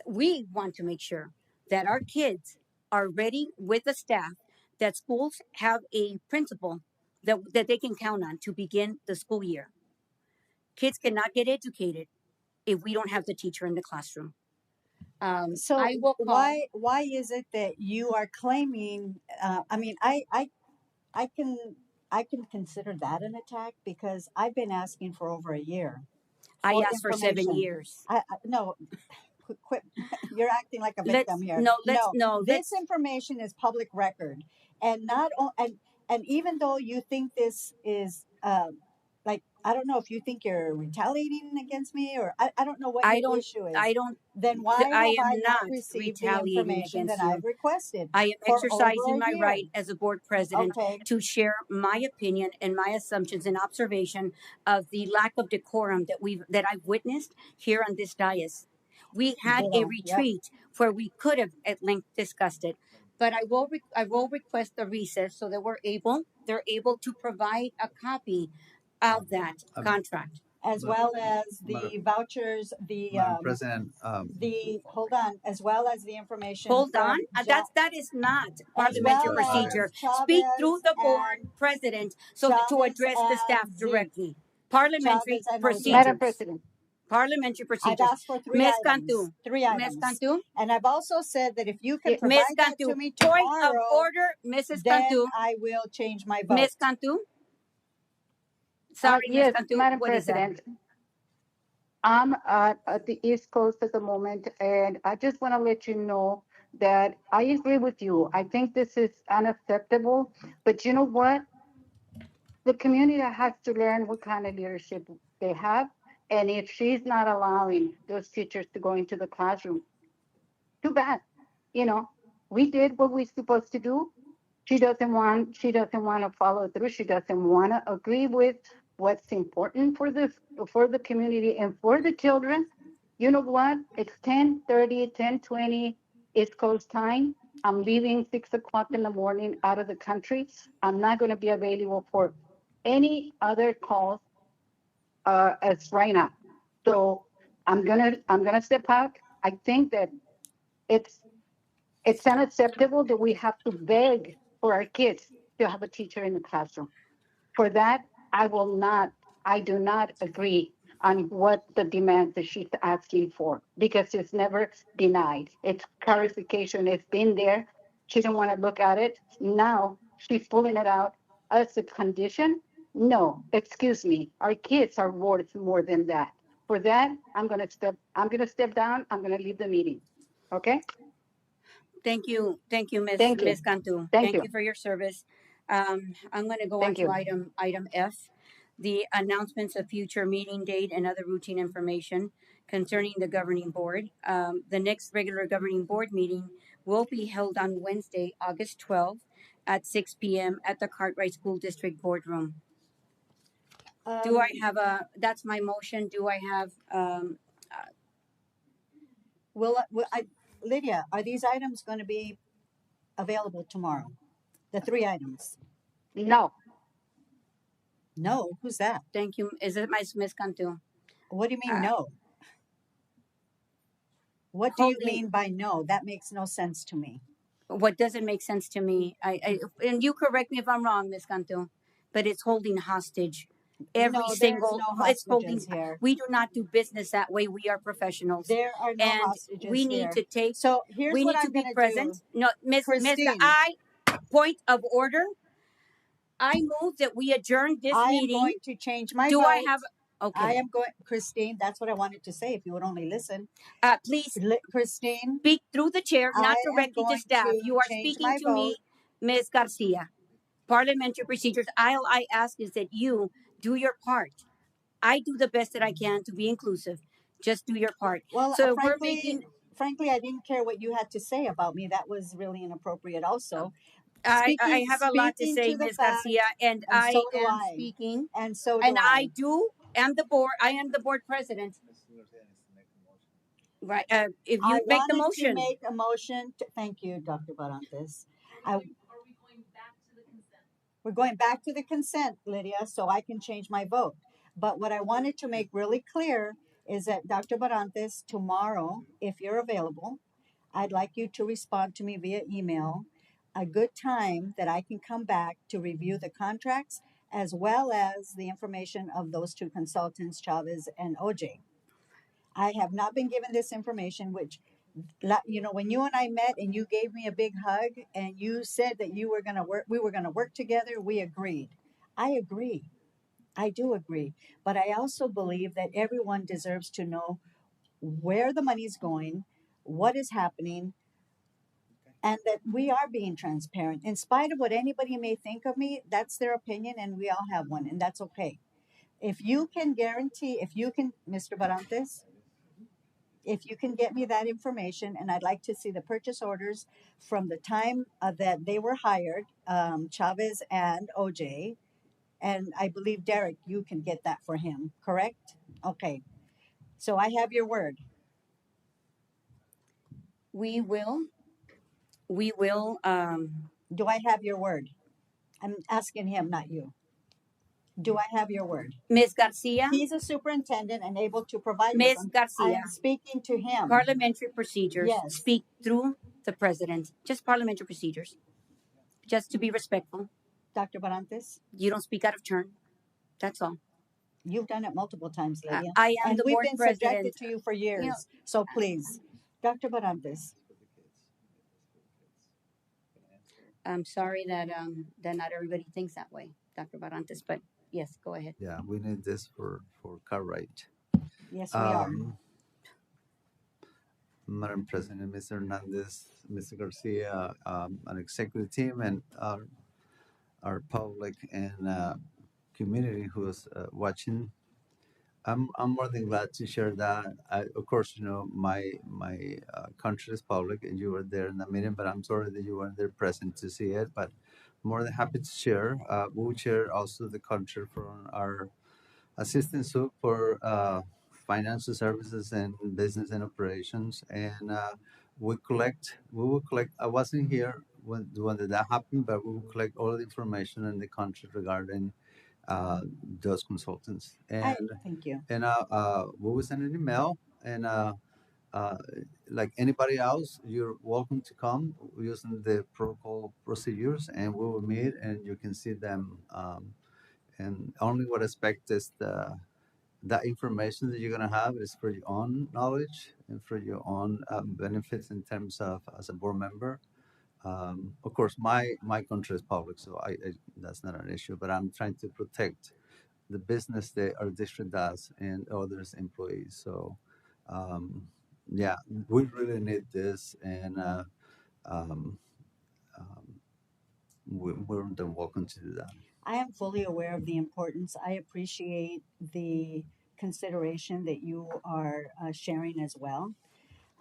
we want to make sure that our kids are ready with the staff, that schools have a principal that they can count on to begin the school year. Kids cannot get educated if we don't have the teacher in the classroom. So I will call. why is it that you are claiming? I mean, I can I can consider that an attack because I've been asking for over a year I for asked for 7 information. years. No, quit. You're acting like a Let's victim here. no, let's No, no, this let's information is public record, and not and even though you think this is like I don't know if you think you're retaliating against me or I don't know what I your don't issue is. I don't Then why I have am I not not received the retaliating information against that you. I've requested I am for over exercising a my year? right as a board president Okay, to share my opinion and my assumptions and observation of the lack of decorum that I've witnessed here on this dais. We had a ditto. Yep. retreat where we could have at length discussed it, but I will request a recess so that they're able to provide a copy of that Um, contract. As but well as Madam, the vouchers, Madam President, the hold on, as well as the information Hold on. from That is not as parliamentary well Madam, procedure. as Speak through Chavez the board and president to Chavez address the staff and Zeke, directly. Parliamentary Chavez and Jose. Madam procedures. President, Parliamentary I've procedures. asked for Ms. Cantu. three Ms. items, Cantu. and I've also said that if you can yeah, Ms. provide that to Cantu. me Point of tomorrow, order, Mrs. then Cantu. I will change my vote. Ms. Cantu. Sorry, Ms. yes, Cantu. Madam What is that? President, I'm at the East Coast at the moment, and I just want to let you know that I agree with you. I think this is unacceptable, but you know what? The community has to learn what kind of leadership they have, and if she's not allowing those teachers to go into the classroom, too bad. You know, we did what we're supposed to do. She doesn't want to follow through. She doesn't want to agree with what's important for the community and for the children. You know what? It's 10:30, 10:20 East Coast time. I'm leaving 6 o'clock in the morning out of the country. I'm not going to be available for any other calls as right now. So I'm gonna step out. I think that it's it's unacceptable that we have to beg for our kids to have a teacher in the classroom. For that, I do not agree on what the demand that she's asking for because it's never denied. It's clarification. It's been there. She didn't want to look at it. Now she's pulling it out as a condition. No, excuse me. Our kids are worth more than that. For that, I'm gonna step down. I'm gonna leave the meeting. Okay? Thank you, Thank you. Miss Cantu. Thank Thank you. you for your service. I'm going to go on Thank to you. item F, the announcements of future meeting date and other routine information concerning the governing board. The next regular governing board meeting will be held on Wednesday, August 12th at 6 p.m. at the Cartwright School District Boardroom. Do I have that's my motion. Do I have, Lydia, are these items going to be available tomorrow? The 3 items? No, No, who's that? thank you. Is it Miss Cantu? What do you mean Uh, no? What do you holding- mean by no? That makes no sense to me. What doesn't make sense to me, and you correct me if I'm wrong, Miss Cantu, but it's holding hostage every No, there's single. no It's holding. hostages here. We do not do business that way. We are professionals, There are no and hostages we need here. to take. So here's We what need to I'm be going to present. do. No, Miss Christine. Point of order. I move that we adjourn this I am meeting. going to change my Do vote. I have? Okay. I am going, Christine, that's what I wanted to say if you would only listen. Please Christine, speak through the chair, not I am directly to going staff. to You are change speaking my to me, vote. Ms. Garcia. Parliamentary procedures. All I ask is that you do your part. I do the best that I can to be inclusive. Just do your part. Well, So we're making. frankly, I didn't care what you had to say about me. That was really inappropriate also. I have a lot to speaking say, to the Ms. fact, Garcia, and and I so do am I. speaking, And so do and I. am the board. I am the board president. Right. If I you make the wanted to motion, make a motion. Thank you, Dr. Barantes. We're going back to the consent, Lydia, so I can change my vote. But what I wanted to make really clear is that Dr. Barantes, tomorrow, if you're available, I'd like you to respond to me via email a good time that I can come back to review the contracts as well as the information of those 2 consultants, Chavez and OJ. I have not been given this information, which, when you and I met and you gave me a big hug and you said that we were going to work together, we agreed. I agree. I do agree. But I also believe that everyone deserves to know where the money's going, what is happening, and that we are being transparent. In spite of what anybody may think of me, that's their opinion and we all have one, and that's okay. If you can, Mr. Barantes, if you can get me that information, and I'd like to see the purchase orders from the time that they were hired, Chavez and OJ, and I believe Derek, you can get that for him, correct? Okay. So I have your word. we will. Do I have your word? I'm asking him, not you. Do I have your word? Ms. Garcia, He's a superintendent and able to provide Ms. this. I Garcia, am speaking to him. parliamentary procedures. Yes. Speak through the president. Just parliamentary procedures. Just to be respectful. Dr. Barantes, You don't speak out of turn. That's all. you've done it multiple times, Lydia. I am And the we've board been president. subjected to you for years. So please, Dr. Barantes, I'm sorry that not everybody thinks that way, Dr. Barantes, but yes, go ahead. Yeah, we need this for Cartwright. yes, we are. Madam President, Mr. Hernandez, Mr. Garcia, an executive team, and our public and community who is watching. I'm more than glad to share that. Of course, my country is public, and you were there in the meeting, but I'm sorry that you weren't there present to see it. But more than happy to share. We'll share also the country from our assistant soup for financial services and business and operations, and we will collect. I wasn't here when that happened, but we will collect all the information in the country regarding those consultants, I thank you. and we will send an email, and uh, like anybody else, you're welcome to come using the protocol procedures, and we will meet, and you can see them. And only what I expect is that information that you're gonna have is for your own knowledge and for your own benefits in terms of as a board member. Of course, my country is public, so I that's not an issue. But I'm trying to protect the business that our district does and others employees. So, um, yeah, we really need this, and um, um, we're the welcome to do that. I am fully aware of the importance. I appreciate the consideration that you are sharing as well.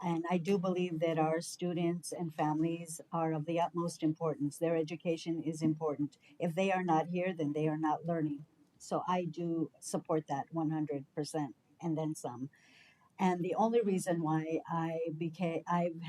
And I do believe that our students and families are of the utmost importance. Their education is important. If they are not here, then they are not learning. So I do support that 100% and then some. And the only reason why I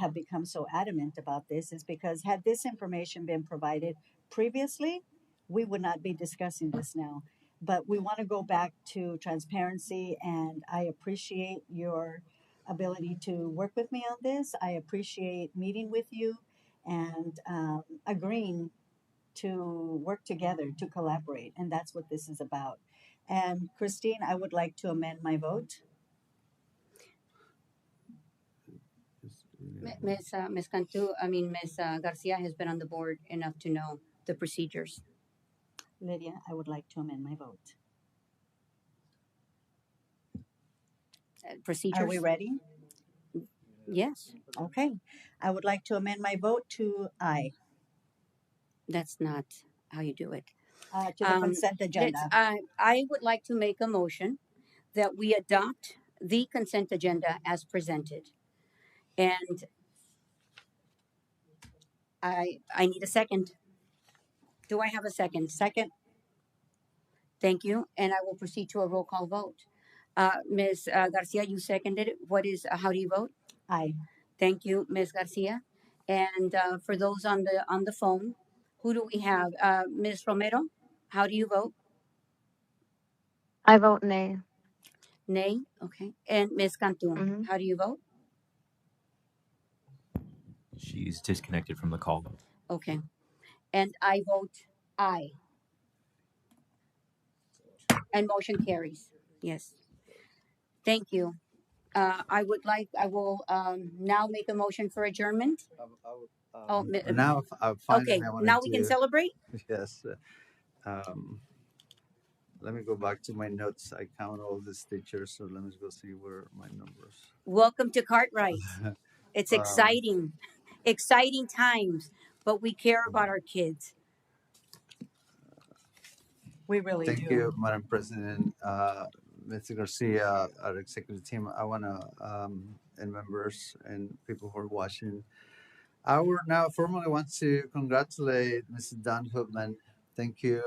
have become so adamant about this is because had this information been provided previously, we would not be discussing this now. But we want to go back to transparency, and I appreciate your ability to work with me on this. I appreciate meeting with you and agreeing to work together to collaborate, and that's what this is about. And Christine, I would like to amend my vote. Ms. Cantu, I mean, Ms. Garcia has been on the board enough to know the procedures. Lydia, I would like to amend my vote. Procedures? Are we ready? Yes, Okay. I would like to amend my vote to aye, that's not how you do it. to the consent agenda. I would like to make a motion that we adopt the consent agenda as presented. And I need a second. Do I have a second? Second, Thank you. And I will proceed to a roll call vote. Ms. Garcia, you seconded it. How do you vote? aye. Thank you, Ms. Garcia. And for those on the phone, who do we have? Ms. Romero, how do you vote? I vote nay. Nay. Okay. And Ms. Cantu, Hmm. how do you vote? She's disconnected from the call. Okay. And I vote aye. And motion carries. Yes. Thank you. I will now make a motion for adjournment. Oh, Now, finally, Okay, I wanted now we can to- celebrate. Yes. Let me go back to my notes. I count all the teachers, so let me go see where my numbers. Welcome to Cartwright. It's Wow. exciting times, but we care about our kids. We really Thank do. you, Madam President, Mr. Garcia, our executive team. I want to, and members and people who are watching. I would now formally want to congratulate Mrs. Don Hoopman. Thank you,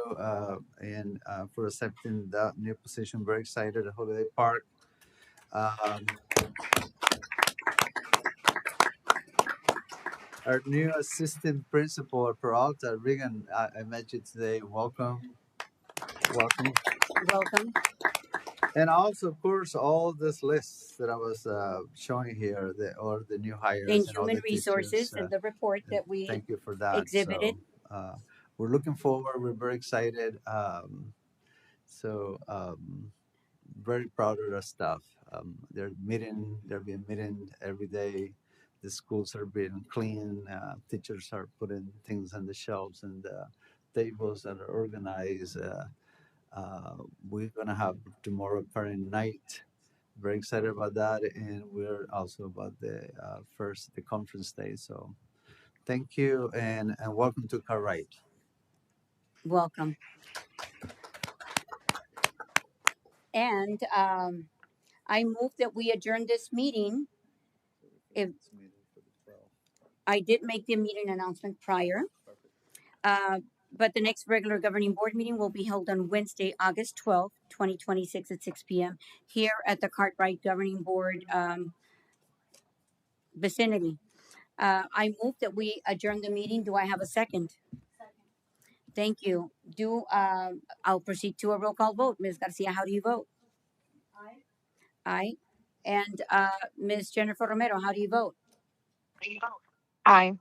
and for accepting that new position. Very excited at Holiday Park. Our new assistant principal at Peralta, Regan, I met you today. Welcome. Welcome. Welcome. And also, of course, all this lists that I was showing here, all the new hires In and all human the resources teachers, and the report and that we thank you for that. exhibited. So, we're looking forward. We're very excited. Very proud of our staff. They're being meeting every day. The schools are being clean. Teachers are putting things on the shelves, and tables that are organized. We're gonna have tomorrow parent night. Very excited about that, and we're also about the conference day. So, thank you, and welcome to Cartwright. Welcome. And I move that we adjourn this meeting. If I did make the meeting announcement prior, but the next regular governing board meeting will be held on Wednesday, August 12th, 2026 at 6 p.m. here at the Cartwright Governing Board vicinity. I move that we adjourn the meeting. Do I have a second? Thank you. I'll proceed to a roll call vote. Ms. Garcia, how do you vote? Aye. And Ms. Jennifer Romero, how do you vote? Aye.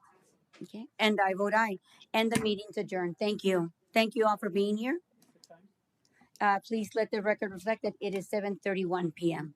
Okay. And I vote aye. And the meeting's adjourned. Thank you. Thank you all for being here. Please let the record reflect that it is 7:31 p.m.